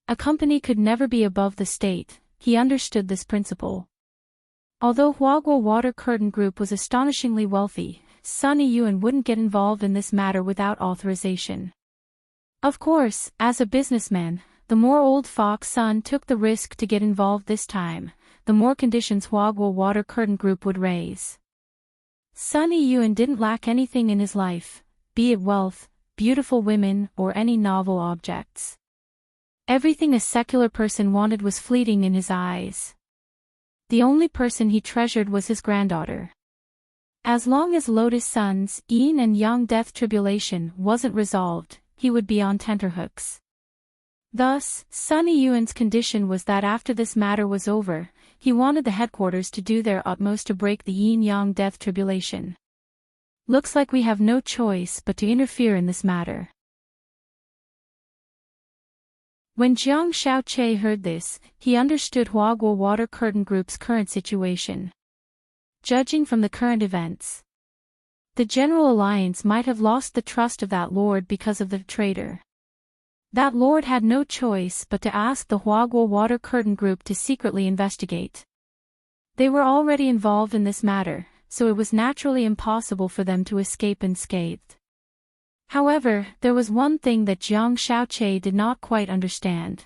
A company could never be above the state, he understood this principle. Although Huagua Water Curtain Group was astonishingly wealthy, Sunny Yuan wouldn't get involved in this matter without authorization. Of course, as a businessman, the more Old Fox Sun took the risk to get involved this time, the more conditions Huagua Water Curtain Group would raise. Sunny Yuan didn't lack anything in his life, be it wealth, beautiful women, or any novel objects. Everything a secular person wanted was fleeting in his eyes. The only person he treasured was his granddaughter. As long as Lotus Sun's yin and yang death tribulation wasn't resolved, he would be on tenterhooks. Thus, Sunny Yuan's condition was that after this matter was over, he wanted the headquarters to do their utmost to break the yin-yang death tribulation. Looks like we have no choice but to interfere in this matter. When Jiang Shaoqi heard this, he understood Huaguo Water Curtain Group's current situation. Judging from the current events, the General Alliance might have lost the trust of that lord because of the traitor. That lord had no choice but to ask the Huaguo Water Curtain Group to secretly investigate. They were already involved in this matter, so it was naturally impossible for them to escape unscathed. However, there was one thing that Jiang Shaoqi did not quite understand.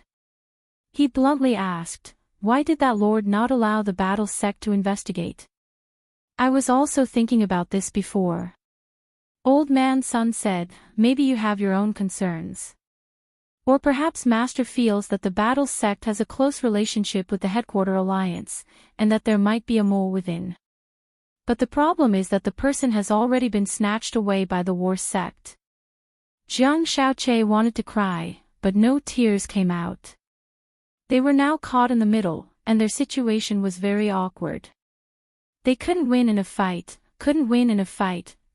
He bluntly asked, why did that lord not allow the battle sect to investigate? I was also thinking about this before. Old Man Sun said, maybe you have your own concerns. Or perhaps Master feels that the battle sect has a close relationship with the headquarter alliance, and that there might be a mole within. But the problem is that the person has already been snatched away by the war sect. Jiang Shaoqi wanted to cry, but no tears came out. They were now caught in the middle, and their situation was very awkward. They couldn't win in a fight,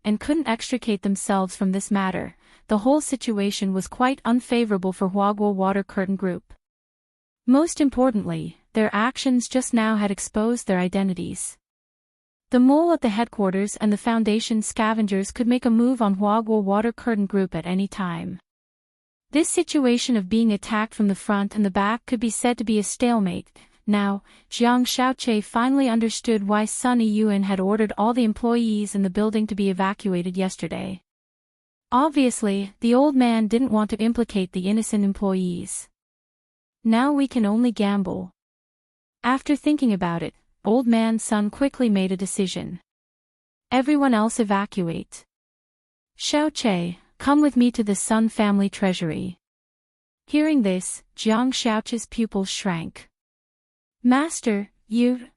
and couldn't extricate themselves from this matter. The whole situation was quite unfavorable for Huaguo Water Curtain Group. Most importantly, their actions just now had exposed their identities. The mole at the headquarters and the Foundation scavengers could make a move on Huaguo Water Curtain Group at any time. This situation of being attacked from the front and the back could be said to be a stalemate. Now, Jiang Shaoqi finally understood why Sunny Yuan had ordered all the employees in the building to be evacuated yesterday. Obviously, the old man didn't want to implicate the innocent employees. Now we can only gamble. After thinking about it, Old Man Sun quickly made a decision. Everyone else evacuate. Shaoqi, come with me to the Sun family treasury. Hearing this, Jiang Shaoqi's pupils shrank. Master,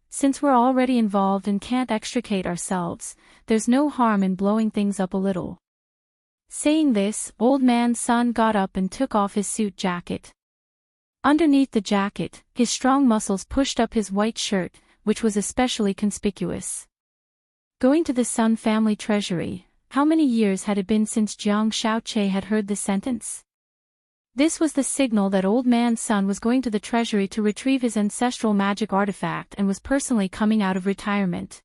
since we're already involved and can't extricate ourselves, there's no harm in blowing things up a little. Saying this, Old Man Sun got up and took off his suit jacket. Underneath the jacket, his strong muscles pushed up his white shirt, which was especially conspicuous. Going to the Sun family treasury, how many years had it been since Jiang Shaoqi had heard this sentence? This was the signal that Old Man Sun was going to the treasury to retrieve his ancestral magic artifact and was personally coming out of retirement.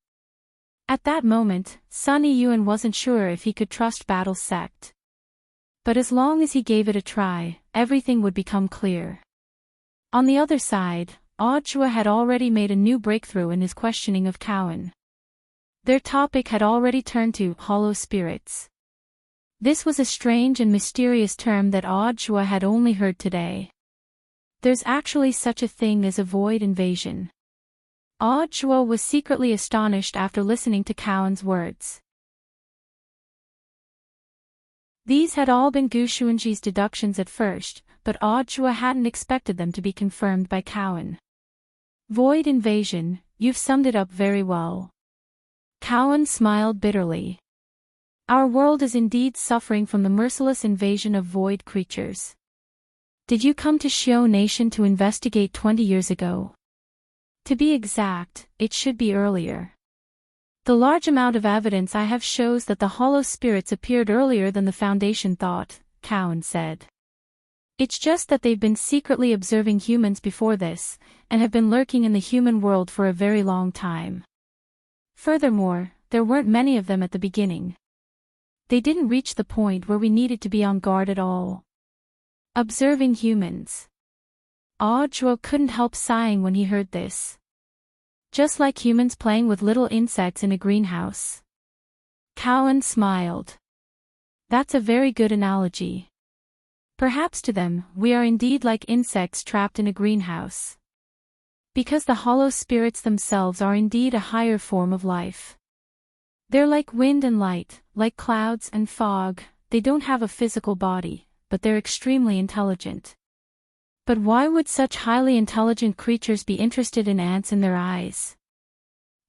At that moment, Sunny Yuan wasn't sure if he could trust Battle Sect. But as long as he gave it a try, everything would become clear. On the other side, Audhua had already made a new breakthrough in his questioning of Cowan. Their topic had already turned to hollow spirits. This was a strange and mysterious term that Audhua had only heard today. There's actually such a thing as a void invasion. Audhua was secretly astonished after listening to Cowan's words. These had all been Gu Xuanji's deductions at first, but Audhua hadn't expected them to be confirmed by Cowan. Void invasion, you've summed it up very well. Cowan smiled bitterly. Our world is indeed suffering from the merciless invasion of void creatures. Did you come to Xiao Nation to investigate 20 years ago? To be exact, it should be earlier. The large amount of evidence I have shows that the hollow spirits appeared earlier than the Foundation thought, Cowan said. It's just that they've been secretly observing humans before this, and have been lurking in the human world for a very long time. Furthermore, there weren't many of them at the beginning. They didn't reach the point where we needed to be on guard at all. Observing humans. Audhua couldn't help sighing when he heard this. Just like humans playing with little insects in a greenhouse. Cowan smiled. That's a very good analogy. Perhaps to them, we are indeed like insects trapped in a greenhouse. Because the hollow spirits themselves are indeed a higher form of life. They're like wind and light, like clouds and fog. They don't have a physical body, but they're extremely intelligent. But why would such highly intelligent creatures be interested in ants in their eyes?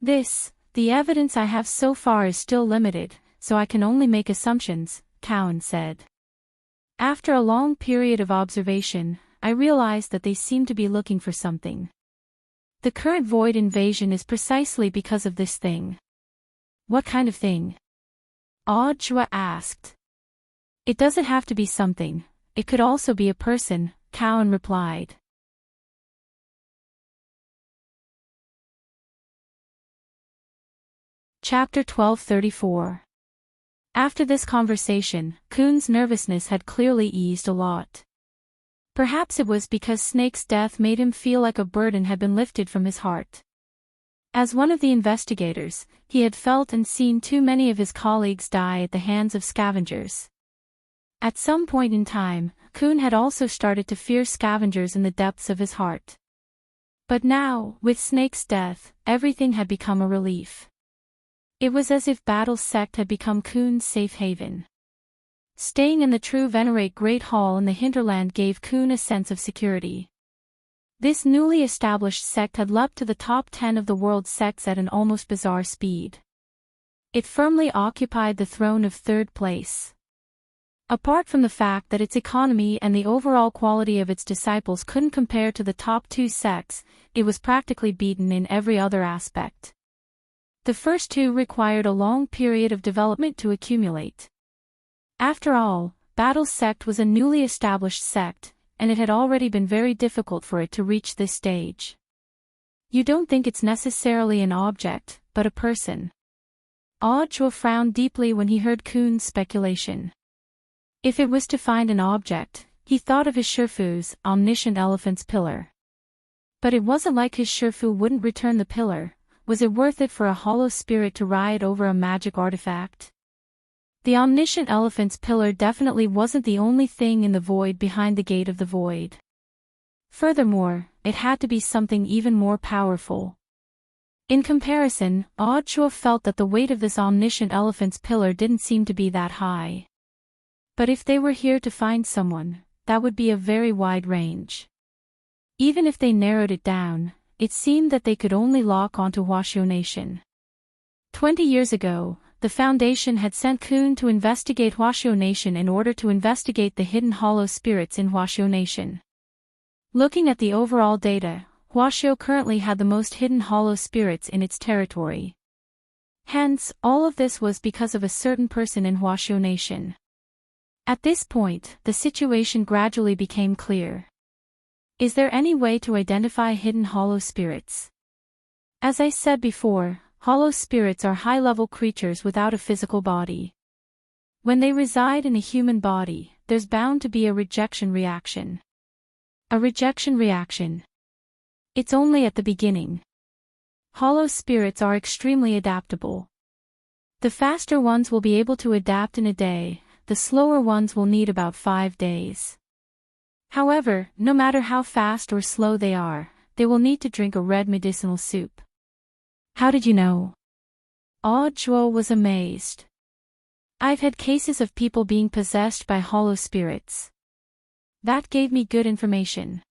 The evidence I have so far is still limited, so I can only make assumptions, Cowan said. After a long period of observation, I realized that they seem to be looking for something. The current void invasion is precisely because of this thing. What kind of thing? Audra asked. It doesn't have to be something, it could also be a person, Cowan replied. Chapter 1234. After this conversation, Kuhn's nervousness had clearly eased a lot. Perhaps it was because Snake's death made him feel like a burden had been lifted from his heart. As one of the investigators, he had felt and seen too many of his colleagues die at the hands of scavengers. At some point in time, Kuhn had also started to fear scavengers in the depths of his heart. But now, with Snake's death, everything had become a relief. It was as if Battle's sect had become Kuhn's safe haven. Staying in the true Venerate Great Hall in the hinterland gave Kuhn a sense of security. This newly established sect had leapt to the top 10 of the world's sects at an almost bizarre speed. It firmly occupied the throne of third place. Apart from the fact that its economy and the overall quality of its disciples couldn't compare to the top 2 sects, it was practically beaten in every other aspect. The first 2 required a long period of development to accumulate. After all, Battle's sect was a newly established sect, and it had already been very difficult for it to reach this stage. You don't think it's necessarily an object, but a person. Audra frowned deeply when he heard Kuhn's speculation. If it was to find an object, he thought of his Shifu's omniscient elephant's pillar. But it wasn't like his Shifu wouldn't return the pillar. Was it worth it for a hollow spirit to ride over a magic artifact? The omniscient elephant's pillar definitely wasn't the only thing in the void behind the gate of the void. Furthermore, it had to be something even more powerful. In comparison, Audra felt that the weight of this omniscient elephant's pillar didn't seem to be that high. But if they were here to find someone, that would be a very wide range. Even if they narrowed it down, it seemed that they could only lock onto Huaxiu Nation. 20 years ago, the Foundation had sent Kuhn to investigate Huaxiu Nation in order to investigate the hidden hollow spirits in Huaxiu Nation. Looking at the overall data, Huaxiu currently had the most hidden hollow spirits in its territory. Hence, all of this was because of a certain person in Huaxiu Nation. At this point, the situation gradually became clear. Is there any way to identify hidden hollow spirits? As I said before, hollow spirits are high-level creatures without a physical body. When they reside in a human body, there's bound to be a rejection reaction. A rejection reaction. It's only at the beginning. Hollow spirits are extremely adaptable. The faster ones will be able to adapt in a day, the slower ones will need about 5 days. However, no matter how fast or slow they are, they will need to drink a red medicinal soup. How did you know? Audra was amazed. I've had cases of people being possessed by hollow spirits. That gave me good information.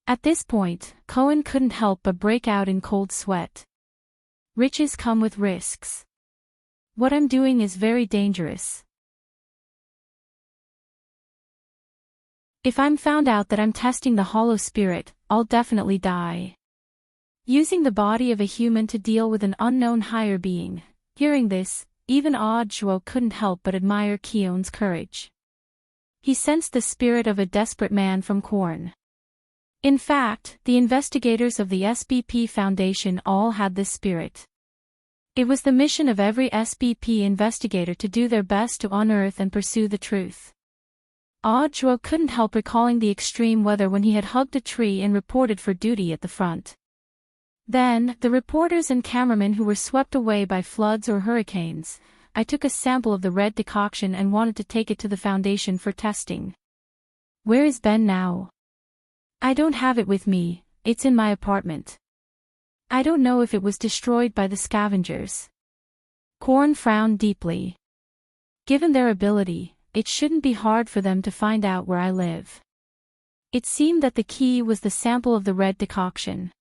At this point, Cohen couldn't help but break out in cold sweat. Riches come with risks. What I'm doing is very dangerous. If I'm found out that I'm testing the hollow spirit, I'll definitely die. Using the body of a human to deal with an unknown higher being. Hearing this, even Audra couldn't help but admire Keon's courage. He sensed the spirit of a desperate man from Korn. In fact, the investigators of the SBP Foundation all had this spirit. It was the mission of every SBP investigator to do their best to unearth and pursue the truth. Audra couldn't help recalling the extreme weather when he had hugged a tree and reported for duty at the front. Then, the reporters and cameramen who were swept away by floods or hurricanes. I took a sample of the red decoction and wanted to take it to the Foundation for testing. Where is Ben now? I don't have it with me, it's in my apartment. I don't know if it was destroyed by the scavengers. Korn frowned deeply. Given their ability, it shouldn't be hard for them to find out where I live. It seemed that the key was the sample of the red decoction.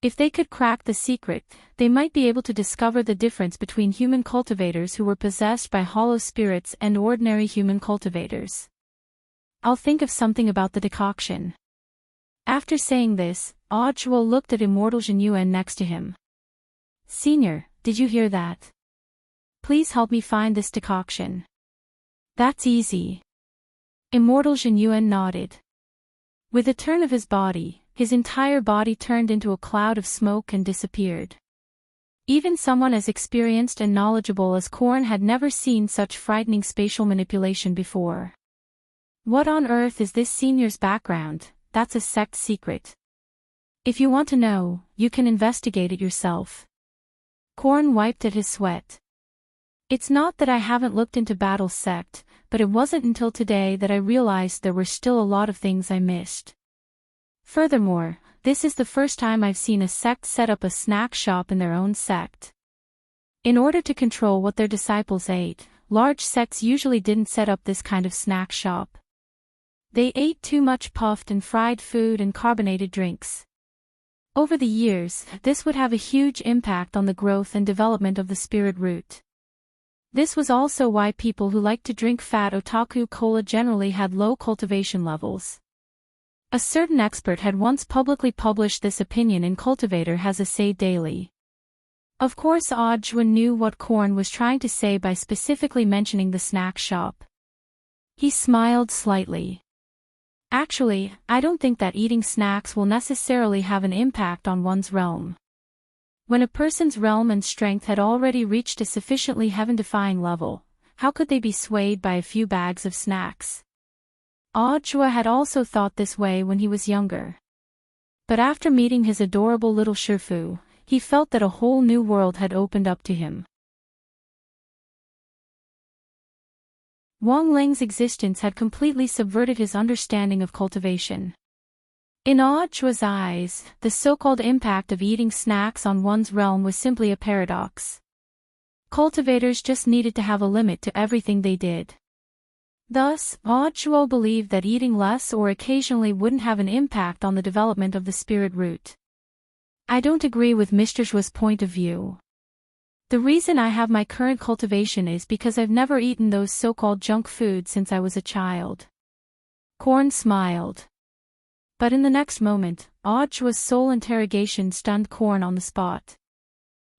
If they could crack the secret, they might be able to discover the difference between human cultivators who were possessed by hollow spirits and ordinary human cultivators. I'll think of something about the decoction. After saying this, Audio looked at Immortal Jin Yuan next to him. Senior, did you hear that? Please help me find this decoction. That's easy. Immortal Jin Yuan nodded. With a turn of his body, his entire body turned into a cloud of smoke and disappeared. Even someone as experienced and knowledgeable as Korn had never seen such frightening spatial manipulation before. What on earth is this senior's background? That's a sect secret. If you want to know, you can investigate it yourself. Korn wiped at his sweat. It's not that I haven't looked into Battle's sect, but it wasn't until today that I realized there were still a lot of things I missed. Furthermore, this is the first time I've seen a sect set up a snack shop in their own sect. In order to control what their disciples ate, large sects usually didn't set up this kind of snack shop. They ate too much puffed and fried food and carbonated drinks. Over the years, this would have a huge impact on the growth and development of the spirit root. This was also why people who liked to drink fat otaku cola generally had low cultivation levels. A certain expert had once publicly published this opinion in Cultivator Has a Say Daily. Of course Audio knew what Korn was trying to say by specifically mentioning the snack shop. He smiled slightly. Actually, I don't think that eating snacks will necessarily have an impact on one's realm. When a person's realm and strength had already reached a sufficiently heaven-defying level, how could they be swayed by a few bags of snacks? Audio had also thought this way when he was younger. But after meeting his adorable little Shifu, he felt that a whole new world had opened up to him. Wang Ling's existence had completely subverted his understanding of cultivation. In Audio's eyes, the so-called impact of eating snacks on one's realm was simply a paradox. Cultivators just needed to have a limit to everything they did. Thus, Audio believed that eating less or occasionally wouldn't have an impact on the development of the spirit root. I don't agree with Mr. Zhuo's point of view. The reason I have my current cultivation is because I've never eaten those so-called junk foods since I was a child. Korn smiled. But in the next moment, Audio's soul interrogation stunned Korn on the spot.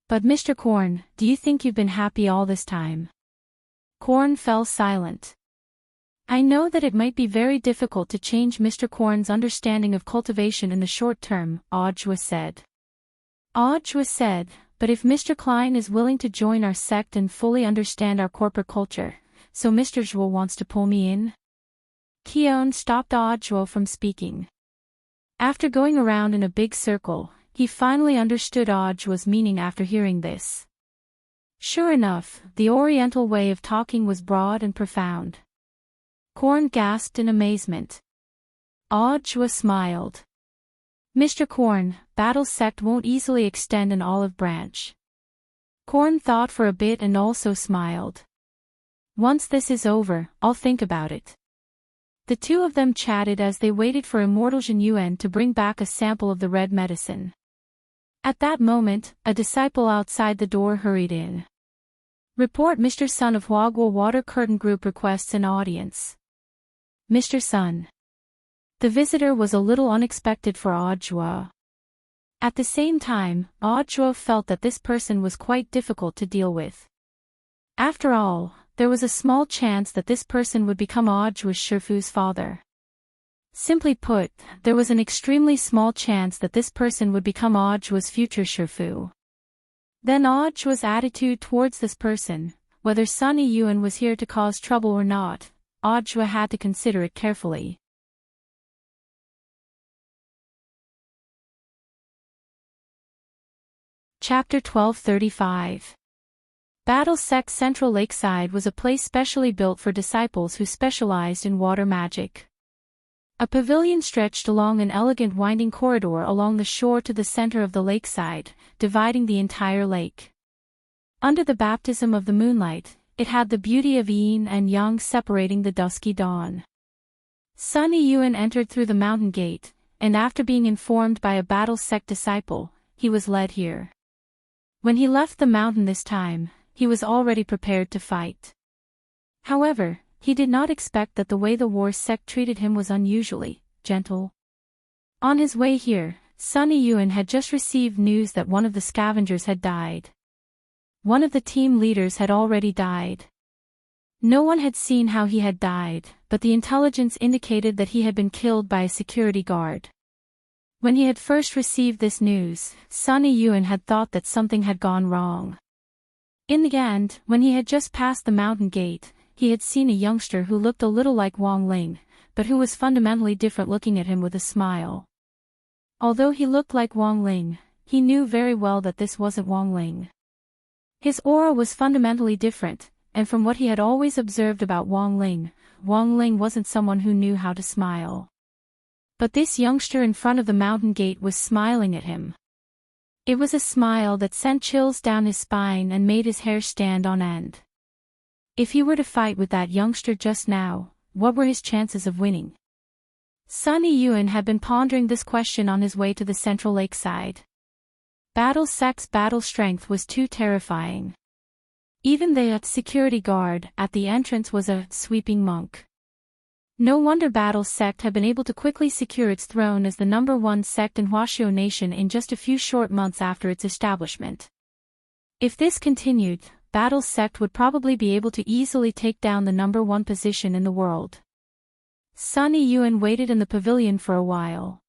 But Mr. Korn, do you think you've been happy all this time? Korn fell silent. I know that it might be very difficult to change Mr. Korn's understanding of cultivation in the short term, Audio said. Audio said, but if Mr. Klein is willing to join our sect and fully understand our corporate culture, so Mr. Zhuo wants to pull me in? Keon stopped Audio from speaking. After going around in a big circle, he finally understood Audio's meaning after hearing this. Sure enough, the Oriental way of talking was broad and profound. Korn gasped in amazement. Audio smiled. Mr. Korn, Battle's sect won't easily extend an olive branch. Korn thought for a bit and also smiled. Once this is over, I'll think about it. The two of them chatted as they waited for Immortal Jin Yuan to bring back a sample of the red medicine. At that moment, a disciple outside the door hurried in. Report Mr. Sun of Huaguo Water Curtain Group requests an audience. Mr. Sun. The visitor was a little unexpected for Audio. At the same time, Audio felt that this person was quite difficult to deal with. After all, there was a small chance that this person would become Audio's Shifu's father. Simply put, there was an extremely small chance that this person would become Audio's future Shifu. Then Audio's attitude towards this person, whether Sunny Yuan was here to cause trouble or not, Audio had to consider it carefully. Chapter 1235. Battle Sect Central Lakeside was a place specially built for disciples who specialized in water magic. A pavilion stretched along an elegant winding corridor along the shore to the center of the lakeside, dividing the entire lake. Under the baptism of the moonlight, it had the beauty of yin and yang separating the dusky dawn. Sun Yun entered through the mountain gate, and after being informed by a battle sect disciple, he was led here. When he left the mountain this time, he was already prepared to fight. However, he did not expect that the way the war sect treated him was unusually gentle. On his way here, Sun Yun had just received news that one of the scavengers had died. One of the team leaders had already died. No one had seen how he had died, but the intelligence indicated that he had been killed by a security guard. When he had first received this news, Sun Yun had thought that something had gone wrong. In the end, when he had just passed the mountain gate, he had seen a youngster who looked a little like Wang Ling, but who was fundamentally different, looking at him with a smile. Although he looked like Wang Ling, he knew very well that this wasn't Wang Ling. His aura was fundamentally different, and from what he had always observed about Wang Ling wasn't someone who knew how to smile. But this youngster in front of the mountain gate was smiling at him. It was a smile that sent chills down his spine and made his hair stand on end. If he were to fight with that youngster just now, what were his chances of winning? Sun Yun had been pondering this question on his way to the central lakeside. Battle sect's battle strength was too terrifying. Even the security guard at the entrance was a sweeping monk. No wonder Battle sect had been able to quickly secure its throne as the #1 sect in Huaxiao Nation in just a few short months after its establishment. If this continued, Battle sect would probably be able to easily take down the #1 position in the world. Sun Yun waited in the pavilion for a while.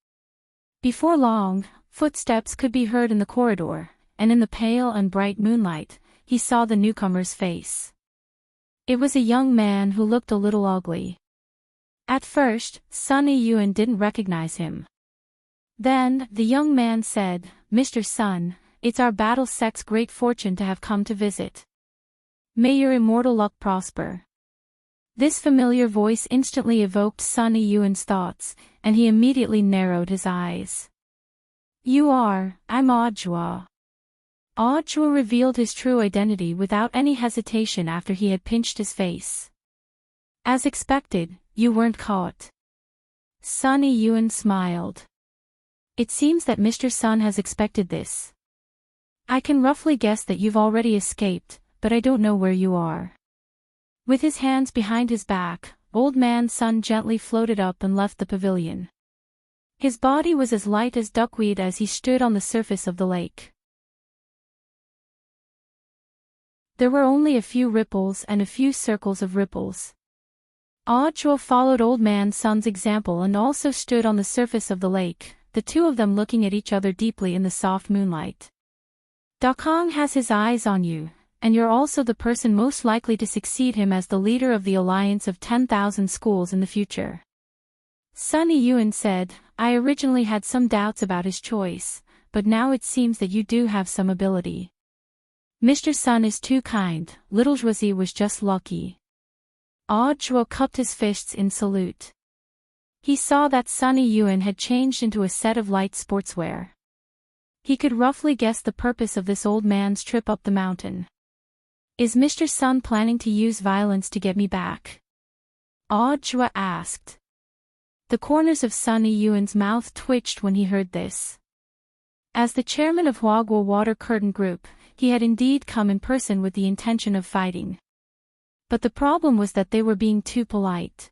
Before long, footsteps could be heard in the corridor, and in the pale and bright moonlight, he saw the newcomer's face. It was a young man who looked a little ugly. At first, Sun Yun didn't recognize him. Then, the young man said, "Mr. Sun, it's our battle sect's great fortune to have come to visit. May your immortal luck prosper." This familiar voice instantly evoked Sun Yun's thoughts, and he immediately narrowed his eyes. I'm Audua." Audua revealed his true identity without any hesitation after he had pinched his face. "As expected, you weren't caught." Sun Yun smiled. "It seems that Mr. Sun has expected this. I can roughly guess that you've already escaped, but I don't know where you are." With his hands behind his back, Old Man Sun gently floated up and left the pavilion. His body was as light as duckweed as he stood on the surface of the lake. There were only a few ripples and a few circles of ripples. Audua followed Old Man Sun's example and also stood on the surface of the lake, the two of them looking at each other deeply in the soft moonlight. "Dakong has his eyes on you, and you're also the person most likely to succeed him as the leader of the Alliance of 10,000 Schools in the future." Sun Yun said, "I originally had some doubts about his choice, but now it seems that you do have some ability." "Mr. Sun is too kind, little Zhuzi was just lucky." Audua cupped his fists in salute. He saw that Sun Yun had changed into a set of light sportswear. He could roughly guess the purpose of this old man's trip up the mountain. "Is Mr. Sun planning to use violence to get me back?" Audua asked. The corners of Sun Yun's mouth twitched when he heard this. As the chairman of Huaguo Water Curtain Group, he had indeed come in person with the intention of fighting. But the problem was that they were being too polite.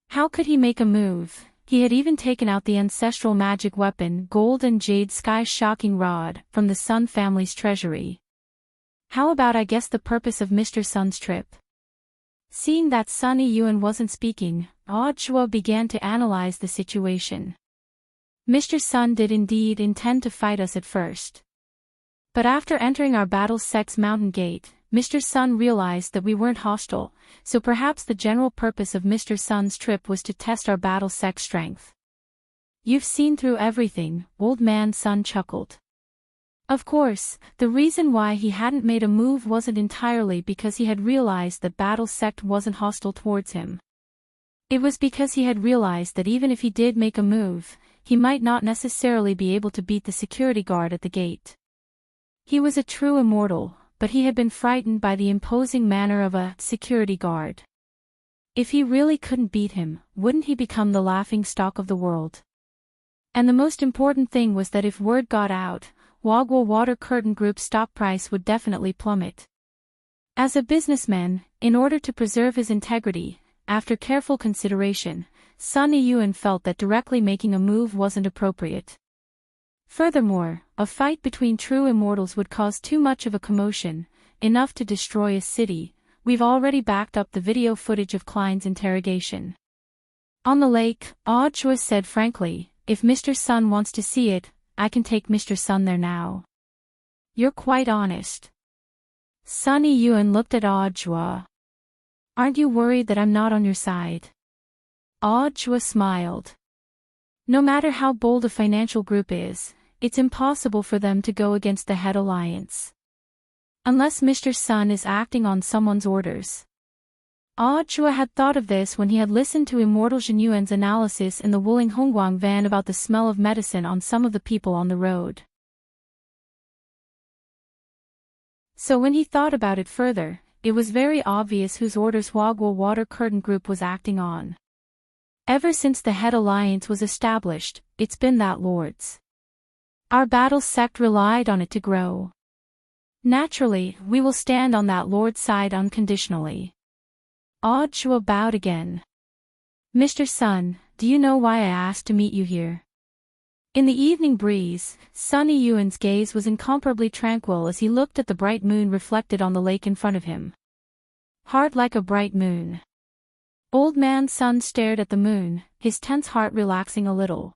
How could he make a move? He had even taken out the ancestral magic weapon, Gold and Jade Sky Shocking Rod, from the Sun family's treasury. How about I guess the purpose of Mr. Sun's trip? Seeing that Sun Yun wasn't speaking, Audua began to analyze the situation. Mr. Sun did indeed intend to fight us at first. But after entering our battle sect's mountain gate, Mr. Sun realized that we weren't hostile, so perhaps the general purpose of Mr. Sun's trip was to test our battle sect strength. "You've seen through everything," Old Man Sun chuckled. Of course, the reason why he hadn't made a move wasn't entirely because he had realized that battle sect wasn't hostile towards him. It was because he had realized that even if he did make a move, he might not necessarily be able to beat the security guard at the gate. He was a true immortal, but he had been frightened by the imposing manner of a security guard. If he really couldn't beat him, wouldn't he become the laughing stock of the world? And the most important thing was that if word got out, Wagwa Water Curtain Group's stock price would definitely plummet. As a businessman, in order to preserve his integrity, after careful consideration, Sun Yiyuan felt that directly making a move wasn't appropriate. Furthermore, a fight between true immortals would cause too much of a commotion, enough to destroy a city. We've already backed up the video footage of Klein's interrogation. On the lake, Chua said frankly, if Mr. Sun wants to see it, I can take Mr. Sun there now. You're quite honest. Sun Yiyuan looked at Chua. Aren't you worried that I'm not on your side? Chua smiled. No matter how bold a financial group is, it's impossible for them to go against the head alliance. Unless Mr. Sun is acting on someone's orders. Chua had thought of this when he had listened to Immortal Jin Yuan's analysis in the Wuling Hongguang van about the smell of medicine on some of the people on the road. So when he thought about it further, it was very obvious whose orders Wagwa Water Curtain Group was acting on. Ever since the head alliance was established, it's been that Lord's. Our battle sect relied on it to grow. Naturally, we will stand on that Lord's side unconditionally. Chua bowed again. Mr. Sun, do you know why I asked to meet you here? In the evening breeze, Sun Yiyuan's gaze was incomparably tranquil as he looked at the bright moon reflected on the lake in front of him. Hard like a bright moon. Old man Sun stared at the moon, his tense heart relaxing a little.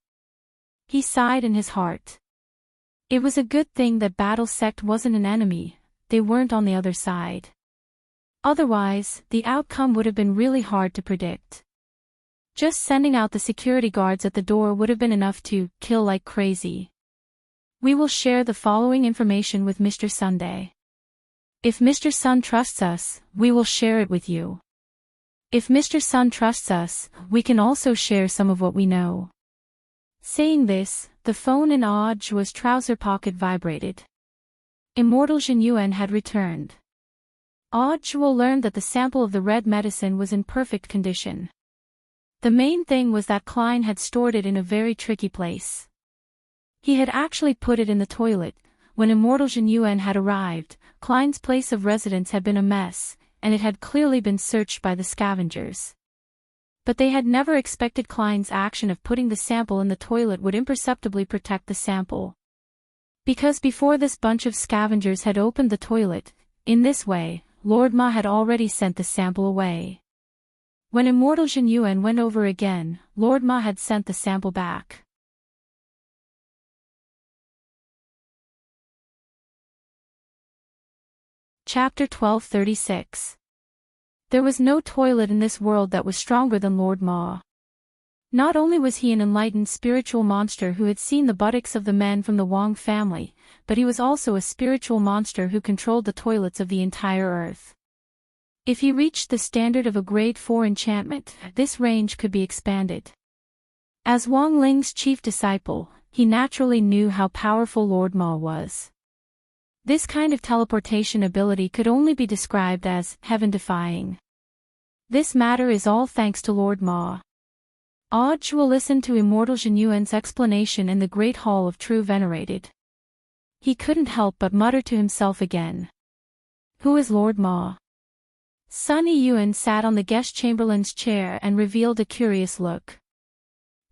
He sighed in his heart. It was a good thing that Battle Sect wasn't an enemy, they weren't on the other side. Otherwise, the outcome would have been really hard to predict. Just sending out the security guards at the door would have been enough to kill like crazy. We will share the following information with Mr. Sunday. If Mr. Sun trusts us, we will share it with you. If Mr. Sun trusts us, we can also share some of what we know. Saying this, the phone in Chua's trouser pocket vibrated. Immortal Jin Yuan had returned. Chua learned that the sample of the red medicine was in perfect condition. The main thing was that Klein had stored it in a very tricky place. He had actually put it in the toilet. When Immortal Jin Yuan had arrived, Klein's place of residence had been a mess, and it had clearly been searched by the scavengers. But they had never expected Klein's action of putting the sample in the toilet would imperceptibly protect the sample. Because before this bunch of scavengers had opened the toilet, in this way, Lord Ma had already sent the sample away. When Immortal Jin Yuan went over again, Lord Ma had sent the sample back. Chapter 1236. There was no toilet in this world that was stronger than Lord Ma. Not only was he an enlightened spiritual monster who had seen the buttocks of the men from the Wang family, but he was also a spiritual monster who controlled the toilets of the entire earth. If he reached the standard of a grade 4 enchantment, this range could be expanded. As Wang Ling's chief disciple, he naturally knew how powerful Lord Ma was. This kind of teleportation ability could only be described as heaven-defying. This matter is all thanks to Lord Ma. Chua listened to Immortal Jin Yuan's explanation in the Great Hall of True Venerated. He couldn't help but mutter to himself again. Who is Lord Ma? Sun Yiyuan sat on the guest chamberlain's chair and revealed a curious look.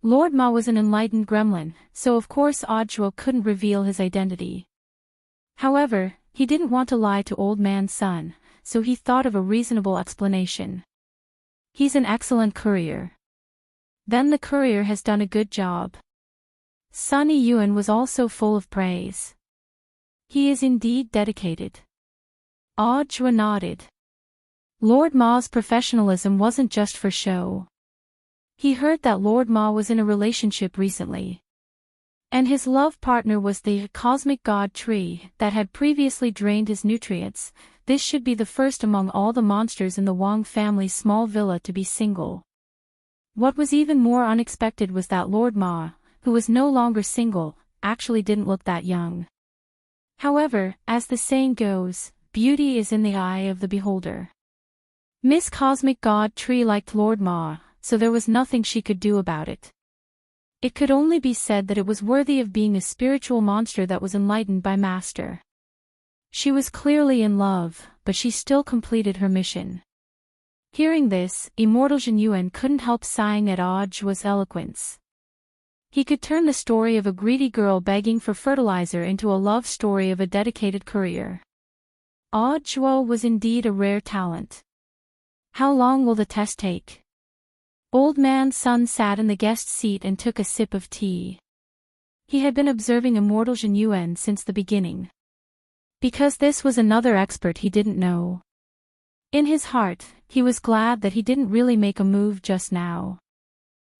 Lord Ma was an enlightened gremlin, so of course Chua couldn't reveal his identity. However, he didn't want to lie to old man Sun, so he thought of a reasonable explanation. He's an excellent courier. Then the courier has done a good job. Sun Yiyuan was also full of praise. He is indeed dedicated. Chua nodded. Lord Ma's professionalism wasn't just for show. He heard that Lord Ma was in a relationship recently. And his love partner was the cosmic god tree that had previously drained his nutrients. This should be the first among all the monsters in the Wang family's small villa to be single. What was even more unexpected was that Lord Ma, who was no longer single, actually didn't look that young. However, as the saying goes, beauty is in the eye of the beholder. Miss Cosmic God Tree liked Lord Ma, so there was nothing she could do about it. It could only be said that it was worthy of being a spiritual monster that was enlightened by Master. She was clearly in love, but she still completed her mission. Hearing this, Immortal Jin Yuan couldn't help sighing at Audua's eloquence. He could turn the story of a greedy girl begging for fertilizer into a love story of a dedicated courier. Audua was indeed a rare talent. How long will the test take? Old Man Sun sat in the guest seat and took a sip of tea. He had been observing Immortal Jin Yuan since the beginning. Because this was another expert he didn't know. In his heart, he was glad that he didn't really make a move just now.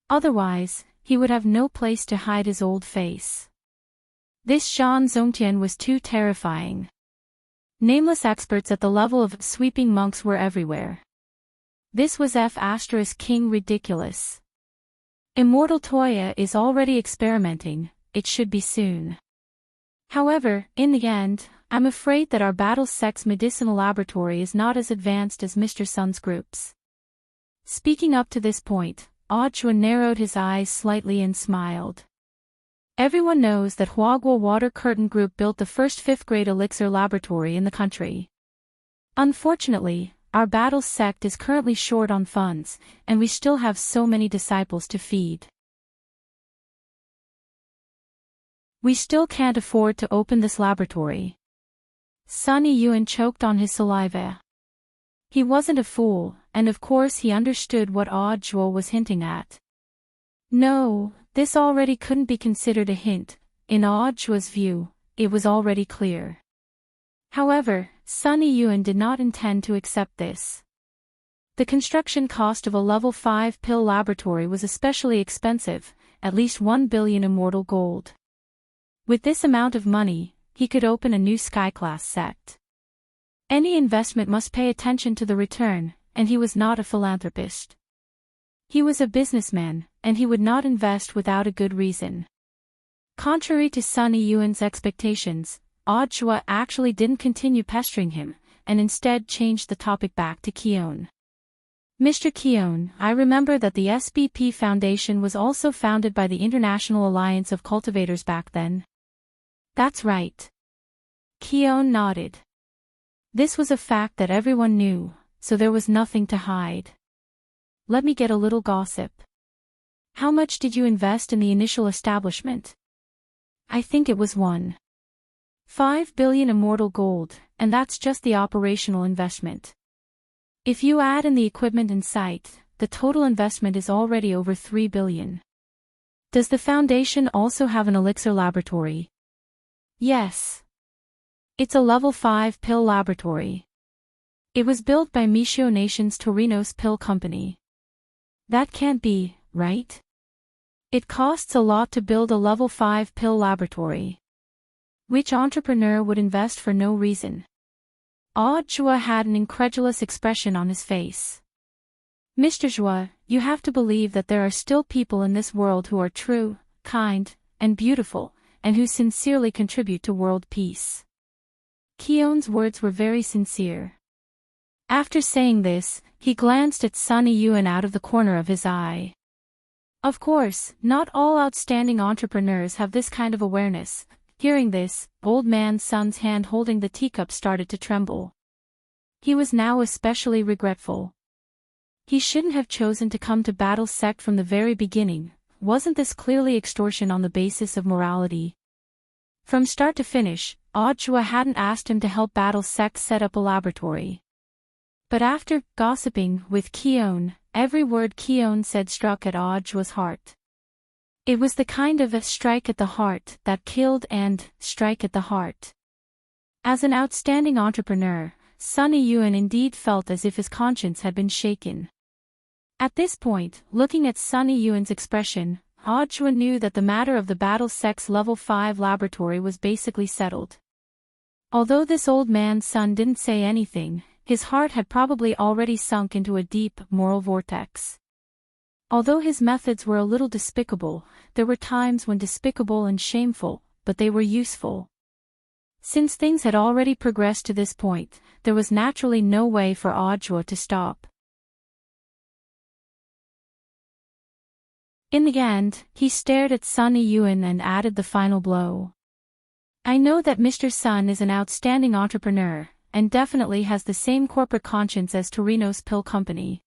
Otherwise, he would have no place to hide his old face. This Shan Zongtian was too terrifying. Nameless experts at the level of sweeping monks were everywhere. This was King ridiculous. Immortal Toya is already experimenting, it should be soon. However, in the end, I'm afraid that our Battle Sex medicinal laboratory is not as advanced as Mr. Sun's groups. Speaking up to this point, Audua narrowed his eyes slightly and smiled. Everyone knows that Huaguo Water Curtain Group built the first 5th grade elixir laboratory in the country. Unfortunately, our battle sect is currently short on funds, and we still have so many disciples to feed. We still can't afford to open this laboratory. Sun Yiyuan choked on his saliva. He wasn't a fool, and of course he understood what Audua was hinting at. No, this already couldn't be considered a hint. In Audua's view, it was already clear. However, Sun Yiyuan did not intend to accept this. The construction cost of a level 5 pill laboratory was especially expensive, at least 1 billion immortal gold. With this amount of money, he could open a new sky-class sect. Any investment must pay attention to the return, and he was not a philanthropist. He was a businessman, and he would not invest without a good reason. Contrary to Sun Yiyuan's expectations, Audua actually didn't continue pestering him, and instead changed the topic back to Keone. Mr. Keone, I remember that the SBP Foundation was also founded by the International Alliance of Cultivators back then. That's right. Keone nodded. This was a fact that everyone knew, so there was nothing to hide. Let me get a little gossip. How much did you invest in the initial establishment? I think it was 1.5 billion immortal gold, and that's just the operational investment. If you add in the equipment and site, the total investment is already over 3 billion. Does the foundation also have an elixir laboratory? Yes. It's a level 5 pill laboratory. It was built by Mishio Nation's Torinos Pill Company. That can't be, right? It costs a lot to build a level 5 pill laboratory. Which entrepreneur would invest for no reason? Audua had an incredulous expression on his face. Mr. Zhua, you have to believe that there are still people in this world who are true, kind, and beautiful, and who sincerely contribute to world peace. Keone's words were very sincere. After saying this, he glanced at Sun Yiyuan out of the corner of his eye. Of course, not all outstanding entrepreneurs have this kind of awareness. Hearing this, Old Man Sun's hand holding the teacup started to tremble. He was now especially regretful. He shouldn't have chosen to come to Battle Sect from the very beginning. Wasn't this clearly extortion on the basis of morality? From start to finish, Audua hadn't asked him to help Battle Sect set up a laboratory. But after gossiping with Keone, every word Keone said struck at Audua's heart. It was the kind of a strike at the heart that killed and strike at the heart. As an outstanding entrepreneur, Sun Yiyuan indeed felt as if his conscience had been shaken. At this point, looking at Sun Yiyuan's expression, Audua knew that the matter of the Battle Sex Level 5 laboratory was basically settled. Although this old man's son didn't say anything, his heart had probably already sunk into a deep, moral vortex. Although his methods were a little despicable, there were times when despicable and shameful, but they were useful. Since things had already progressed to this point, there was naturally no way for Audua to stop. In the end, he stared at Sun Yun and added the final blow. I know that Mr. Sun is an outstanding entrepreneur, and definitely has the same corporate conscience as Torino's pill company.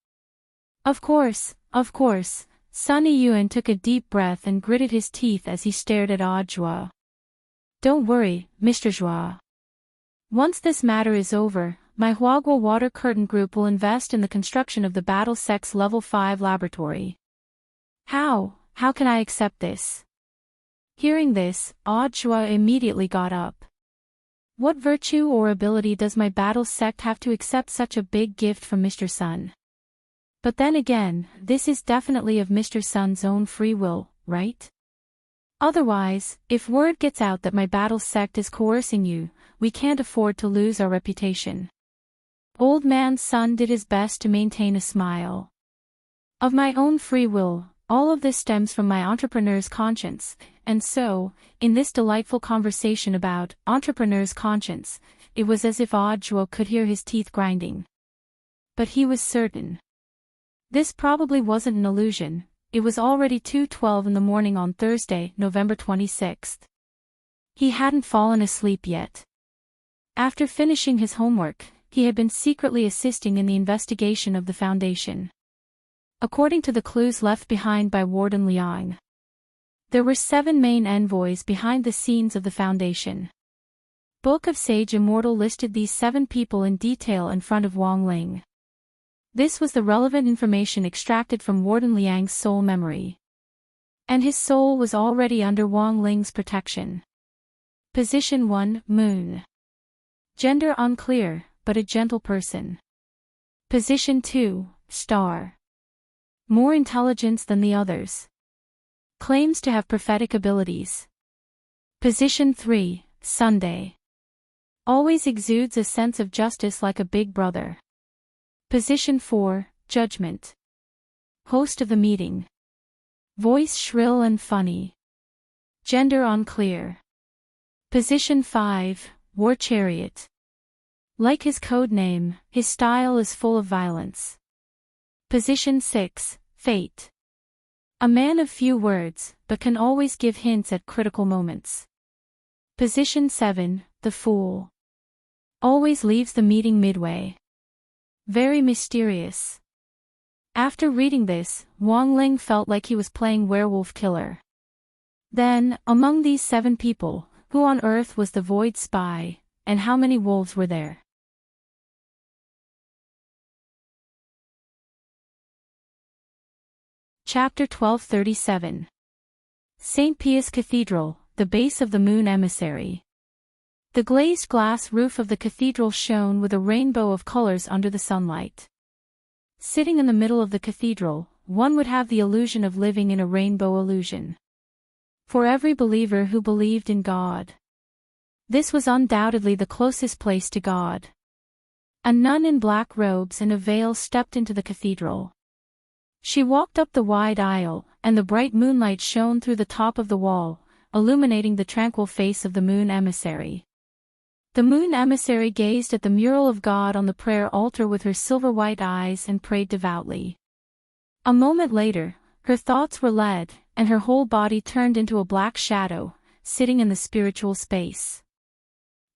Of course, Sun Yun took a deep breath and gritted his teeth as he stared at Audiobook. Don't worry, Mr. Joie. Once this matter is over, my Huagua Water Curtain Group will invest in the construction of the Battle Sex Level 5 laboratory. How can I accept this? Hearing this, Audiobook immediately got up. What virtue or ability does my battle sect have to accept such a big gift from Mr. Sun? But then again, this is definitely of Mr. Sun's own free will, right? Otherwise, if word gets out that my battle sect is coercing you, we can't afford to lose our reputation. Old man Sun did his best to maintain a smile. Of my own free will, all of this stems from my entrepreneur's conscience, and so, in this delightful conversation about entrepreneur's conscience, it was as if Audiobook could hear his teeth grinding. But he was certain. This probably wasn't an illusion. It was already 2:12 in the morning on Thursday, November 26th. He hadn't fallen asleep yet. After finishing his homework, he had been secretly assisting in the investigation of the Foundation. According to the clues left behind by Warden Liang, there were 7 main envoys behind the scenes of the Foundation. Book of Sage Immortal listed these 7 people in detail in front of Wang Ling. This was the relevant information extracted from Warden Liang's soul memory. And his soul was already under Wang Ling's protection. Position 1, Moon. Gender unclear, but a gentle person. Position 2, Star. More intelligence than the others. Claims to have prophetic abilities. Position 3, Sunday. Always exudes a sense of justice like a big brother. Position 4, Judgment. Host of the meeting. Voice shrill and funny. Gender unclear. Position 5, War Chariot. Like his code name, his style is full of violence. Position 6, Fate. A man of few words, but can always give hints at critical moments. Position 7, The Fool. Always leaves the meeting midway. Very mysterious. After reading this, Wang Ling felt like he was playing werewolf killer. Then, among these 7 people, who on earth was the Void Spy, and how many wolves were there? Chapter 1237. St. Pius Cathedral, the base of the Moon Emissary. The glazed glass roof of the cathedral shone with a rainbow of colors under the sunlight. Sitting in the middle of the cathedral, one would have the illusion of living in a rainbow illusion. For every believer who believed in God, this was undoubtedly the closest place to God. A nun in black robes and a veil stepped into the cathedral. She walked up the wide aisle, and the bright moonlight shone through the top of the wall, illuminating the tranquil face of the Moon Emissary. The Moon Emissary gazed at the mural of God on the prayer altar with her silver-white eyes and prayed devoutly. A moment later, her thoughts were led, and her whole body turned into a black shadow, sitting in the spiritual space.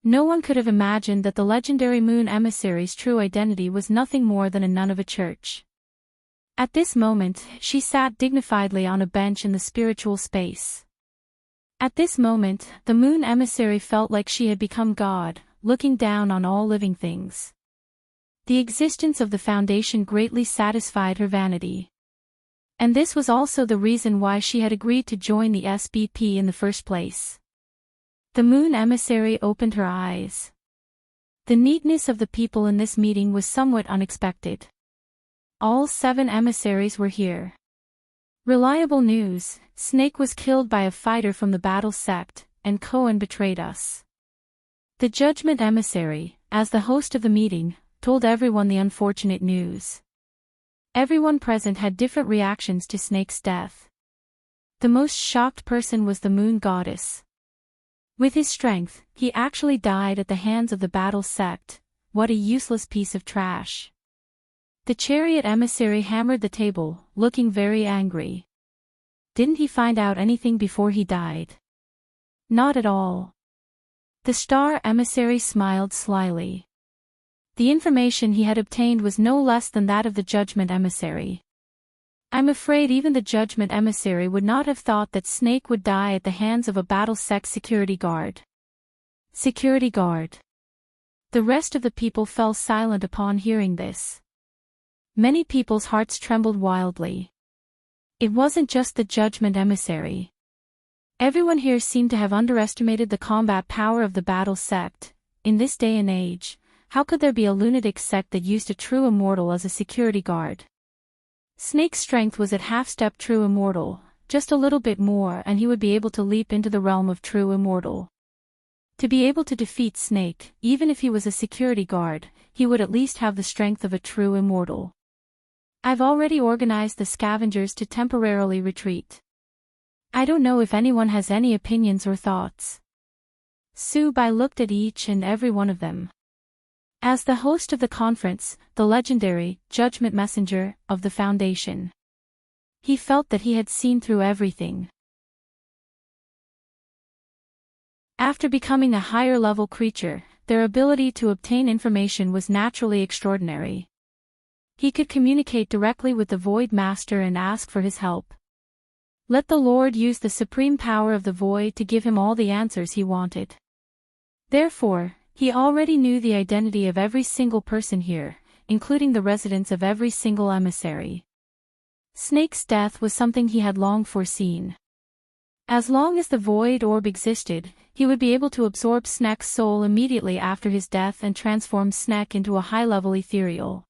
No one could have imagined that the legendary Moon Emissary's true identity was nothing more than a nun of a church. At this moment, she sat dignifiedly on a bench in the spiritual space. At this moment, the Moon Emissary felt like she had become God, looking down on all living things. The existence of the Foundation greatly satisfied her vanity. And this was also the reason why she had agreed to join the SBP in the first place. The Moon Emissary opened her eyes. The neatness of the people in this meeting was somewhat unexpected. All 7 emissaries were here. Reliable news: Snake was killed by a fighter from the Battle Sect, and Cohen betrayed us. The Judgment Emissary, as the host of the meeting, told everyone the unfortunate news. Everyone present had different reactions to Snake's death. The most shocked person was the Moon Goddess. With his strength, he actually died at the hands of the Battle Sect. What a useless piece of trash. The Chariot Emissary hammered the table, looking very angry. Didn't he find out anything before he died? Not at all. The star emissary smiled slyly. The information he had obtained was no less than that of the judgment emissary. I'm afraid even the judgment emissary would not have thought that Snake would die at the hands of a battle sect security guard. Security guard. The rest of the people fell silent upon hearing this. Many people's hearts trembled wildly. It wasn't just the judgment emissary. Everyone here seemed to have underestimated the combat power of the battle sect. In this day and age, how could there be a lunatic sect that used a true immortal as a security guard? Snake's strength was at half-step true immortal, just a little bit more and he would be able to leap into the realm of true immortal. To be able to defeat Snake, even if he was a security guard, he would at least have the strength of a true immortal. I've already organized the scavengers to temporarily retreat. I don't know if anyone has any opinions or thoughts. Su Bai looked at each and every one of them. As the host of the conference, the legendary Judgment Messenger of the Foundation, he felt that he had seen through everything. After becoming a higher-level creature, their ability to obtain information was naturally extraordinary. He could communicate directly with the Void Master and ask for his help. Let the Lord use the supreme power of the Void to give him all the answers he wanted. Therefore, he already knew the identity of every single person here, including the residents of every single emissary. Snake's death was something he had long foreseen. As long as the Void Orb existed, he would be able to absorb Snake's soul immediately after his death and transform Snake into a high-level ethereal.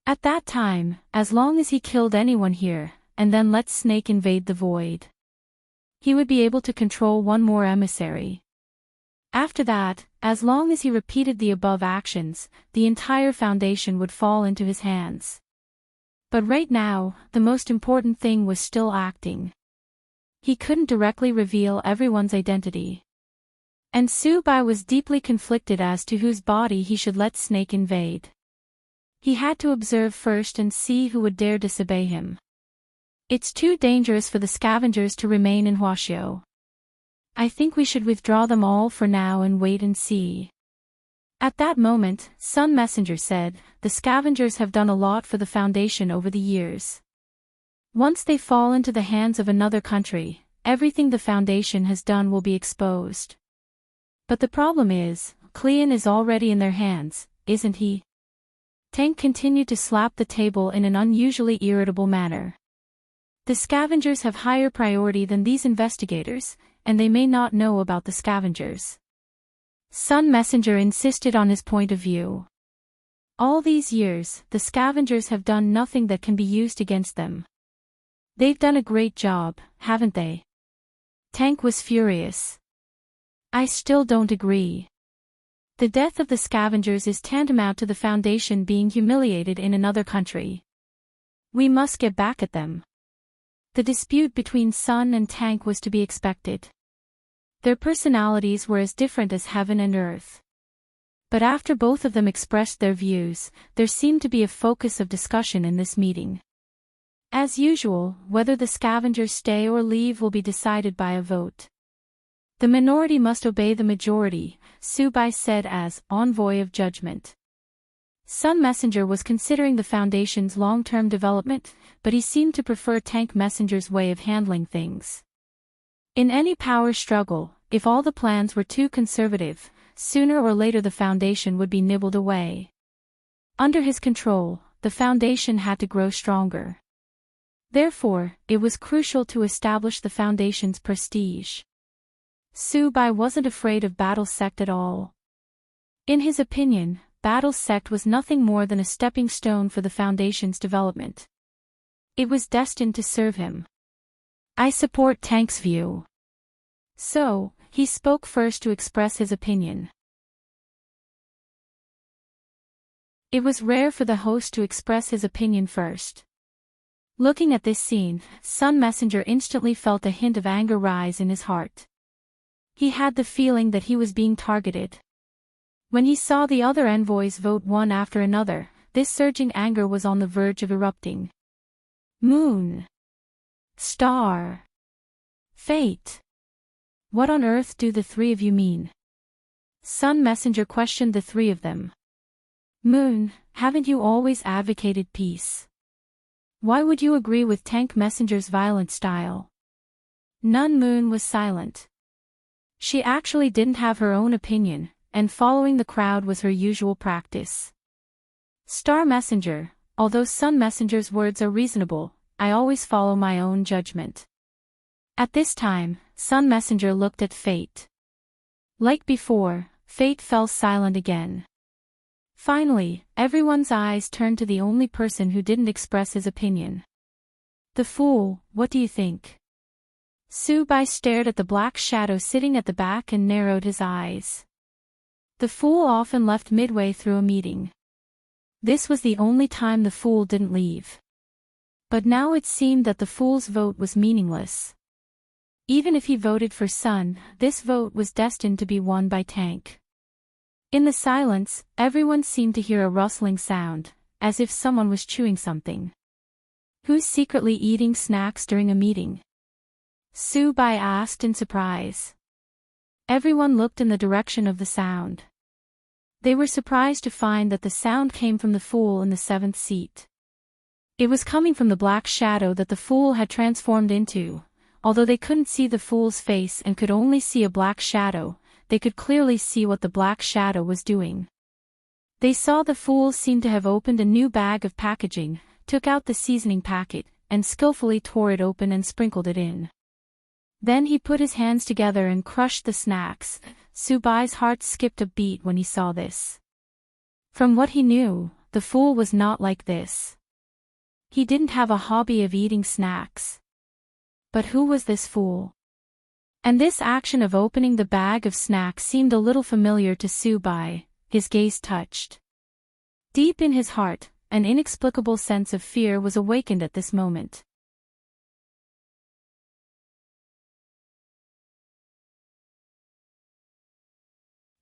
At that time, as long as he killed anyone here, and then let Snake invade the Void, he would be able to control one more emissary. After that, as long as he repeated the above actions, the entire Foundation would fall into his hands. But right now, the most important thing was still acting. He couldn't directly reveal everyone's identity. And Su Bai was deeply conflicted as to whose body he should let Snake invade. He had to observe first and see who would dare disobey him. It's too dangerous for the scavengers to remain in Huaxiao. I think we should withdraw them all for now and wait and see. At that moment, Sun Messenger said, the scavengers have done a lot for the Foundation over the years. Once they fall into the hands of another country, everything the Foundation has done will be exposed. But the problem is, Cleon is already in their hands, isn't he? Tank continued to slap the table in an unusually irritable manner. The scavengers have higher priority than these investigators, and they may not know about the scavengers. Sun Messenger insisted on his point of view. All these years, the scavengers have done nothing that can be used against them. They've done a great job, haven't they? Tank was furious. I still don't agree. The death of the scavengers is tantamount to the Foundation being humiliated in another country. We must get back at them. The dispute between Sun and Tank was to be expected. Their personalities were as different as heaven and earth. But after both of them expressed their views, there seemed to be a focus of discussion in this meeting. As usual, whether the scavengers stay or leave will be decided by a vote. The minority must obey the majority, Su Bai said as envoy of judgment. Sun Messenger was considering the Foundation's long-term development, but he seemed to prefer Tank Messenger's way of handling things. In any power struggle, if all the plans were too conservative, sooner or later the Foundation would be nibbled away. Under his control, the Foundation had to grow stronger. Therefore, it was crucial to establish the Foundation's prestige. Su Bai wasn't afraid of Battle Sect at all. In his opinion, Battle Sect was nothing more than a stepping stone for the Foundation's development. It was destined to serve him. I support Tank's view. So, he spoke first to express his opinion. It was rare for the host to express his opinion first. Looking at this scene, Sun Messenger instantly felt a hint of anger rise in his heart. He had the feeling that he was being targeted. When he saw the other envoys vote one after another, this surging anger was on the verge of erupting. Moon. Star. Fate. What on earth do the three of you mean? Sun Messenger questioned the three of them. Moon, haven't you always advocated peace? Why would you agree with Tank Messenger's violent style? Nun Moon was silent. She actually didn't have her own opinion, and following the crowd was her usual practice. Star Messenger, although Sun Messenger's words are reasonable, I always follow my own judgment. At this time, Sun Messenger looked at Fate. Like before, Fate fell silent again. Finally, everyone's eyes turned to the only person who didn't express his opinion. The Fool, what do you think? Subai stared at the black shadow sitting at the back and narrowed his eyes. The Fool often left midway through a meeting. This was the only time the Fool didn't leave. But now it seemed that the Fool's vote was meaningless. Even if he voted for Sun, this vote was destined to be won by Tank. In the silence, everyone seemed to hear a rustling sound, as if someone was chewing something. Who's secretly eating snacks during a meeting? Subai asked in surprise. Everyone looked in the direction of the sound. They were surprised to find that the sound came from the Fool in the seventh seat. It was coming from the black shadow that the Fool had transformed into. Although they couldn't see the Fool's face and could only see a black shadow, they could clearly see what the black shadow was doing. They saw the Fool seem to have opened a new bag of packaging, took out the seasoning packet, and skillfully tore it open and sprinkled it in. Then he put his hands together and crushed the snacks. Subai's heart skipped a beat when he saw this. From what he knew, the Fool was not like this. He didn't have a hobby of eating snacks. But who was this Fool? And this action of opening the bag of snacks seemed a little familiar to Subai, his gaze touched. Deep in his heart, an inexplicable sense of fear was awakened at this moment.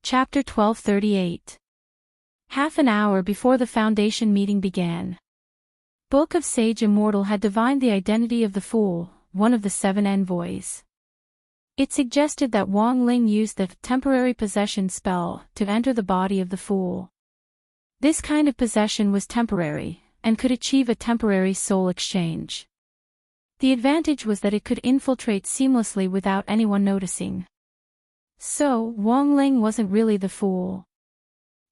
Chapter 1238. Half an hour before the Foundation meeting began. Book of Sage Immortal had divined the identity of the Fool, one of the 7 envoys. It suggested that Wang Ling used the temporary possession spell to enter the body of the Fool. This kind of possession was temporary, and could achieve a temporary soul exchange. The advantage was that it could infiltrate seamlessly without anyone noticing. So, Wang Ling wasn't really the Fool.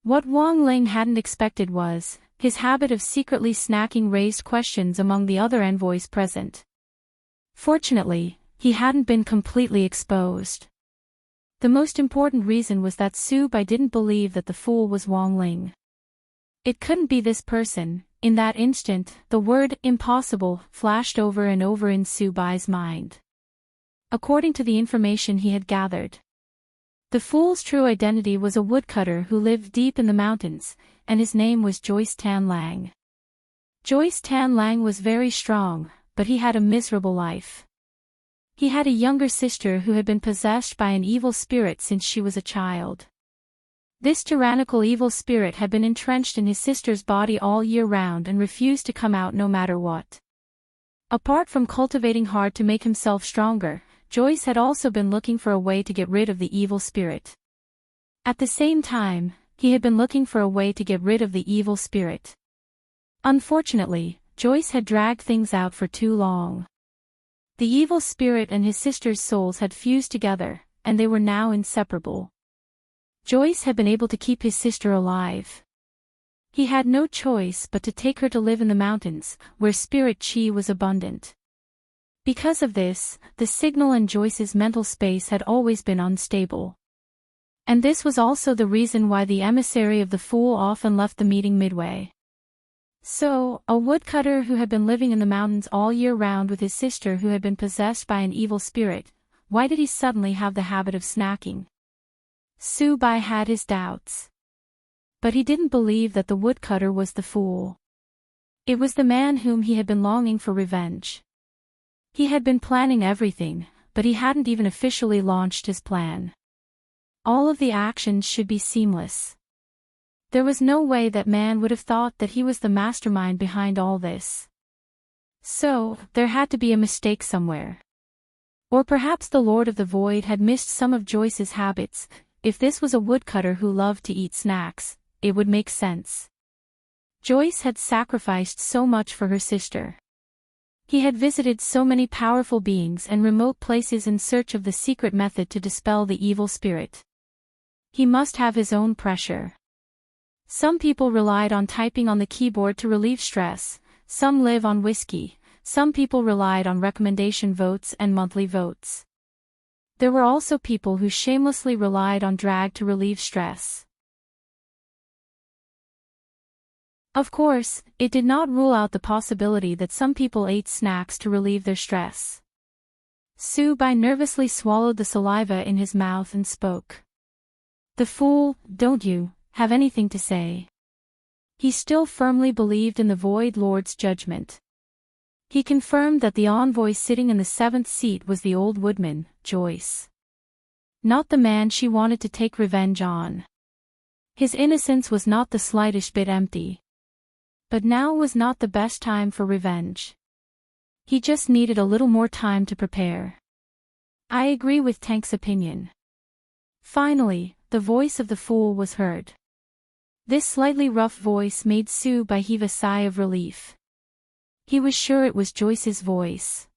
What Wang Ling hadn't expected was, his habit of secretly snacking raised questions among the other envoys present. Fortunately, he hadn't been completely exposed. The most important reason was that Subai didn't believe that the Fool was Wang Ling. It couldn't be this person. In that instant, the word impossible flashed over and over in Subai's mind. According to the information he had gathered, the Fool's true identity was a woodcutter who lived deep in the mountains, and his name was Joyce Tan Lang. Joyce Tan Lang was very strong, but he had a miserable life. He had a younger sister who had been possessed by an evil spirit since she was a child. This tyrannical evil spirit had been entrenched in his sister's body all year round and refused to come out no matter what. Apart from cultivating hard to make himself stronger, Joyce had also been looking for a way to get rid of the evil spirit. At the same time, he had been looking for a way to get rid of the evil spirit. Unfortunately, Joyce had dragged things out for too long. The evil spirit and his sister's souls had fused together, and they were now inseparable. Joyce had been able to keep his sister alive. He had no choice but to take her to live in the mountains, where spirit chi was abundant. Because of this, the signal in Joyce's mental space had always been unstable. And this was also the reason why the emissary of the Fool often left the meeting midway. So, a woodcutter who had been living in the mountains all year round with his sister who had been possessed by an evil spirit, why did he suddenly have the habit of snacking? Subai had his doubts. But he didn't believe that the woodcutter was the Fool. It was the man whom he had been longing for revenge. He had been planning everything, but he hadn't even officially launched his plan. All of the actions should be seamless. There was no way that man would have thought that he was the mastermind behind all this. So, there had to be a mistake somewhere. Or perhaps the Lord of the Void had missed some of Joyce's habits. If this was a woodcutter who loved to eat snacks, it would make sense. Joyce had sacrificed so much for her sister. He had visited so many powerful beings and remote places in search of the secret method to dispel the evil spirit. He must have his own pressure. Some people relied on typing on the keyboard to relieve stress, some live on whiskey. Some people relied on recommendation votes and monthly votes. There were also people who shamelessly relied on drag to relieve stress. Of course, it did not rule out the possibility that some people ate snacks to relieve their stress. Subai nervously swallowed the saliva in his mouth and spoke. "The fool, don't you have anything to say?" He still firmly believed in the Void Lord's judgment. He confirmed that the envoy sitting in the 7th seat was the old woodman, Joyce. Not the man she wanted to take revenge on. His innocence was not the slightest bit empty. But now was not the best time for revenge. He just needed a little more time to prepare. I agree with Tank's opinion. Finally, the voice of the fool was heard. This slightly rough voice made Subai heave a sigh of relief. He was sure it was Joyce's voice.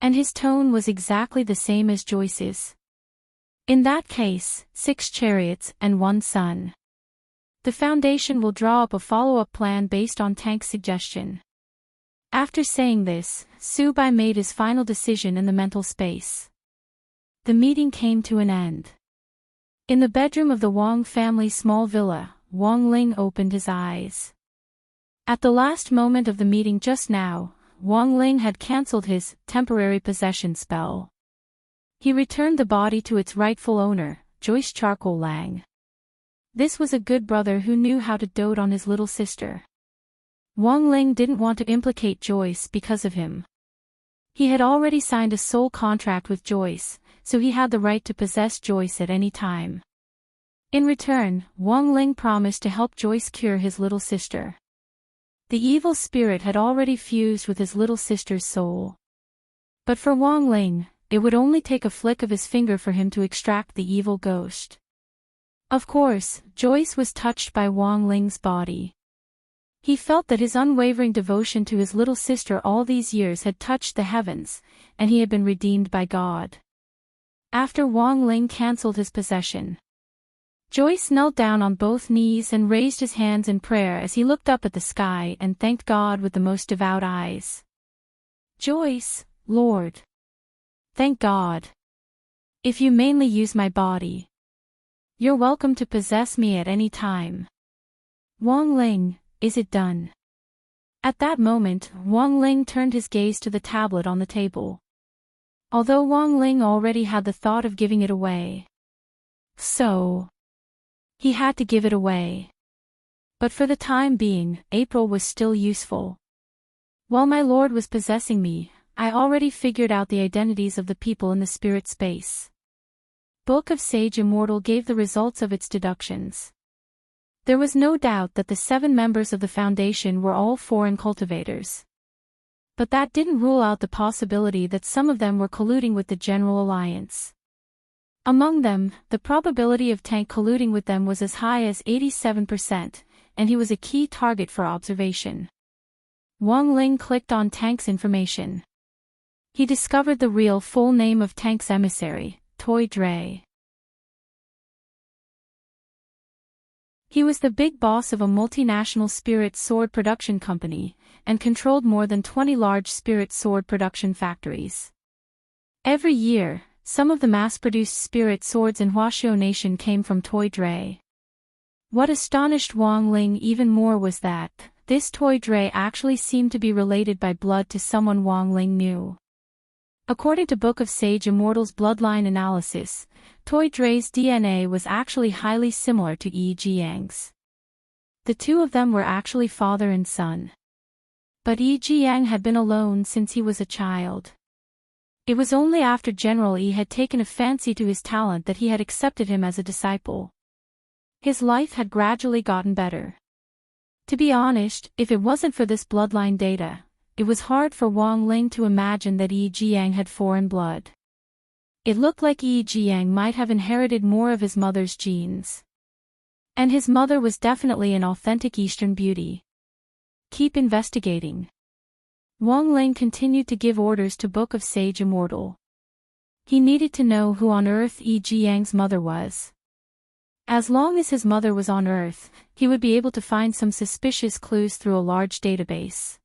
And his tone was exactly the same as Joyce's. In that case, 6 chariots and 1 sun. The Foundation will draw up a follow-up plan based on Tank's suggestion. After saying this, Subai made his final decision in the mental space. The meeting came to an end. In the bedroom of the Wang family's small villa, Wang Ling opened his eyes. At the last moment of the meeting just now, Wang Ling had cancelled his temporary possession spell. He returned the body to its rightful owner, Joyce Charcoal Lang. This was a good brother who knew how to dote on his little sister. Wang Ling didn't want to implicate Joyce because of him. He had already signed a soul contract with Joyce, so he had the right to possess Joyce at any time. In return, Wang Ling promised to help Joyce cure his little sister. The evil spirit had already fused with his little sister's soul. But for Wang Ling, it would only take a flick of his finger for him to extract the evil ghost. Of course, Joyce was touched by Wang Ling's body. He felt that his unwavering devotion to his little sister all these years had touched the heavens, and he had been redeemed by God. After Wang Ling cancelled his possession, Joyce knelt down on both knees and raised his hands in prayer as he looked up at the sky and thanked God with the most devout eyes. "Joyce, Lord. Thank God. If you mainly use my body, you're welcome to possess me at any time. Wang Ling, is it done?" At that moment, Wang Ling turned his gaze to the tablet on the table. Although Wang Ling already had the thought of giving it away. So, he had to give it away. But for the time being, April was still useful. While my lord was possessing me, I already figured out the identities of the people in the spirit space. Book of Sage Immortal gave the results of its deductions. There was no doubt that the 7 members of the Foundation were all foreign cultivators. But that didn't rule out the possibility that some of them were colluding with the General Alliance. Among them, the probability of Tank colluding with them was as high as 87%, and he was a key target for observation. Wang Ling clicked on Tank's information. He discovered the real full name of Tank's emissary, Toy Dre. He was the big boss of a multinational spirit sword production company, and controlled more than 20 large spirit sword production factories. Every year, some of the mass-produced spirit swords in Huaxiao Nation came from Toy Dre. What astonished Wang Ling even more was that this Toy Dre actually seemed to be related by blood to someone Wang Ling knew. According to Book of Sage Immortal's bloodline analysis, Toy Dre's DNA was actually highly similar to Yi Jiang's. The two of them were actually father and son. But Yi Jiang had been alone since he was a child. It was only after General Yi had taken a fancy to his talent that he had accepted him as a disciple. His life had gradually gotten better. To be honest, if it wasn't for this bloodline data, it was hard for Wang Ling to imagine that Yi Jiang had foreign blood. It looked like Yi Jiang might have inherited more of his mother's genes. And his mother was definitely an authentic Eastern beauty. Keep investigating. Wang Ling continued to give orders to Book of Sage Immortal. He needed to know who on earth Yi Jiang's mother was. As long as his mother was on Earth, he would be able to find some suspicious clues through a large database.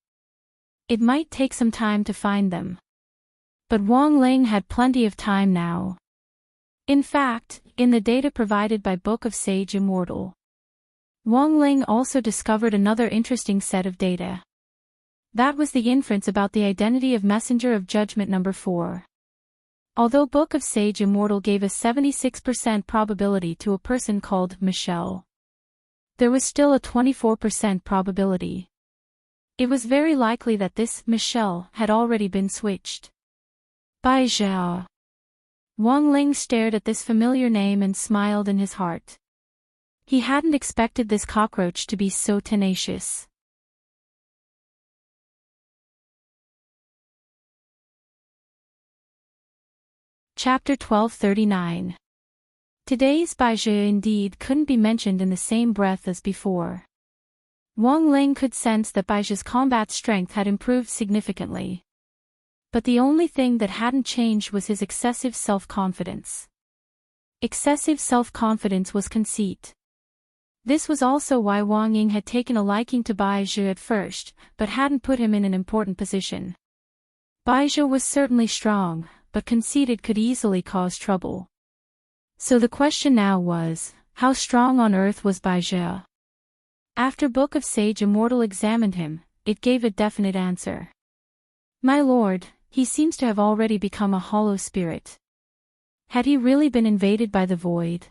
It might take some time to find them. But Wang Ling had plenty of time now. In fact, in the data provided by Book of Sage Immortal, Wang Ling also discovered another interesting set of data. That was the inference about the identity of Messenger of Judgment number 4. Although Book of Sage Immortal gave a 76% probability to a person called Michelle, there was still a 24% probability. It was very likely that this Michelle had already been switched. Bai Zhao. Wang Ling stared at this familiar name and smiled in his heart. He hadn't expected this cockroach to be so tenacious. Chapter 1239. Today's Bai Zhe indeed couldn't be mentioned in the same breath as before. Wang Ling could sense that Bai Zhe's combat strength had improved significantly. But the only thing that hadn't changed was his excessive self-confidence. Excessive self-confidence was conceit. This was also why Wang Ying had taken a liking to Bai Zhe at first, but hadn't put him in an important position. Bai Zhe was certainly strong, but conceited could easily cause trouble. So the question now was, how strong on earth was Bai Zhe? After Book of Sage Immortal examined him, it gave a definite answer. My lord, he seems to have already become a hollow spirit. Had he really been invaded by the void?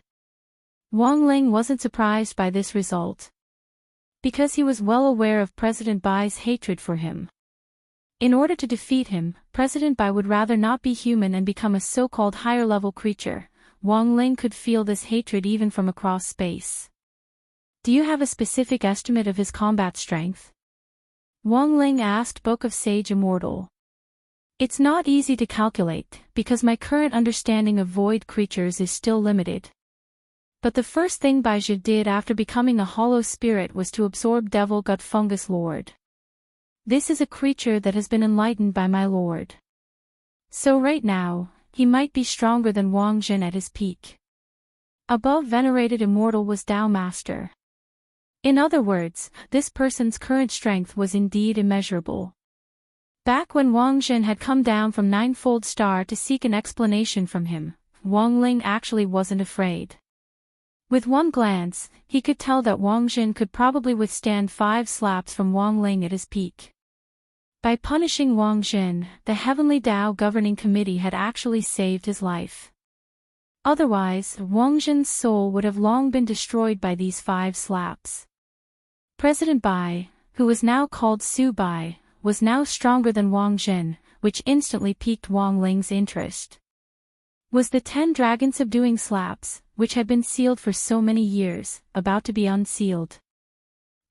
Wang Ling wasn't surprised by this result, because he was well aware of President Bai's hatred for him. In order to defeat him, President Bai would rather not be human and become a so-called higher-level creature. Wang Ling could feel this hatred even from across space. Do you have a specific estimate of his combat strength? Wang Ling asked Book of Sage Immortal. It's not easy to calculate, because my current understanding of void creatures is still limited. But the first thing Bai Zhe did after becoming a hollow spirit was to absorb Devil Gut Fungus Lord. This is a creature that has been enlightened by my lord. So right now, he might be stronger than Wang Jin at his peak. Above venerated immortal was Dao Master. In other words, this person's current strength was indeed immeasurable. Back when Wang Jin had come down from Ninefold Star to seek an explanation from him, Wang Ling actually wasn't afraid. With one glance, he could tell that Wang Jin could probably withstand 5 slaps from Wang Ling at his peak. By punishing Wang Jin, the Heavenly Tao Governing Committee had actually saved his life. Otherwise, Wang Jin's soul would have long been destroyed by these 5 slaps. President Bai, who was now called Su Bai, was now stronger than Wang Jin, which instantly piqued Wang Ling's interest. Was the 10 dragon subduing slaps, which had been sealed for so many years, about to be unsealed?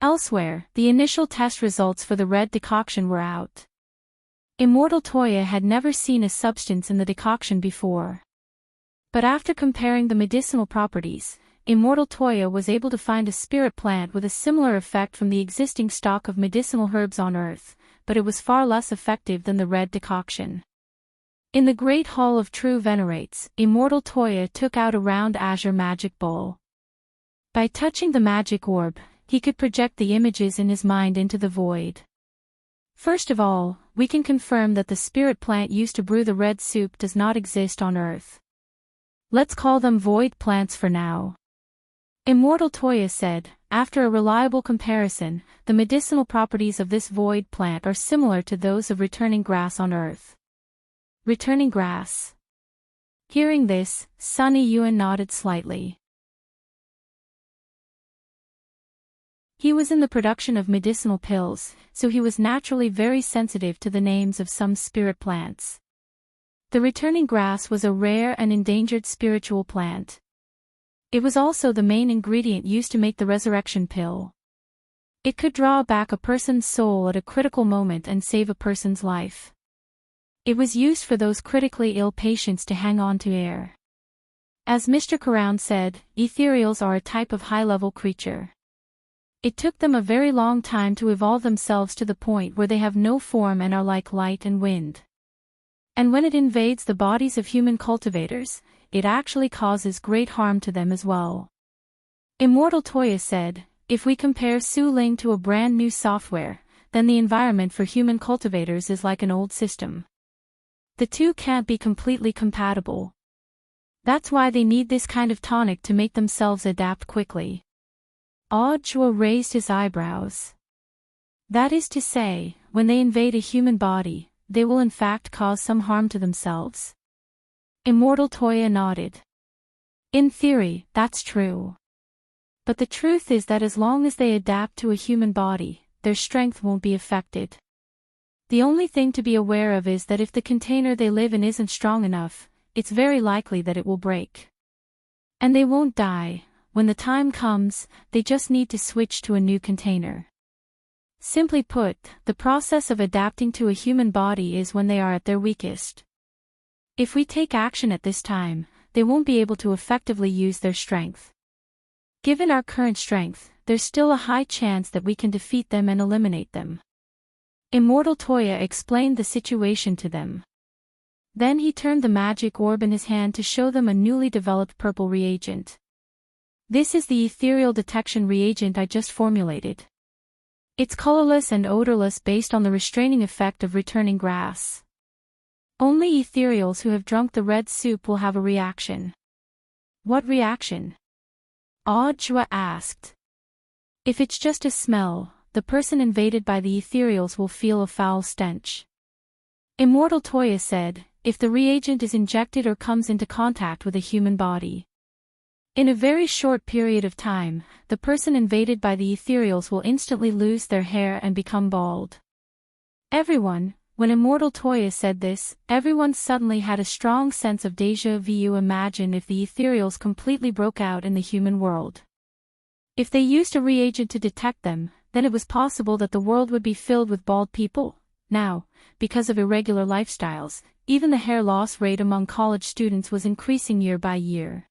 Elsewhere, the initial test results for the red decoction were out. Immortal Toya had never seen a substance in the decoction before. But after comparing the medicinal properties, Immortal Toya was able to find a spirit plant with a similar effect from the existing stock of medicinal herbs on Earth, but it was far less effective than the red decoction. In the Great Hall of True Venerates, Immortal Toya took out a round azure magic bowl. By touching the magic orb, he could project the images in his mind into the void. First of all, we can confirm that the spirit plant used to brew the red soup does not exist on Earth. Let's call them void plants for now. Immortal Toya said, after a reliable comparison, the medicinal properties of this void plant are similar to those of returning grass on Earth. Returning grass. Hearing this, Sunny Yuan nodded slightly. He was in the production of medicinal pills, so he was naturally very sensitive to the names of some spirit plants. The returning grass was a rare and endangered spiritual plant. It was also the main ingredient used to make the resurrection pill. It could draw back a person's soul at a critical moment and save a person's life. It was used for those critically ill patients to hang on to air. As Mr. Carown said, ethereals are a type of high-level creature. It took them a very long time to evolve themselves to the point where they have no form and are like light and wind. And when it invades the bodies of human cultivators, it actually causes great harm to them as well. Immortal Toya said, if we compare Su Ling to a brand new software, then the environment for human cultivators is like an old system. The two can't be completely compatible. That's why they need this kind of tonic to make themselves adapt quickly. Chua raised his eyebrows. That is to say, when they invade a human body, they will in fact cause some harm to themselves. Immortal Toya nodded. In theory, that's true. But the truth is that as long as they adapt to a human body, their strength won't be affected. The only thing to be aware of is that if the container they live in isn't strong enough, it's very likely that it will break. And they won't die. When the time comes, they just need to switch to a new container. Simply put, the process of adapting to a human body is when they are at their weakest. If we take action at this time, they won't be able to effectively use their strength. Given our current strength, there's still a high chance that we can defeat them and eliminate them. Immortal Toya explained the situation to them. Then he turned the magic orb in his hand to show them a newly developed purple reagent. This is the ethereal detection reagent I just formulated. It's colorless and odorless based on the restraining effect of returning grass. Only ethereals who have drunk the red soup will have a reaction. What reaction? Chua asked. If it's just a smell, the person invaded by the ethereals will feel a foul stench. Immortal Toya said, if the reagent is injected or comes into contact with a human body. In a very short period of time, the person invaded by the ethereals will instantly lose their hair and become bald. Everyone, when Immortal Toya said this, everyone suddenly had a strong sense of déjà vu. Imagine if the ethereals completely broke out in the human world. If they used a reagent to detect them, then it was possible that the world would be filled with bald people. Now, because of irregular lifestyles, even the hair loss rate among college students was increasing year by year.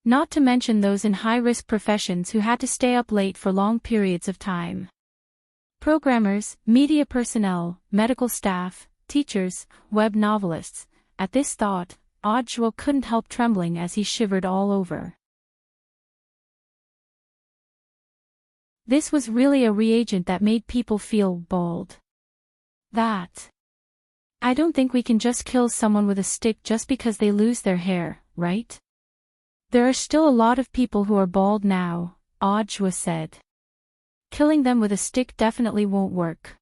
Not to mention those in high-risk professions who had to stay up late for long periods of time. Programmers, media personnel, medical staff, teachers, web novelists. At this thought, Chua couldn't help trembling as he shivered all over. This was really a reagent that made people feel bald. I don't think we can just kill someone with a stick just because they lose their hair, right? There are still a lot of people who are bald now, Chua said. Killing them with a stick definitely won't work.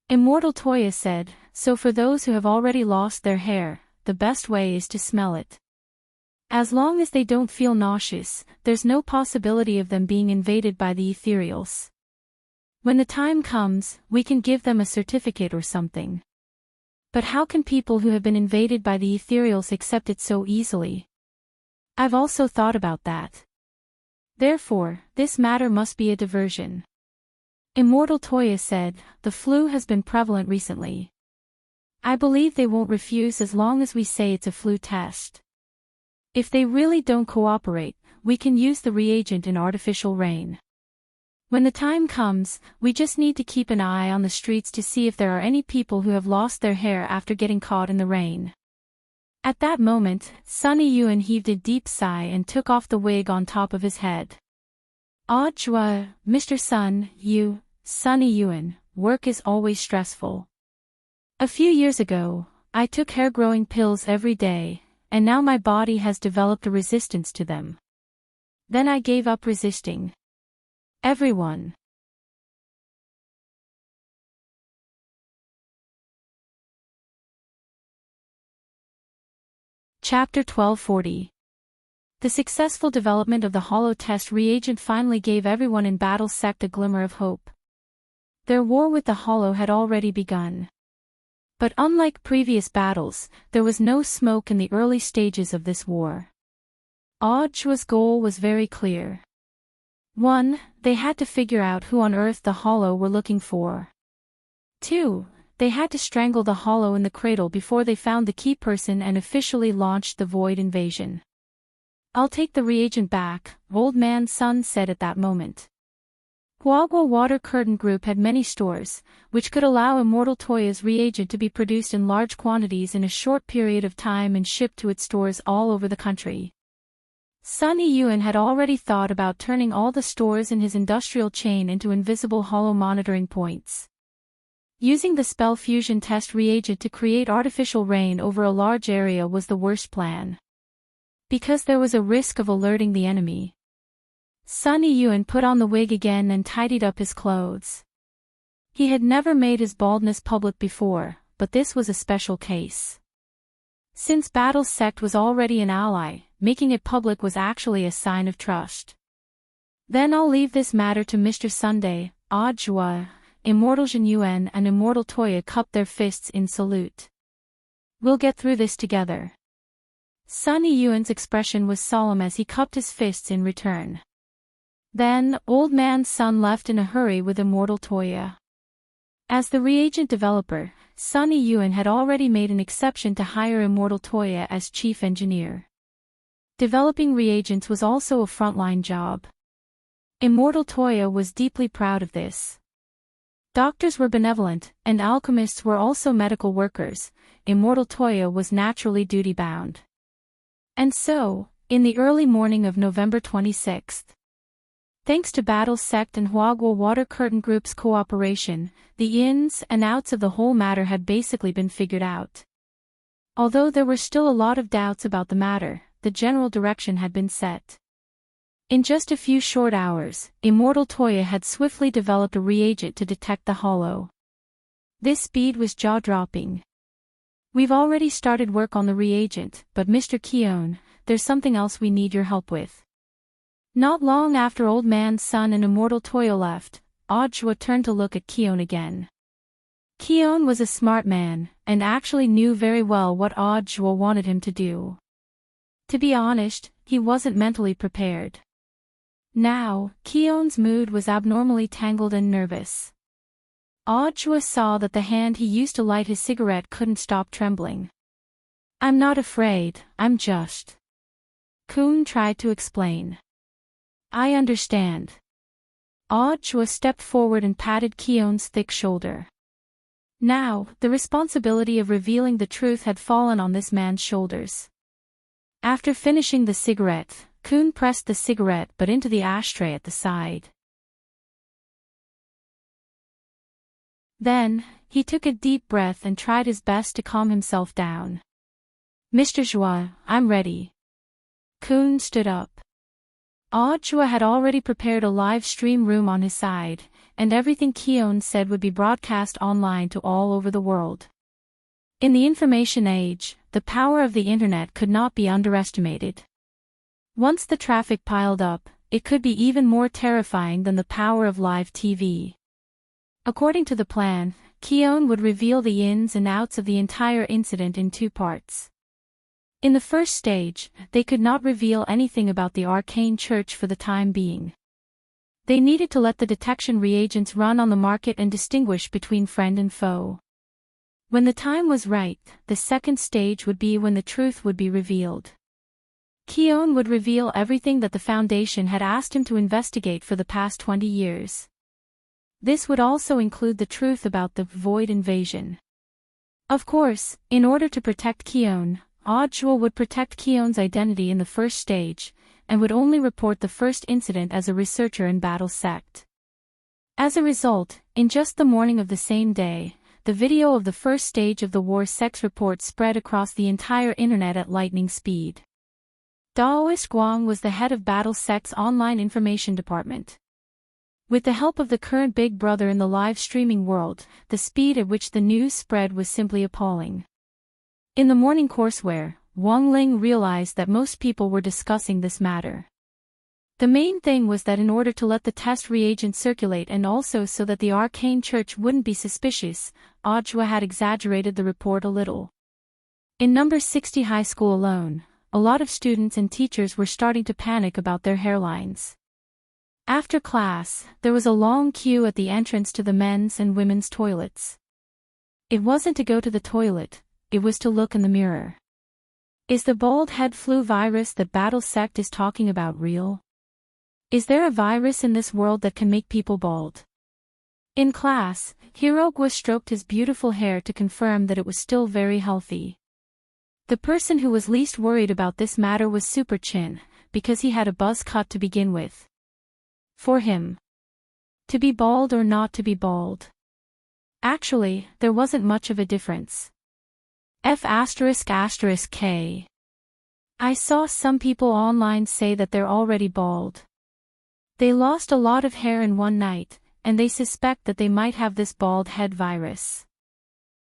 Immortal Toya said, so for those who have already lost their hair, the best way is to smell it. As long as they don't feel nauseous, there's no possibility of them being invaded by the ethereals. When the time comes, we can give them a certificate or something. But how can people who have been invaded by the ethereals accept it so easily? I've also thought about that. Therefore, this matter must be a diversion. Immortal Toya said, the flu has been prevalent recently. I believe they won't refuse as long as we say it's a flu test. If they really don't cooperate, we can use the reagent in artificial rain. When the time comes, we just need to keep an eye on the streets to see if there are any people who have lost their hair after getting caught in the rain. At that moment, Sunny Yuan heaved a deep sigh and took off the wig on top of his head. Chua, Mr. Sunny Yuan, work is always stressful. A few years ago, I took hair-growing pills every day, and now my body has developed a resistance to them. Then I gave up resisting. Everyone. Chapter 1240. The successful development of the hollow test reagent finally gave everyone in Battle Sect a glimmer of hope. Their war with the hollow had already begun. But unlike previous battles, there was no smoke in the early stages of this war. Chua's goal was very clear. 1. They had to figure out who on earth the Hollow were looking for. 2. They had to strangle the Hollow in the cradle before they found the key person and officially launched the Void invasion. "I'll take the reagent back," Old Man Sun said at that moment. Huagua Water Curtain Group had many stores, which could allow Immortal Toya's reagent to be produced in large quantities in a short period of time and shipped to its stores all over the country. Sun Yiyuan had already thought about turning all the stores in his industrial chain into invisible hollow monitoring points. Using the spell fusion test reagent to create artificial rain over a large area was the worst plan, because there was a risk of alerting the enemy. Sun Yiyuan put on the wig again and tidied up his clothes. He had never made his baldness public before, but this was a special case. Since Battle's sect was already an ally, making it public was actually a sign of trust. "Then I'll leave this matter to Mr. Sunday." Jua, Immortal Jin Yuan and Immortal Toya cupped their fists in salute. "We'll get through this together." Sun Yiyuan's expression was solemn as he cupped his fists in return. Then, Old Man Sun left in a hurry with Immortal Toya. As the reagent developer, Sun Yiyuan had already made an exception to hire Immortal Toya as chief engineer. Developing reagents was also a frontline job. Immortal Toya was deeply proud of this. Doctors were benevolent, and alchemists were also medical workers. Immortal Toya was naturally duty-bound. And so, in the early morning of November 26th, thanks to Battle Sect and Huagua Water Curtain Group's cooperation, the ins and outs of the whole matter had basically been figured out. Although there were still a lot of doubts about the matter, the general direction had been set. In just a few short hours, Immortal Toya had swiftly developed a reagent to detect the Hollow. This speed was jaw-dropping. "We've already started work on the reagent, but Mr. Keon, there's something else we need your help with." Not long after Old Man Sun and Immortal Toya left, Jua turned to look at Keon again. Keon was a smart man, and actually knew very well what Jua wanted him to do. To be honest, he wasn't mentally prepared. Now, Keon's mood was abnormally tangled and nervous. Jua saw that the hand he used to light his cigarette couldn't stop trembling. "I'm not afraid, I'm just..." Kun tried to explain. "I understand." Jua stepped forward and patted Keon's thick shoulder. Now, the responsibility of revealing the truth had fallen on this man's shoulders. After finishing the cigarette, Kun pressed the cigarette butt into the ashtray at the side. Then, he took a deep breath and tried his best to calm himself down. "Mr. Jua, I'm ready." Kun stood up. Jua had already prepared a live stream room on his side, and everything Keon said would be broadcast online to all over the world. In the information age, the power of the internet could not be underestimated. Once the traffic piled up, it could be even more terrifying than the power of live TV. According to the plan, Keon would reveal the ins and outs of the entire incident in 2 parts. In the first stage, they could not reveal anything about the arcane church for the time being. They needed to let the detection reagents run on the market and distinguish between friend and foe. When the time was right, the second stage would be when the truth would be revealed. Keon would reveal everything that the Foundation had asked him to investigate for the past 20 years. This would also include the truth about the Void invasion. Of course, in order to protect Keon, Jua would protect Keon's identity in the first stage, and would only report the first incident as a researcher in Battle Sect. As a result, in just the morning of the same day, the video of the first stage of the War Sex report spread across the entire internet at lightning speed. Daoist Guang was the head of Battle Sect's online information department. With the help of the current Big Brother in the live streaming world, the speed at which the news spread was simply appalling. In the morning courseware, Wang Ling realized that most people were discussing this matter. The main thing was that in order to let the test reagent circulate and also so that the arcane church wouldn't be suspicious, Jua had exaggerated the report a little. In number 60 high school alone, a lot of students and teachers were starting to panic about their hairlines. After class, there was a long queue at the entrance to the men's and women's toilets. It wasn't to go to the toilet, it was to look in the mirror. Is the bald head flu virus that Battle Sect is talking about real? Is there a virus in this world that can make people bald? In class, Hirogwa stroked his beautiful hair to confirm that it was still very healthy. The person who was least worried about this matter was Super Chin, because he had a buzz cut to begin with. For him, to be bald or not to be bald. Actually, there wasn't much of a difference. F***K. I saw some people online say that they're already bald. They lost a lot of hair in one night, and they suspect that they might have this bald head virus.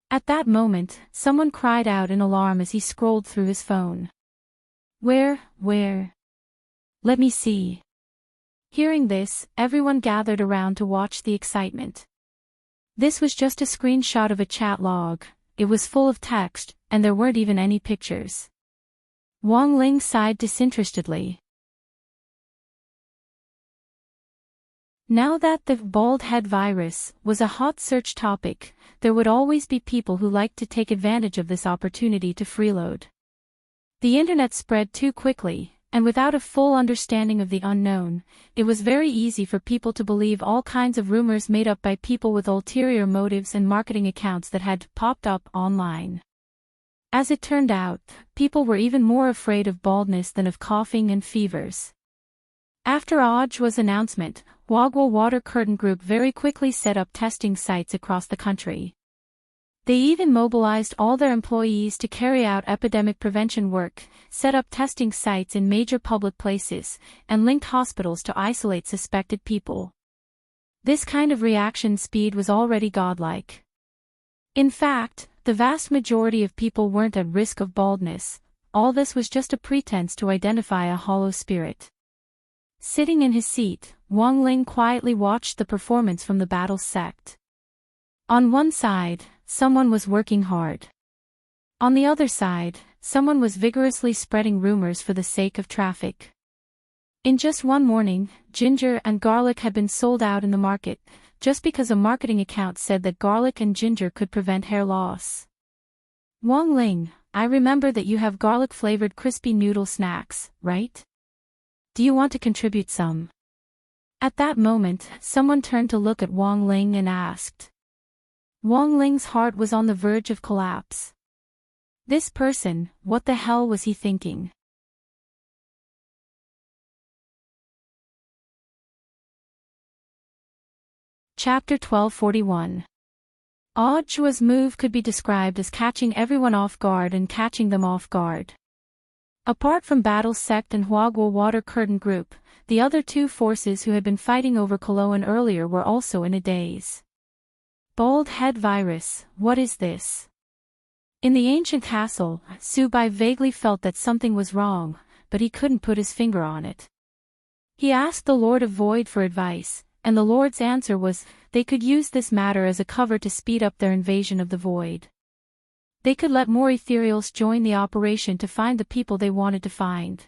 At that moment, someone cried out in alarm as he scrolled through his phone. Where? Let me see. Hearing this, everyone gathered around to watch the excitement. This was just a screenshot of a chat log. It was full of text, and there weren't even any pictures. Wang Ling sighed disinterestedly. Now that the bald head virus was a hot search topic, there would always be people who liked to take advantage of this opportunity to freeload. The internet spread too quickly, and without a full understanding of the unknown, it was very easy for people to believe all kinds of rumors made up by people with ulterior motives and marketing accounts that had popped up online. As it turned out, people were even more afraid of baldness than of coughing and fevers. After Audiobook's announcement, Wagwa Water Curtain Group very quickly set up testing sites across the country. They even mobilized all their employees to carry out epidemic prevention work, set up testing sites in major public places, and linked hospitals to isolate suspected people. This kind of reaction speed was already godlike. In fact, the vast majority of people weren't at risk of baldness. All this was just a pretense to identify a hollow spirit. Sitting in his seat, Wang Ling quietly watched the performance from the Battle Sect. On one side, someone was working hard. On the other side, someone was vigorously spreading rumors for the sake of traffic. In just one morning, ginger and garlic had been sold out in the market, just because a marketing account said that garlic and ginger could prevent hair loss. Wang Ling, I remember that you have garlic-flavored crispy noodle snacks, right? Do you want to contribute some? At that moment, someone turned to look at Wang Ling and asked. Wang Ling's heart was on the verge of collapse. This person, what the hell was he thinking? Chapter 1241. Audiobook's move could be described as catching everyone off guard and catching them off guard. Apart from Battle Sect and Wagwa Water Curtain Group, the other two forces who had been fighting over Cologne earlier were also in a daze. Bald head virus, what is this? In the ancient castle, Subai vaguely felt that something was wrong, but he couldn't put his finger on it. He asked the Lord of Void for advice, and the Lord's answer was, they could use this matter as a cover to speed up their invasion of the Void. They could let more ethereals join the operation to find the people they wanted to find.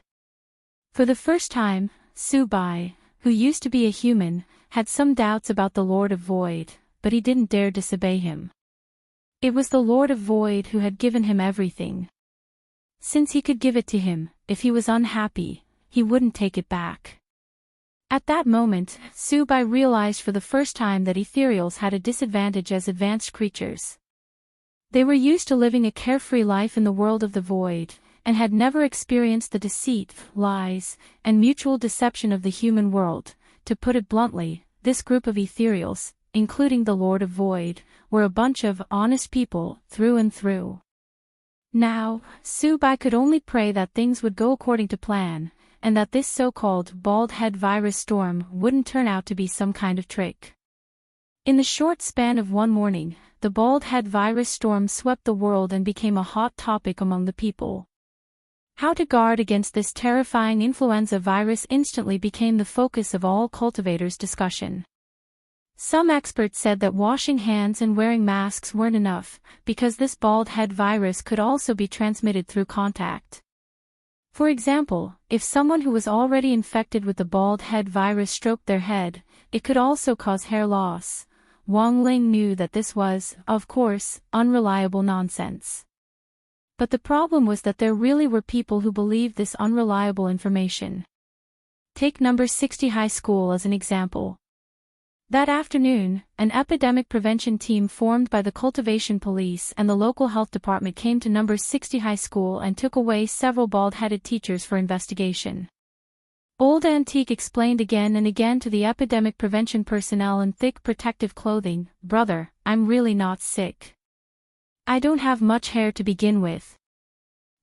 For the first time, Subai, who used to be a human, had some doubts about the Lord of Void, but he didn't dare disobey him. It was the Lord of Void who had given him everything. Since he could give it to him, if he was unhappy, he wouldn't take it back. At that moment, Subai realized for the first time that ethereals had a disadvantage as advanced creatures. They were used to living a carefree life in the world of the Void, and had never experienced the deceit, lies, and mutual deception of the human world. To put it bluntly, this group of ethereals, including the Lord of Void, were a bunch of honest people, through and through. Now, Subai could only pray that things would go according to plan, and that this so-called bald head virus storm wouldn't turn out to be some kind of trick. In the short span of one morning, the bald head virus storm swept the world and became a hot topic among the people. How to guard against this terrifying influenza virus instantly became the focus of all cultivators' discussion. Some experts said that washing hands and wearing masks weren't enough, because this bald head virus could also be transmitted through contact. For example, if someone who was already infected with the bald head virus stroked their head, it could also cause hair loss. Wang Ling knew that this was, of course, unreliable nonsense. But the problem was that there really were people who believed this unreliable information. Take number 60 high school as an example. That afternoon, an epidemic prevention team formed by the cultivation police and the local health department came to number 60 high school and took away several bald-headed teachers for investigation. Old Antique explained again and again to the epidemic prevention personnel in thick protective clothing, "Brother, I'm really not sick. I don't have much hair to begin with."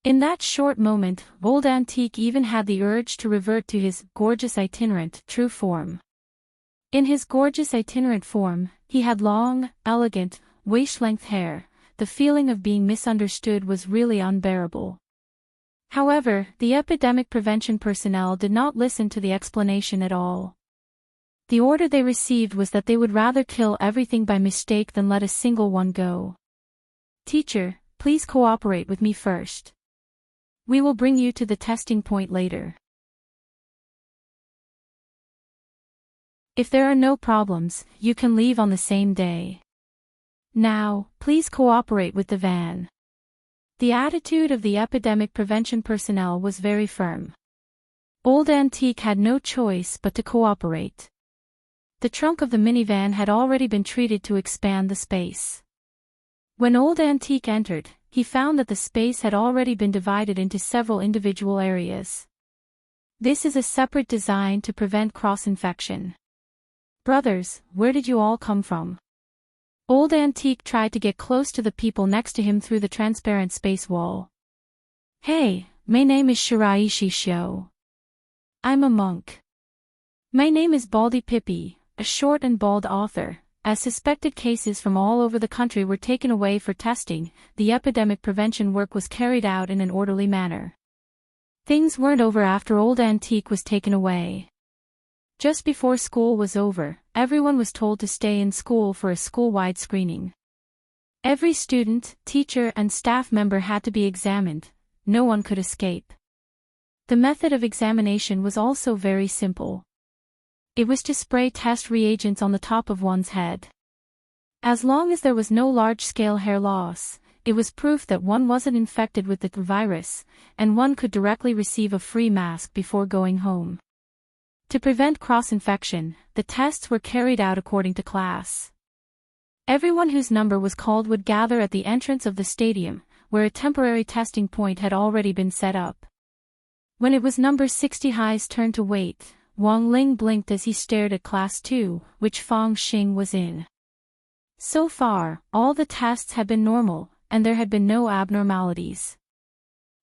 In that short moment, Old Antique even had the urge to revert to his gorgeous itinerant true form. In his gorgeous itinerant form, he had long, elegant, waist-length hair. The feeling of being misunderstood was really unbearable. However, the epidemic prevention personnel did not listen to the explanation at all. The order they received was that they would rather kill everything by mistake than let a single one go. "Teacher, please cooperate with me first. We will bring you to the testing point later. If there are no problems, you can leave on the same day. Now, please cooperate with the van." The attitude of the epidemic prevention personnel was very firm. Old Antique had no choice but to cooperate. The trunk of the minivan had already been treated to expand the space. When Old Antique entered, he found that the space had already been divided into several individual areas. This is a separate design to prevent cross-infection. "Brothers, where did you all come from?" Old Antique tried to get close to the people next to him through the transparent space wall. "Hey, my name is Shiraishi Shio. I'm a monk. My name is Baldy Pippi, a short and bald author." As suspected cases from all over the country were taken away for testing, the epidemic prevention work was carried out in an orderly manner. Things weren't over after Old Antique was taken away. Just before school was over, everyone was told to stay in school for a school-wide screening. Every student, teacher and staff member had to be examined. No one could escape. The method of examination was also very simple. It was to spray test reagents on the top of one's head. As long as there was no large-scale hair loss, it was proof that one wasn't infected with the virus, and one could directly receive a free mask before going home. To prevent cross-infection, the tests were carried out according to class. Everyone whose number was called would gather at the entrance of the stadium, where a temporary testing point had already been set up. When it was number 60 High's turn to wait, Wang Ling blinked as he stared at Class 2, which Fang Xing was in. So far, all the tests had been normal, and there had been no abnormalities.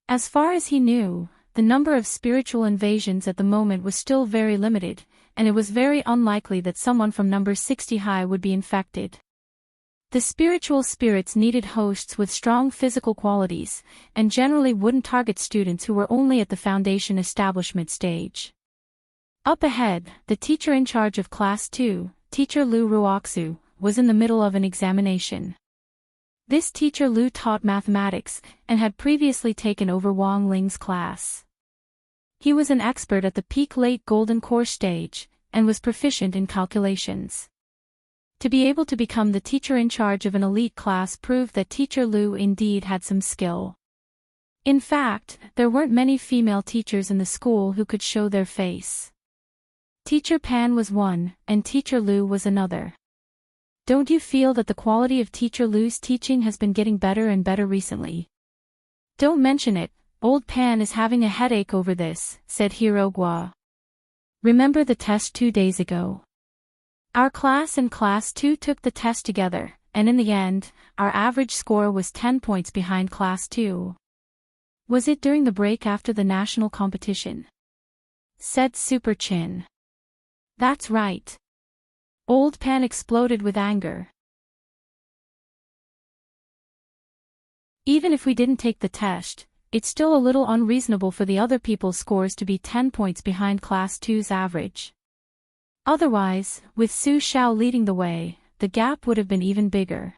As far as he knew, the number of spiritual invasions at the moment was still very limited, and it was very unlikely that someone from number 60 High would be infected. The spiritual spirits needed hosts with strong physical qualities, and generally wouldn't target students who were only at the foundation establishment stage. Up ahead, the teacher in charge of Class 2, Teacher Lu Ruoxu, was in the middle of an examination. This teacher Lu taught mathematics, and had previously taken over Wang Ling's class. He was an expert at the peak late golden core stage, and was proficient in calculations. To be able to become the teacher in charge of an elite class proved that Teacher Lu indeed had some skill. In fact, there weren't many female teachers in the school who could show their face. Teacher Pan was one, and Teacher Lu was another. "Don't you feel that the quality of Teacher Lu's teaching has been getting better and better recently?" "Don't mention it, Old Pan is having a headache over this," said Hirogwa. "Remember the test 2 days ago? Our class and Class 2 took the test together, and in the end, our average score was 10 points behind Class 2. Was it during the break after the national competition?" said Super Chin. "That's right." Old Pan exploded with anger. "Even if we didn't take the test, it's still a little unreasonable for the other people's scores to be 10 points behind Class 2's average. Otherwise, with Su Xiao leading the way, the gap would have been even bigger."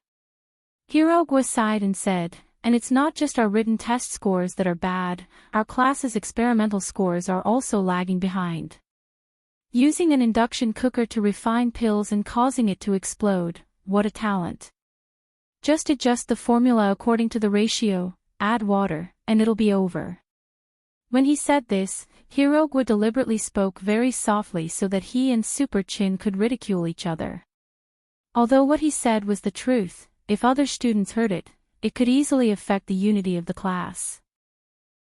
Hirogwa sighed and said, And it's not just our written test scores that are bad, our class's experimental scores are also lagging behind. Using an induction cooker to refine pills and causing it to explode, what a talent. Just adjust the formula according to the ratio, add water, and it'll be over. When he said this, Hirogwa deliberately spoke very softly so that he and Super Chin could ridicule each other. Although what he said was the truth, if other students heard it, it could easily affect the unity of the class.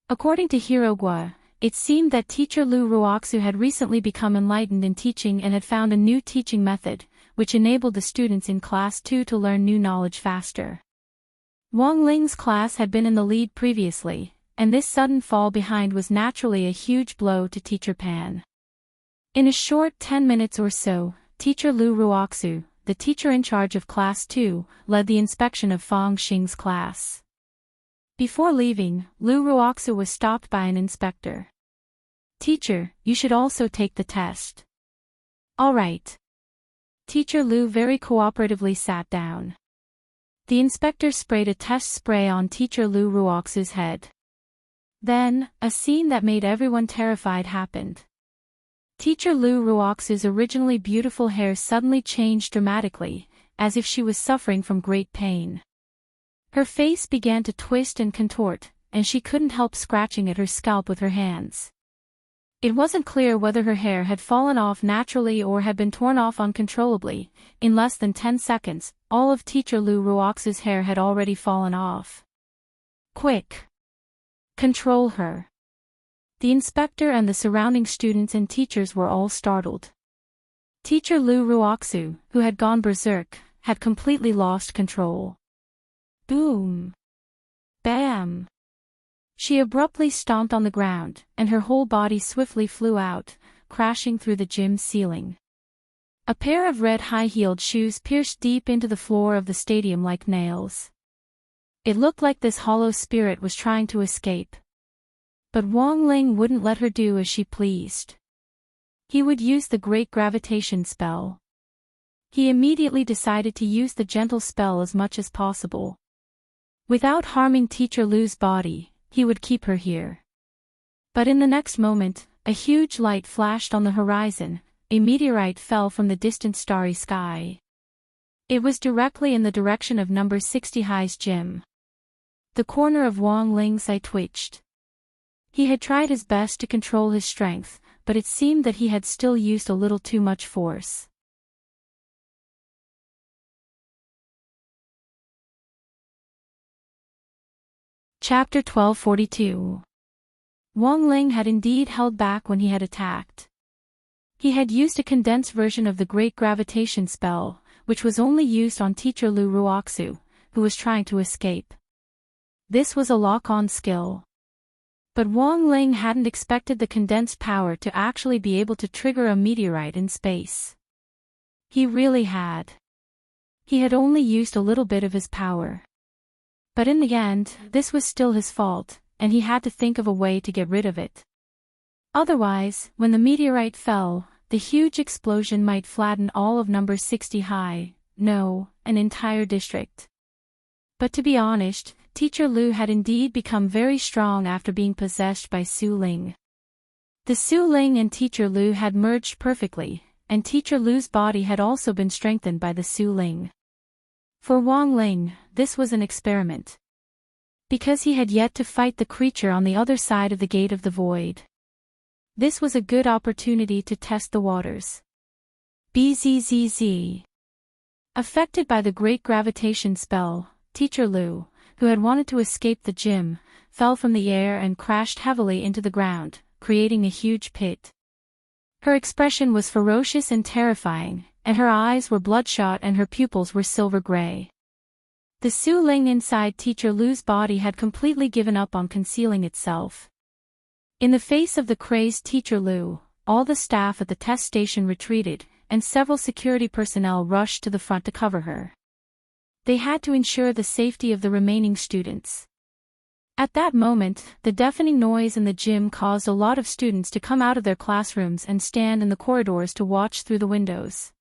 According to Hirogwa, it seemed that teacher Lu Ruoxu had recently become enlightened in teaching and had found a new teaching method, which enabled the students in Class 2 to learn new knowledge faster. Wang Ling's class had been in the lead previously, and this sudden fall behind was naturally a huge blow to Teacher Pan. In a short 10 minutes or so, teacher Lu Ruoxu, the teacher in charge of Class 2, led the inspection of Fang Xing's class. Before leaving, Lu Ruoxu was stopped by an inspector. "Teacher, you should also take the test." "All right." Teacher Lu very cooperatively sat down. The inspector sprayed a test spray on teacher Lu Ruoxu's head. Then, a scene that made everyone terrified happened. Teacher Lu Ruoxu's originally beautiful hair suddenly changed dramatically, as if she was suffering from great pain. Her face began to twist and contort, and she couldn't help scratching at her scalp with her hands. It wasn't clear whether her hair had fallen off naturally or had been torn off uncontrollably. In less than 10 seconds, all of teacher Lu Ruoxu's hair had already fallen off. "Quick! Control her." The inspector and the surrounding students and teachers were all startled. Teacher Lu Ruoxu, who had gone berserk, had completely lost control. Boom! Bam! She abruptly stomped on the ground, and her whole body swiftly flew out, crashing through the gym ceiling. A pair of red high-heeled shoes pierced deep into the floor of the stadium like nails. It looked like this hollow spirit was trying to escape. But Wang Ling wouldn't let her do as she pleased. He would use the Great Gravitation spell. He immediately decided to use the gentle spell as much as possible. Without harming teacher Lu's body, he would keep her here. But in the next moment, a huge light flashed on the horizon. A meteorite fell from the distant starry sky. It was directly in the direction of number 60 High's gym. The corner of Wang Ling's eye twitched. He had tried his best to control his strength, but it seemed that he had still used a little too much force. Chapter 1242. Wang Ling had indeed held back when he had attacked. He had used a condensed version of the Great Gravitation spell, which was only used on teacher Lu Ruoxu, who was trying to escape. This was a lock-on skill. But Wang Ling hadn't expected the condensed power to actually be able to trigger a meteorite in space. He really had. He had only used a little bit of his power. But in the end, this was still his fault, and he had to think of a way to get rid of it. Otherwise, when the meteorite fell, the huge explosion might flatten all of number 60 High, no, an entire district. But to be honest, teacher Lu had indeed become very strong after being possessed by Su Ling. The Su Ling and teacher Lu had merged perfectly, and teacher Lu's body had also been strengthened by the Su Ling. For Wang Ling, this was an experiment. Because he had yet to fight the creature on the other side of the Gate of the Void. This was a good opportunity to test the waters. Bzzz. Affected by the Great Gravitation spell, teacher Lu, who had wanted to escape the gym, fell from the air and crashed heavily into the ground, creating a huge pit. Her expression was ferocious and terrifying, and her eyes were bloodshot and her pupils were silver gray. The Su Ling inside teacher Lu's body had completely given up on concealing itself. In the face of the crazed teacher Lu, all the staff at the test station retreated, and several security personnel rushed to the front to cover her. They had to ensure the safety of the remaining students. At that moment, the deafening noise in the gym caused a lot of students to come out of their classrooms and stand in the corridors to watch through the windows.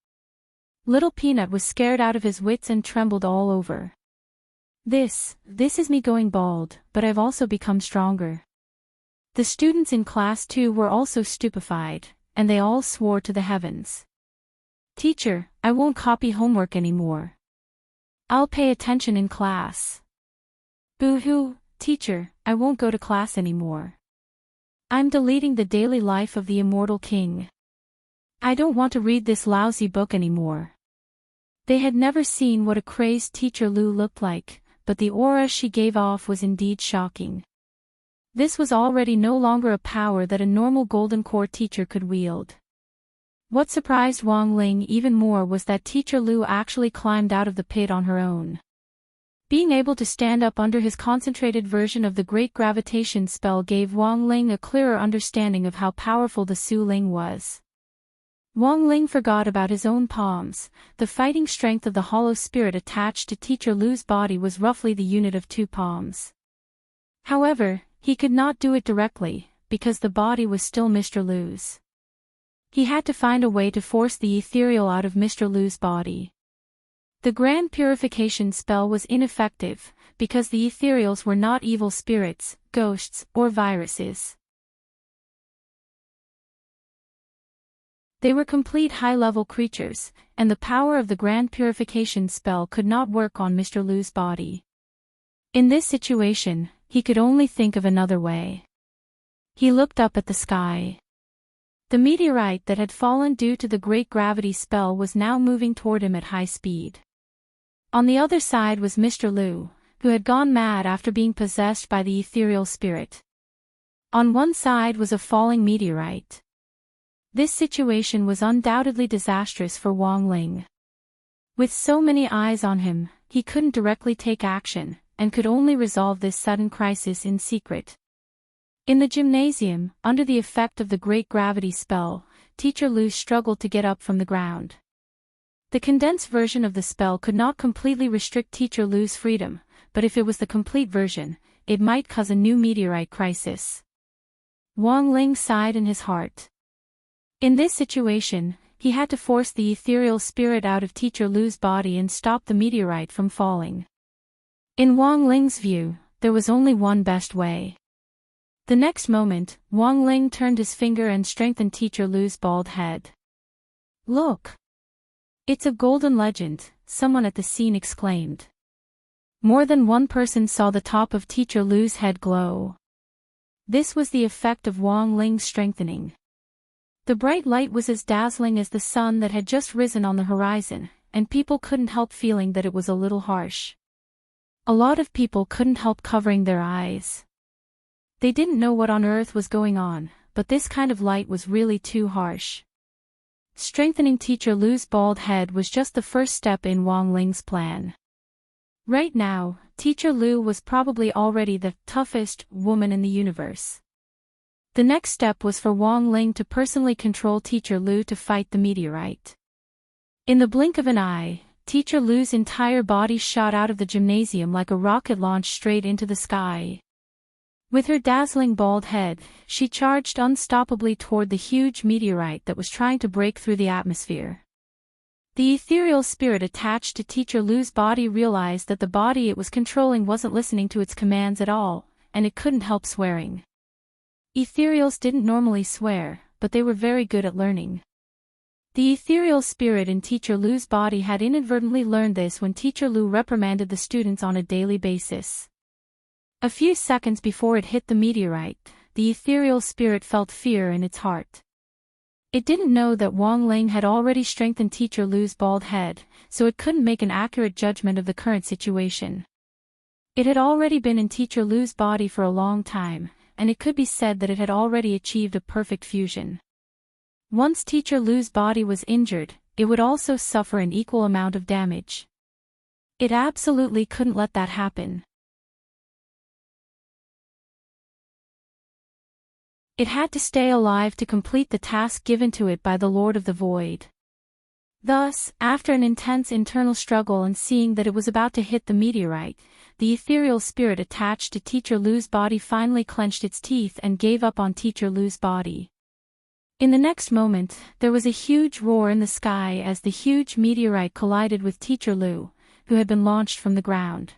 Little Peanut was scared out of his wits and trembled all over. This is me going bald, but I've also become stronger. The students in class 2 were also stupefied, and they all swore to the heavens. Teacher, I won't copy homework anymore. I'll pay attention in class. Boo-hoo, teacher, I won't go to class anymore. I'm deleting the daily life of the immortal king. I don't want to read this lousy book anymore. They had never seen what a crazed Teacher Lu looked like, but the aura she gave off was indeed shocking. This was already no longer a power that a normal Golden Core teacher could wield. What surprised Wang Ling even more was that Teacher Lu actually climbed out of the pit on her own. Being able to stand up under his concentrated version of the Great Gravitation spell gave Wang Ling a clearer understanding of how powerful the Su Ling was. Wang Ling forgot about his own palms. The fighting strength of the hollow spirit attached to Teacher Lu's body was roughly the unit of 2 palms. However, he could not do it directly, because the body was still Mr. Lu's. He had to find a way to force the ethereal out of Mr. Lu's body. The Grand Purification spell was ineffective, because the ethereals were not evil spirits, ghosts, or viruses. They were complete high-level creatures, and the power of the Grand Purification spell could not work on Mr. Lu's body. In this situation, he could only think of another way. He looked up at the sky. The meteorite that had fallen due to the great gravity spell was now moving toward him at high speed. On the other side was Mr. Lu, who had gone mad after being possessed by the ethereal spirit. On one side was a falling meteorite. This situation was undoubtedly disastrous for Wang Ling. With so many eyes on him, he couldn't directly take action, and could only resolve this sudden crisis in secret. In the gymnasium, under the effect of the great gravity spell, Teacher Lu struggled to get up from the ground. The condensed version of the spell could not completely restrict Teacher Lu's freedom, but if it was the complete version, it might cause a new meteorite crisis. Wang Ling sighed in his heart. In this situation, he had to force the ethereal spirit out of Teacher Lu's body and stop the meteorite from falling. In Wang Ling's view, there was only one best way. The next moment, Wang Ling turned his finger and strengthened Teacher Lu's bald head. Look! It's a golden legend, someone at the scene exclaimed. More than one person saw the top of Teacher Lu's head glow. This was the effect of Wang Ling's strengthening. The bright light was as dazzling as the sun that had just risen on the horizon, and people couldn't help feeling that it was a little harsh. A lot of people couldn't help covering their eyes. They didn't know what on earth was going on, but this kind of light was really too harsh. Strengthening Teacher Lu's bald head was just the first step in Wang Ling's plan. Right now, Teacher Lu was probably already the toughest woman in the universe. The next step was for Wang Ling to personally control Teacher Lu to fight the meteorite. In the blink of an eye, Teacher Lu's entire body shot out of the gymnasium like a rocket launched straight into the sky. With her dazzling bald head, she charged unstoppably toward the huge meteorite that was trying to break through the atmosphere. The ethereal spirit attached to Teacher Lu's body realized that the body it was controlling wasn't listening to its commands at all, and it couldn't help swearing. Ethereals didn't normally swear, but they were very good at learning. The ethereal spirit in Teacher Lu's body had inadvertently learned this when Teacher Lu reprimanded the students on a daily basis. A few seconds before it hit the meteorite, the ethereal spirit felt fear in its heart. It didn't know that Wang Ling had already strengthened Teacher Lu's bald head, so it couldn't make an accurate judgment of the current situation. It had already been in Teacher Lu's body for a long time, and it could be said that it had already achieved a perfect fusion. Once Teacher Lu's body was injured, it would also suffer an equal amount of damage. It absolutely couldn't let that happen. It had to stay alive to complete the task given to it by the Lord of the Void. Thus, after an intense internal struggle and seeing that it was about to hit the meteorite, the ethereal spirit attached to Teacher Lu's body finally clenched its teeth and gave up on Teacher Lu's body. In the next moment, there was a huge roar in the sky as the huge meteorite collided with Teacher Lu, who had been launched from the ground.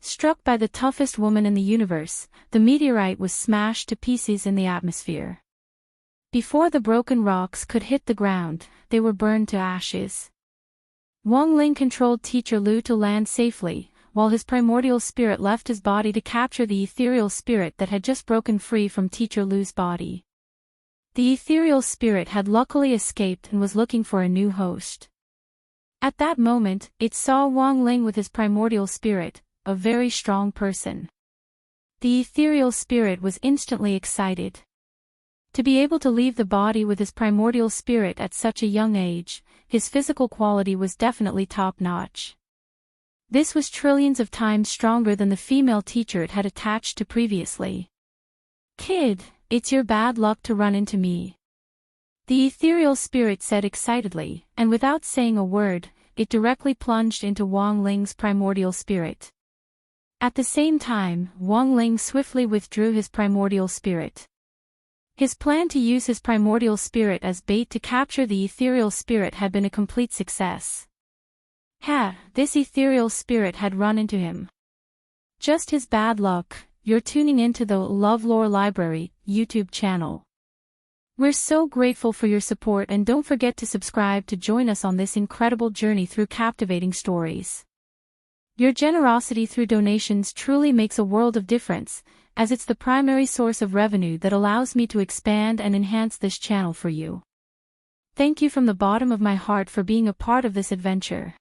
Struck by the toughest woman in the universe, the meteorite was smashed to pieces in the atmosphere. Before the broken rocks could hit the ground, they were burned to ashes. Wang Ling controlled Teacher Lu to land safely, while his primordial spirit left his body to capture the ethereal spirit that had just broken free from Teacher Lu's body. The ethereal spirit had luckily escaped and was looking for a new host. At that moment, it saw Wang Ling with his primordial spirit, a very strong person. The ethereal spirit was instantly excited. To be able to leave the body with his primordial spirit at such a young age, his physical quality was definitely top-notch. This was trillions of times stronger than the female teacher it had attached to previously. "Kid, it's your bad luck to run into me," the ethereal spirit said excitedly, and without saying a word, it directly plunged into Wang Ling's primordial spirit. At the same time, Wang Ling swiftly withdrew his primordial spirit. His plan to use his primordial spirit as bait to capture the ethereal spirit had been a complete success. This ethereal spirit had run into him. Just his bad luck. You're tuning into the LoveLore Library YouTube channel. We're so grateful for your support, and don't forget to subscribe to join us on this incredible journey through captivating stories. Your generosity through donations truly makes a world of difference, as it's the primary source of revenue that allows me to expand and enhance this channel for you. Thank you from the bottom of my heart for being a part of this adventure.